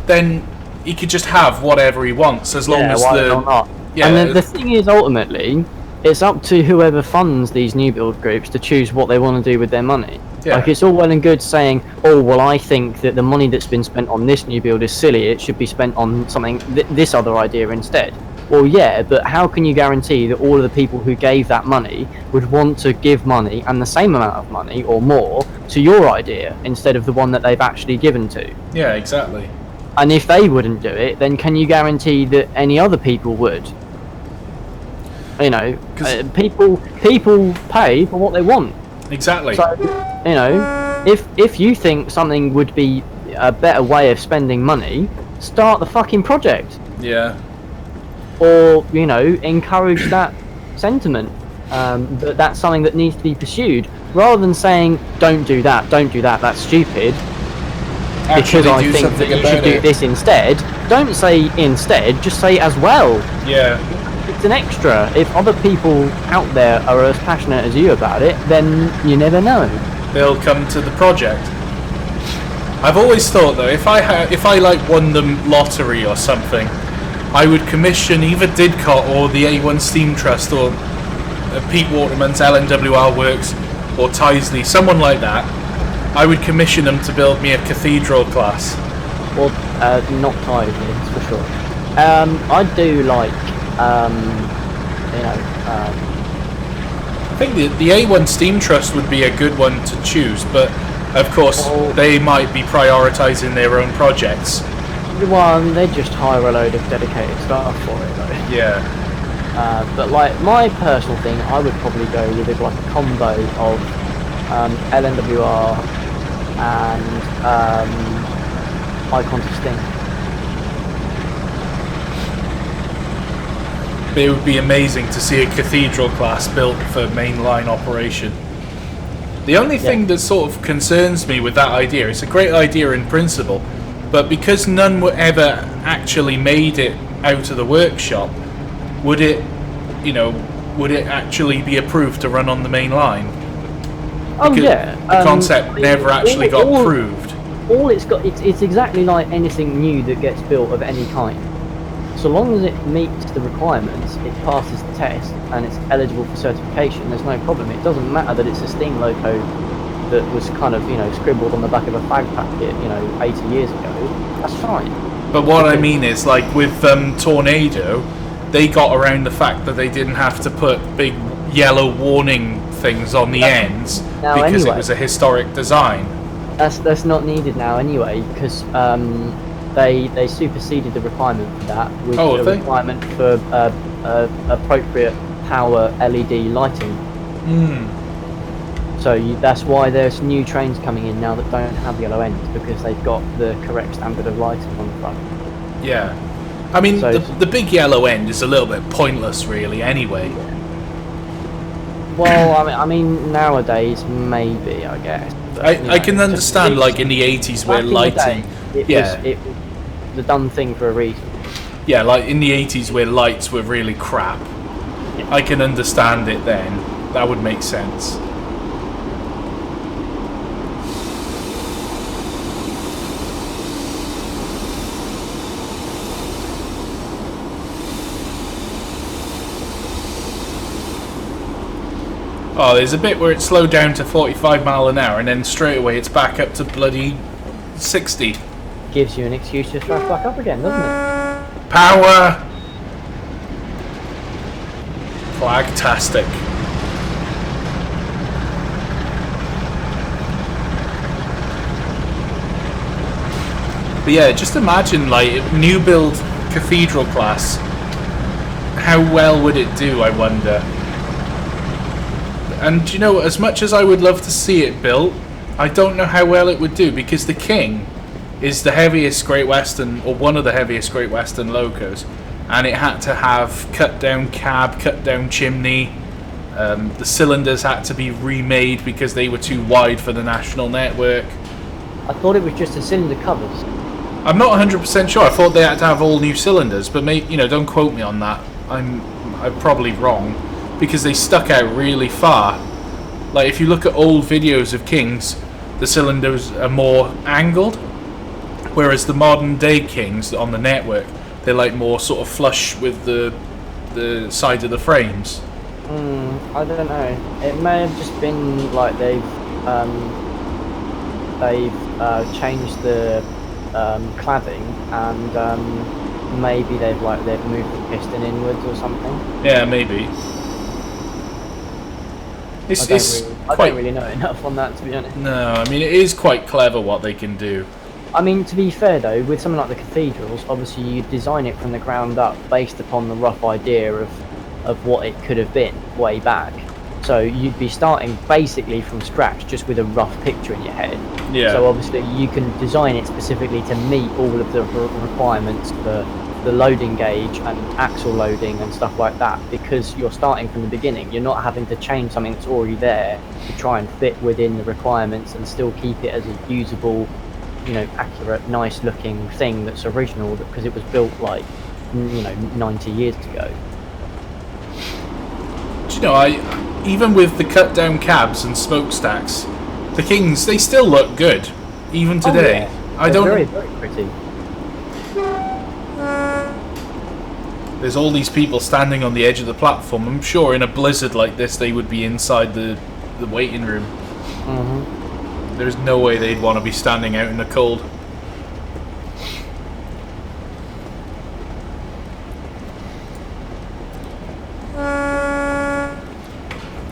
then he could just have whatever he wants as long as not? Yeah, and the thing is, ultimately, it's up to whoever funds these new build groups to choose what they want to do with their money. Yeah. Like, it's all well and good saying, oh, well, I think that the money that's been spent on this new build is silly, it should be spent on something, this other idea instead. Well, yeah, but how can you guarantee that all of the people who gave that money would want to give money, and the same amount of money, or more, to your idea, instead of the one that they've actually given to? Yeah, exactly. And if they wouldn't do it, then can you guarantee that any other people would? You know, people pay for what they want. Exactly. So, you know, if you think something would be a better way of spending money, start the fucking project. Yeah. Or, you know, encourage that sentiment, that that's something that needs to be pursued, rather than saying, don't do that, that's stupid, because I think that you should do this instead. Don't say instead, just say as well. Yeah. It's an extra. If other people out there are as passionate as you about it, then you never know. They'll come to the project. I've always thought though, if I like won the lottery or something, I would commission either Didcot or the A1 Steam Trust or Pete Waterman's LNWR Works or Tysley, someone like that. I would commission them to build me a cathedral class. Or not Tysley, for sure. I do like, you know. I think the A1 Steam Trust would be a good one to choose, but of course they might be prioritising their own projects. Well, I mean, they just hire a load of dedicated staff for it, though. Yeah. But like my personal thing, I would probably go with like a combo of LNWR and Icons of Sting. It would be amazing to see a cathedral class built for mainline operation. The only thing that sort of concerns me with that idea, it's a great idea in principle, but because none were ever actually made it out of the workshop, would it actually be approved to run on the main line? Oh yeah. The concept never actually got proved. All it's got, it's exactly like anything new that gets built of any kind. So long as it meets the requirements, it passes the test, and it's eligible for certification, there's no problem. It doesn't matter that it's a steam loco that was kind of, you know, scribbled on the back of a fag packet, you know, 80 years ago. That's fine. But what I mean is, like with Tornado, they got around the fact that they didn't have to put big yellow warning things on the ends because it was a historic design. That's not needed now anyway, because they superseded the requirement for that with the requirement for appropriate power LED lighting. So that's why there's new trains coming in now that don't have yellow ends, because they've got the correct standard of lighting on the front. Yeah. I mean, so the big yellow end is a little bit pointless, really, anyway. Well, I mean was, maybe, I guess. But, I can understand, like, in the 80s where lighting... It was the done thing for a reason. Yeah, like, in the 80s where lights were really crap. Yeah. I can understand it then. That would make sense. Oh, there's a bit where it slowed down to 45 mile an hour and then straight away it's back up to bloody 60. Gives you an excuse to start back up again, doesn't it? Power! Flagtastic. But yeah, just imagine like new build cathedral class. How well would it do, I wonder? And you know, as much as I would love to see it built, I don't know how well it would do, because the King is the heaviest Great Western, or one of the heaviest Great Western locos, and it had to have cut down cab, cut down chimney. The cylinders had to be remade because they were too wide for the national network. I thought it was just the cylinder covers. I'm not 100% sure. I thought they had to have all new cylinders, but you know, don't quote me on that. I'm probably wrong, because they stuck out really far. Like if you look at old videos of Kings, the cylinders are more angled, whereas the modern day Kings on the network, they're like more sort of flush with the side of the frames. I don't know. It may have just been like they've changed the cladding, and maybe they've moved the piston inwards or something. Yeah, maybe. I don't really know enough on that, to be honest. No, I mean, it is quite clever what they can do. I mean, to be fair though, with something like the cathedrals, obviously you design it from the ground up based upon the rough idea of what it could have been way back. So you'd be starting basically from scratch, just with a rough picture in your head. Yeah. So obviously you can design it specifically to meet all of the requirements for the loading gauge and axle loading and stuff like that, because you're starting from the beginning. You're not having to change something that's already there to try and fit within the requirements and still keep it as a usable, you know, accurate, nice looking thing that's original, because it was built like, you know, 90 years ago. Do you know, even with the cut down cabs and smokestacks, the Kings, they still look good, even today. Oh, yeah. They're very, very pretty. There's all these people standing on the edge of the platform. I'm sure in a blizzard like this they would be inside the waiting room. Mm-hmm. There's no way they'd want to be standing out in the cold.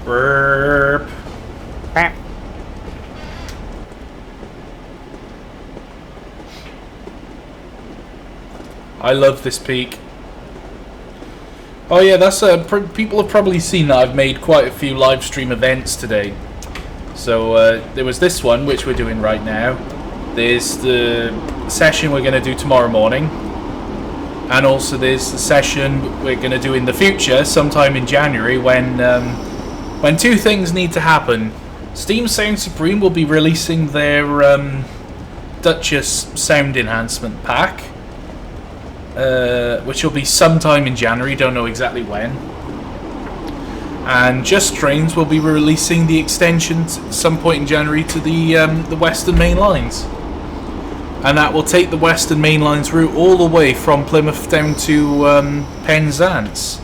Burp. I love this peak. Oh yeah, that's people have probably seen that I've made quite a few live stream events today. So there was this one, which we're doing right now. There's the session we're going to do tomorrow morning, and also there's the session we're going to do in the future, sometime in January, when two things need to happen. Steam Sound Supreme will be releasing their Duchess sound enhancement pack, which will be sometime in January, don't know exactly when. And Just Trains will be releasing the extension at some point in January to the Western Main Lines. And that will take the Western Main Lines route all the way from Plymouth down to Penzance.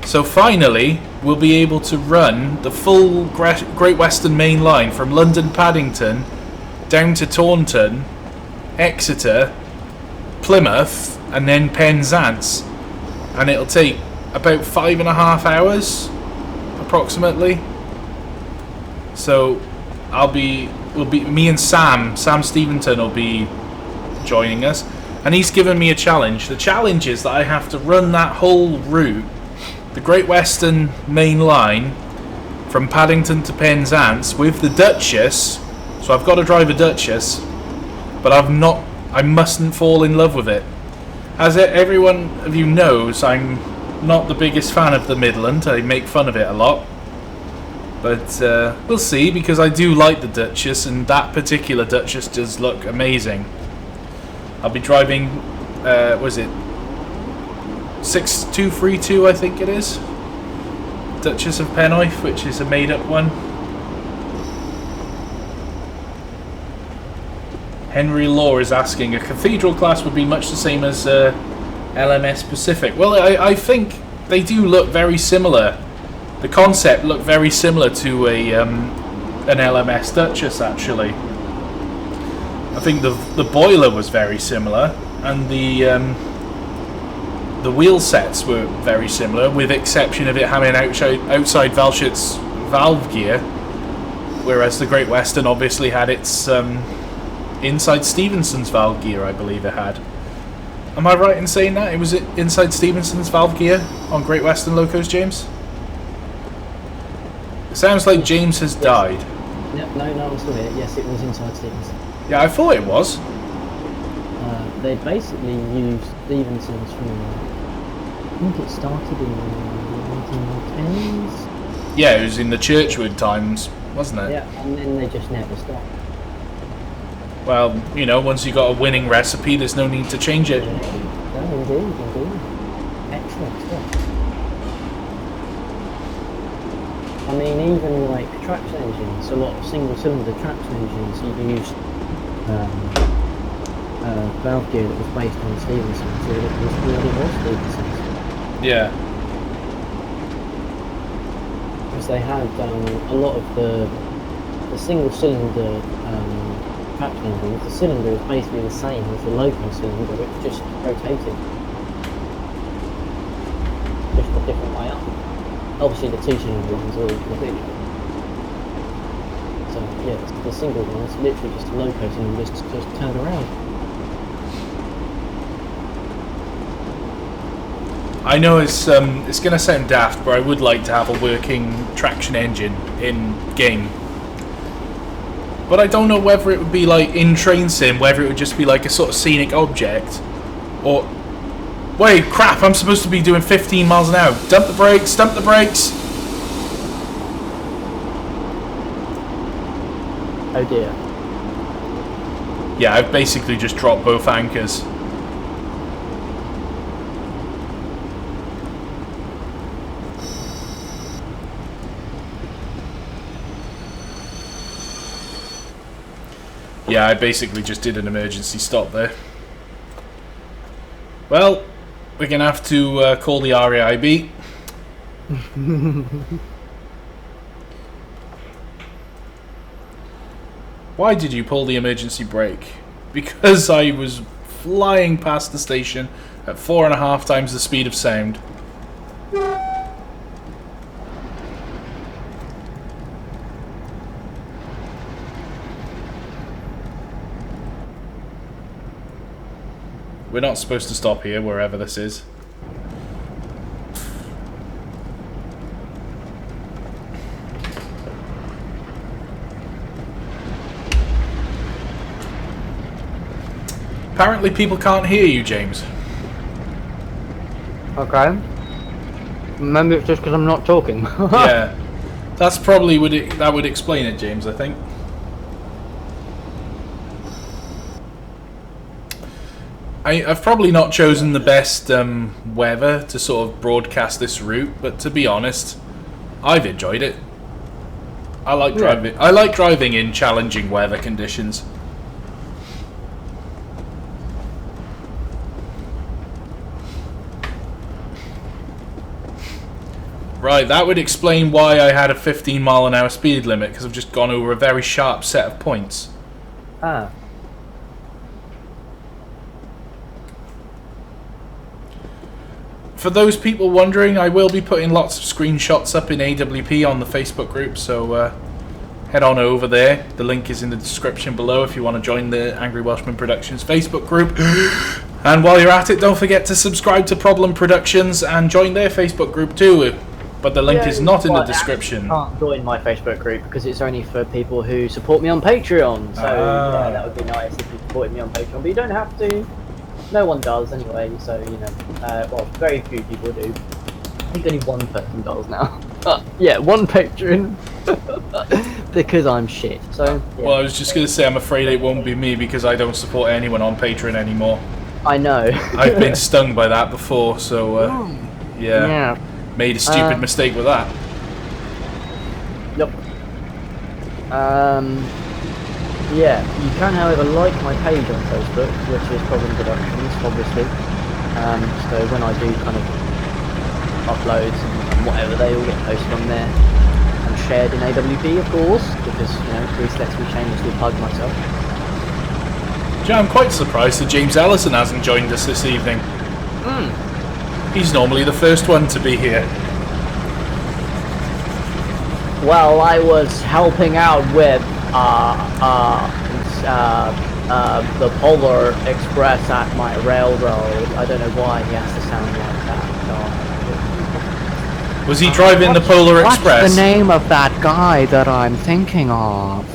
So finally, we'll be able to run the full Great Western Main Line from London Paddington down to Taunton, Exeter, Plymouth, and then Penzance. And it'll take about 5.5 hours, approximately. So me and Sam Steventon will be joining us, and he's given me a challenge. The challenge is that I have to run that whole route, the Great Western Main Line, from Paddington to Penzance with the Duchess. So I've got to drive a Duchess, but I mustn't fall in love with it. As everyone of you knows, I'm not the biggest fan of the Midland. I make fun of it a lot. But we'll see, because I do like the Duchess, and that particular Duchess does look amazing. I'll be driving, was it 6232, I think it is? Duchess of Pennoeth, which is a made-up one. Henry Law is asking, a cathedral class would be much the same as LMS Pacific. Well, I think they do look very similar. The concept looked very similar to an LMS Duchess, actually. I think the boiler was very similar, and the wheel sets were very similar, with exception of it having outside Welshman's valve gear, whereas the Great Western obviously had its inside Stevenson's valve gear, I believe it had. Am I right in saying that? It was inside Stevenson's valve gear on Great Western Locos, James? It sounds like James has died. No, I'm still here. Yes, it was inside Stevenson. Yeah, I thought it was. They basically used Stevenson's from, I think it started in the 1910s. Yeah, it was in the Churchwood times, wasn't it? Yeah, and then they just never stopped. Well, you know, once you got a winning recipe, there's no need to change it. No, indeed. Excellent stuff. I mean, even like traction engines, a lot of single-cylinder traction engines, you used valve gear that was based on Stevenson, so it was Stevenson's. Yeah. Because they had a lot of the single-cylinder traction engines. The cylinder is basically the same as the Loco cylinder, it's just rotated. Just a different way up. Obviously the two-cylinder ones are all big. So yeah, the single ones literally just a Loco cylinder just turn around. I know it's going to sound daft, but I would like to have a working traction engine in game. But I don't know whether it would be like in Train Sim, whether it would just be like a sort of scenic object, or... Wait, crap, I'm supposed to be doing 15 miles an hour. Dump the brakes, dump the brakes! Oh dear. Yeah, I've basically just dropped both anchors. Yeah, I basically just did an emergency stop there. Well, we're going to have to call the RAIB. Why did you pull the emergency brake? Because I was flying past the station at 4.5 times the speed of sound. We're not supposed to stop here, wherever this is. Apparently people can't hear you, James. Okay. Maybe it's just because I'm not talking. Yeah. That's probably that would explain it, James, I think. I've probably not chosen the best weather to sort of broadcast this route, but to be honest, I've enjoyed it. I like driving. I like driving in challenging weather conditions. Right, that would explain why I had a 15-mile-an-hour speed limit, because I've just gone over a very sharp set of points. Ah. For those people wondering, I will be putting lots of screenshots up in AWP on the Facebook group, so head on over there. The link is in the description below if you want to join the Angry Welshman Productions Facebook group. And while you're at it, don't forget to subscribe to Problem Productions and join their Facebook group too. But the link is not in the description. I can't join my Facebook group because it's only for people who support me on Patreon. So yeah, that would be nice if you supported me on Patreon, but you don't have to. No one does anyway, so you know, well, very few people do. I think only one person does now. Yeah, one patron. Because I'm shit, so... Yeah. Well, I was just going to say, I'm afraid it won't be me because I don't support anyone on Patreon anymore. I know. I've been stung by that before, so, yeah. Made a stupid mistake with that. Yep. Yeah, you can, however, like my page on Facebook, which is Problem Productions, obviously. So when I do kind of uploads and whatever, they all get posted on there and shared in AWP, of course, because, you know, Greece lets me shamelessly plug myself. Yeah, I'm quite surprised that James Ellison hasn't joined us this evening. He's normally the first one to be here. Well, I was helping out with the Polar Express at my railroad. I don't know why he has to sound like that. Was he driving the Polar Express? What's the name of that guy that I'm thinking of?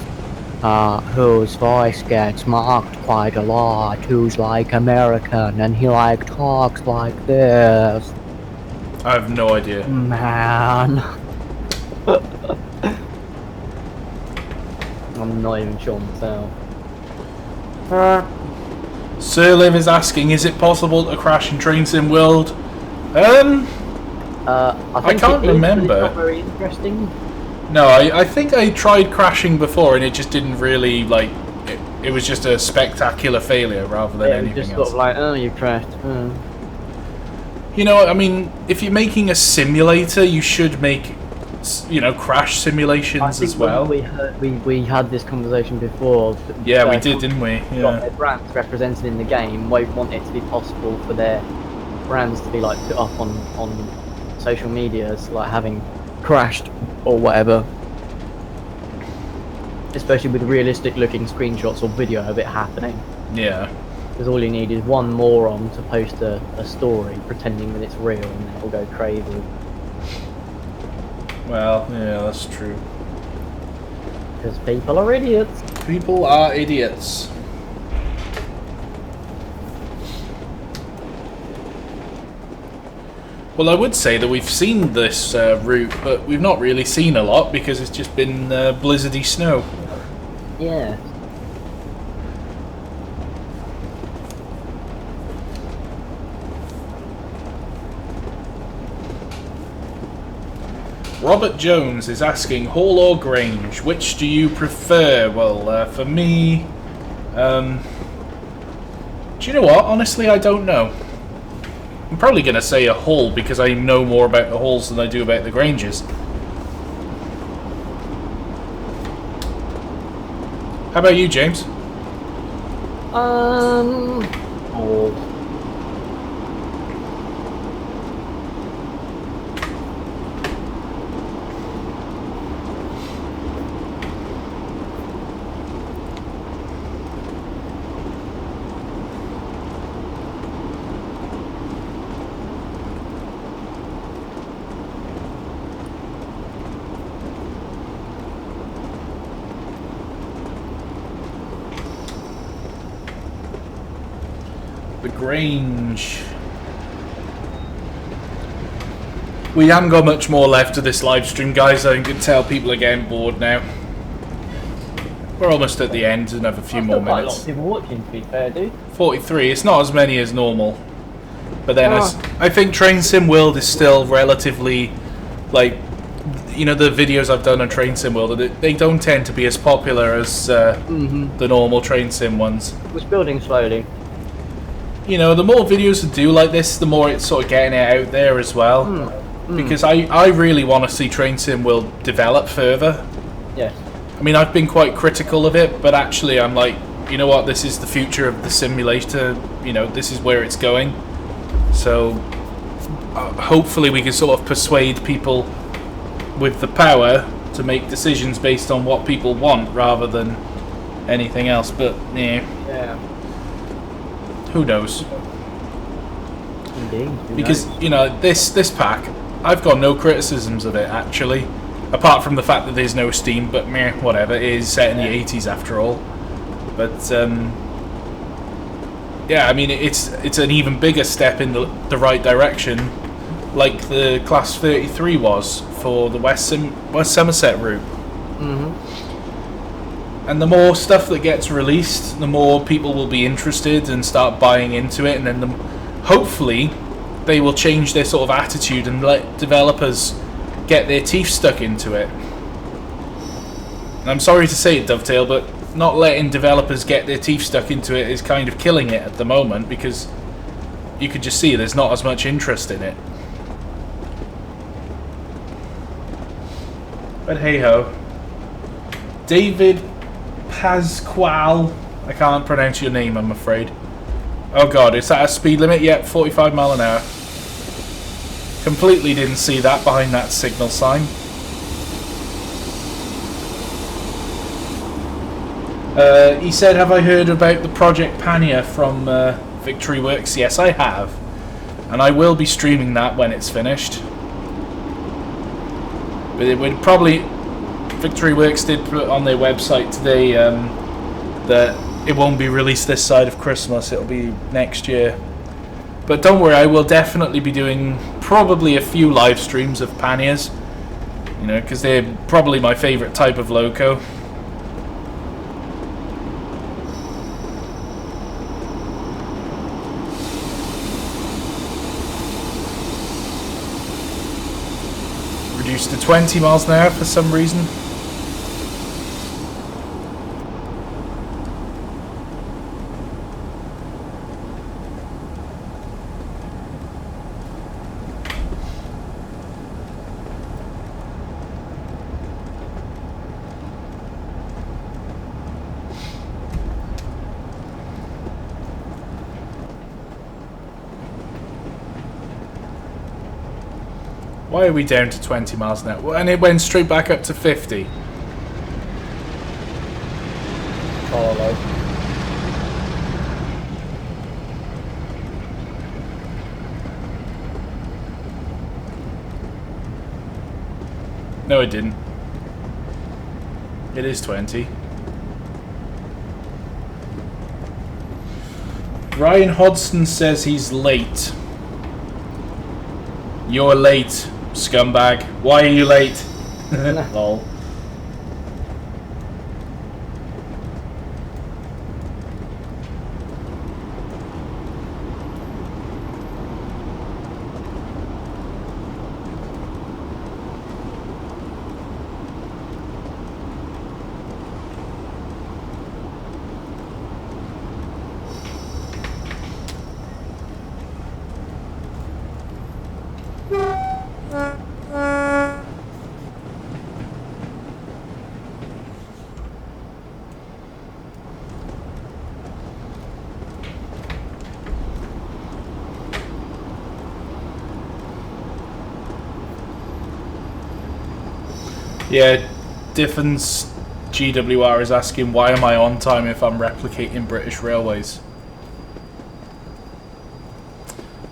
Whose voice gets mocked quite a lot, who's like American, and he like talks like this. I have no idea. Man. I'm not even sure myself. Sir Liv is asking, is it possible to crash in Train Sim World? I can't it is, remember. But it's not very interesting. No, I think I tried crashing before and it just didn't really, like, it was just a spectacular failure rather than anything just else. sort of like, oh, you crashed. Oh. You know, I mean, if you're making a simulator, you should make, you know, crash simulations as well. We had this conversation before. Yeah, we did, didn't we? Yeah. Their brands represented in the game won't want it to be possible for their brands to be like put up on social medias, like having crashed or whatever. Especially with realistic looking screenshots or video of it happening. Yeah. Because all you need is one moron to post a story pretending that it's real and it will go crazy. Well, yeah, that's true. Because people are idiots. People are idiots. Well, I would say that we've seen this route, but we've not really seen a lot because it's just been blizzardy snow. Yeah. Robert Jones is asking, Hall or Grange, which do you prefer? Well, for me, do you know what? Honestly, I don't know. I'm probably going to say a Hall because I know more about the Halls than I do about the Granges. How about you, James? Hall. The Grange. We haven't got much more left of this live stream, guys. I can tell people are getting bored now. We're almost at the end and have a few more Quite a lot minutes. of people watching, to be fair, dude. 43. It's not as many as normal. But then I think Train Sim World is still relatively, like, you know, the videos I've done on Train Sim World, they don't tend to be as popular as the normal Train Sim ones. It's building slowly. You know, the more videos I do like this, the more it's sort of getting it out there as well. Because I really want to see Train Sim World develop further. Yes. I mean, I've been quite critical of it, but actually I'm like, you know what, this is the future of the simulator, you know, this is where it's going. So, hopefully we can sort of persuade people with the power to make decisions based on what people want rather than anything else, but yeah. Who knows? Indeed. Because, you know, this pack, I've got no criticisms of it, actually. Apart from the fact that there's no Steam, but meh, whatever. It is set in the 80s after all. But, yeah, I mean, it's an even bigger step in the right direction, like the Class 33 was for the West Somerset route. And the more stuff that gets released, the more people will be interested and start buying into it, and then hopefully they will change their sort of attitude and let developers get their teeth stuck into it. And I'm sorry to say it, Dovetail, but not letting developers get their teeth stuck into it is kind of killing it at the moment, because you could just see there's not as much interest in it. But hey ho. David Pasquale, I can't pronounce your name, I'm afraid. Oh god, is that a speed limit? Yep, 45 mile an hour. Completely didn't see that behind that signal sign. He said, have I heard about the Project Pania from Victory Works? Yes, I have. And I will be streaming that when it's finished. But it would probably... Victory Works did put on their website today that it won't be released this side of Christmas. It'll be next year. But don't worry, I will definitely be doing probably a few live streams of Panias. You know, because they're probably my favourite type of Loco. Reduced to 20 miles an hour for some reason. Why are we down to 20 miles an hour? And it went straight back up to 50. Carlo. No, it didn't. It is 20. Ryan Hodgson says he's late. You're late, scumbag. Why are you late? Lol. Yeah, Diffen's GWR is asking, why am I on time if I'm replicating British Railways?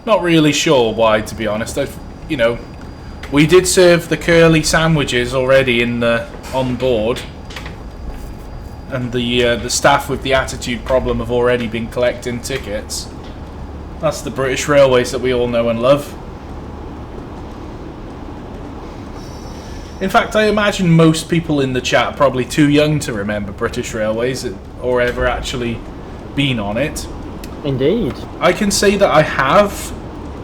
Not really sure why, to be honest. You know, we did serve the curly sandwiches already in the on board, and the staff with the attitude problem have already been collecting tickets. That's the British Railways that we all know and love. In fact, I imagine most people in the chat are probably too young to remember British Railways or ever actually been on it. Indeed. I can say that I have,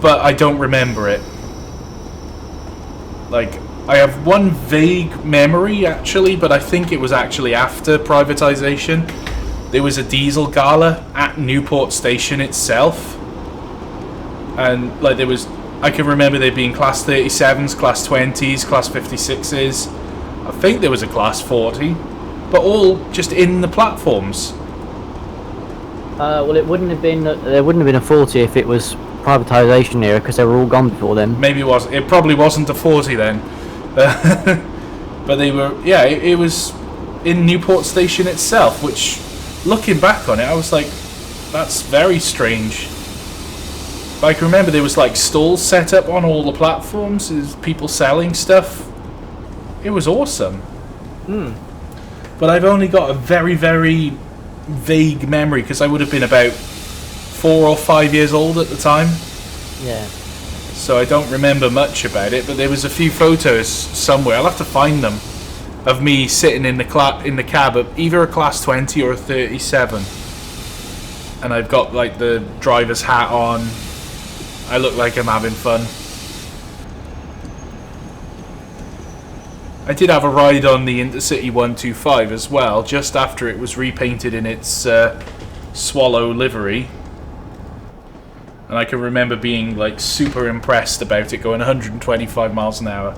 but I don't remember it. Like, I have one vague memory, actually, but I think it was actually after privatisation. There was a diesel gala at Newport Station itself. And, like, there was... I can remember there being Class 37s, Class 20s, Class 56s. I think there was a Class 40. But all just in the platforms. Well, it wouldn't have been. There wouldn't have been a 40 if it was privatisation era, because they were all gone before then. Maybe it was. It probably wasn't a 40 then. But they were. Yeah, it was in Newport Station itself. Which, looking back on it, I was like, that's very strange. But I can remember there was like stalls set up on all the platforms. There's people selling stuff. It was awesome. But I've only got a very, very vague memory because I would have been about 4 or 5 years old at the time. Yeah. So I don't remember much about it, but there was a few photos somewhere, I'll have to find them, of me sitting in the cab of either a Class 20 or a 37. And I've got like the driver's hat on. I look like I'm having fun. I did have a ride on the Intercity 125 as well, just after it was repainted in its swallow livery. And I can remember being like super impressed about it going 125 miles an hour.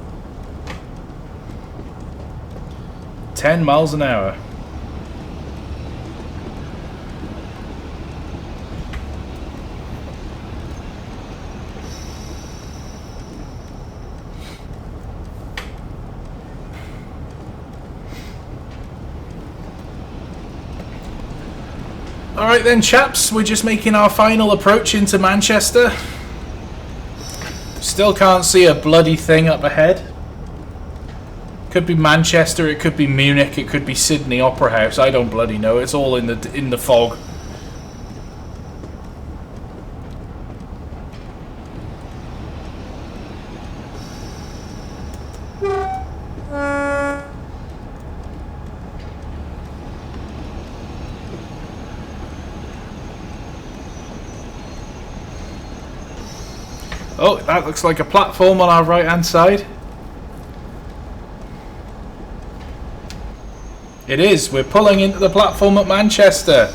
10 miles an hour. Alright then, chaps, we're just making our final approach into Manchester. Still can't see a bloody thing up ahead. Could be Manchester, it could be Munich, it could be Sydney Opera House. I don't bloody know. It's all in the fog. Oh, that looks like a platform on our right hand side. It is. We're pulling into the platform at Manchester.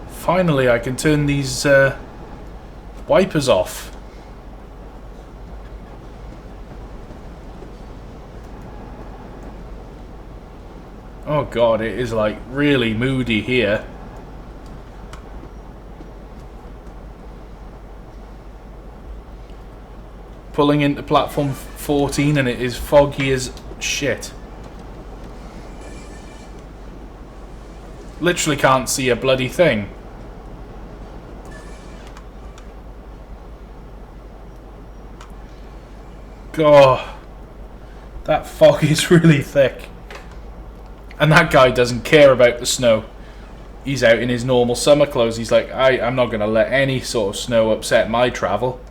Finally, I can turn these wipers off. Oh god, it is like really moody here. Pulling into platform 14 and it is foggy as shit. Literally can't see a bloody thing. God, that fog is really thick. And that guy doesn't care about the snow. He's out in his normal summer clothes. He's like, I'm not going to let any sort of snow upset my travel.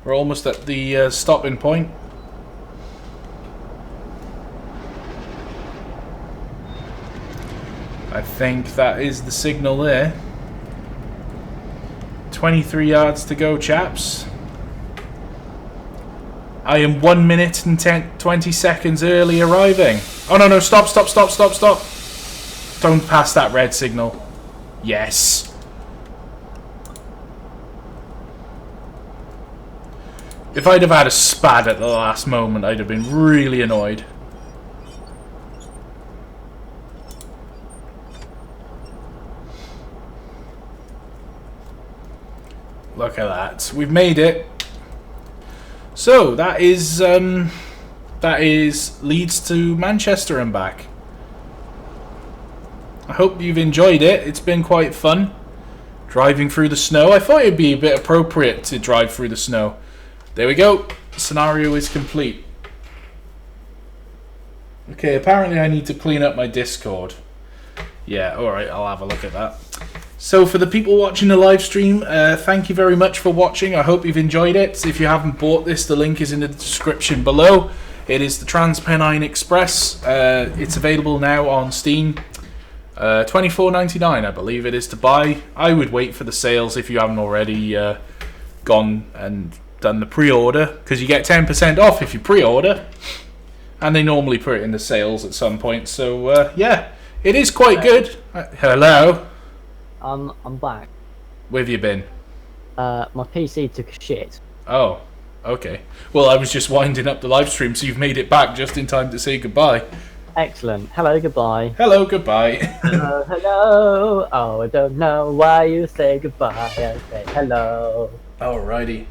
We're almost at the stopping point. I think that is the signal there. 23 yards to go, chaps. I am 1 minute and 20 seconds early arriving. Oh no, stop. Don't pass that red signal. Yes. If I'd have had a spat at the last moment, I'd have been really annoyed. Look at that. We've made it. So that is Leeds to Manchester and back. I hope you've enjoyed it. It's been quite fun driving through the snow. I thought it'd be a bit appropriate to drive through the snow. There we go. The scenario is complete. Okay, apparently I need to clean up my Discord. Yeah, alright, I'll have a look at that. So for the people watching the live stream, thank you very much for watching. I hope you've enjoyed it. If you haven't bought this, the link is in the description below. It is the Trans-Pennine Express. It's available now on Steam. $24.99 I believe it is to buy. I would wait for the sales if you haven't already gone and done the pre-order, because you get 10% off if you pre-order. And they normally put it in the sales at some point. So yeah, it is quite good. Hello. I'm back. Where have you been? My PC took a shit. Oh, okay. Well, I was just winding up the live stream, so you've made it back just in time to say goodbye. Excellent. Hello, goodbye. Hello, goodbye. Hello, hello. Oh, I don't know why you say goodbye. I say hello. Alrighty.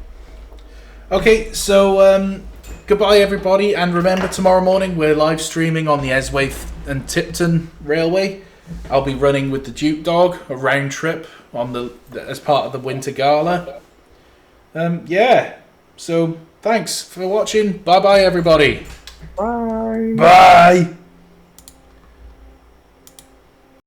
Okay, so goodbye everybody, and remember tomorrow morning we're live streaming on the Eswaith and Tipton Railway. I'll be running with the Duke Dog, a round trip on as part of the Winter Gala. Yeah, so thanks for watching. Bye bye everybody. Bye. Bye.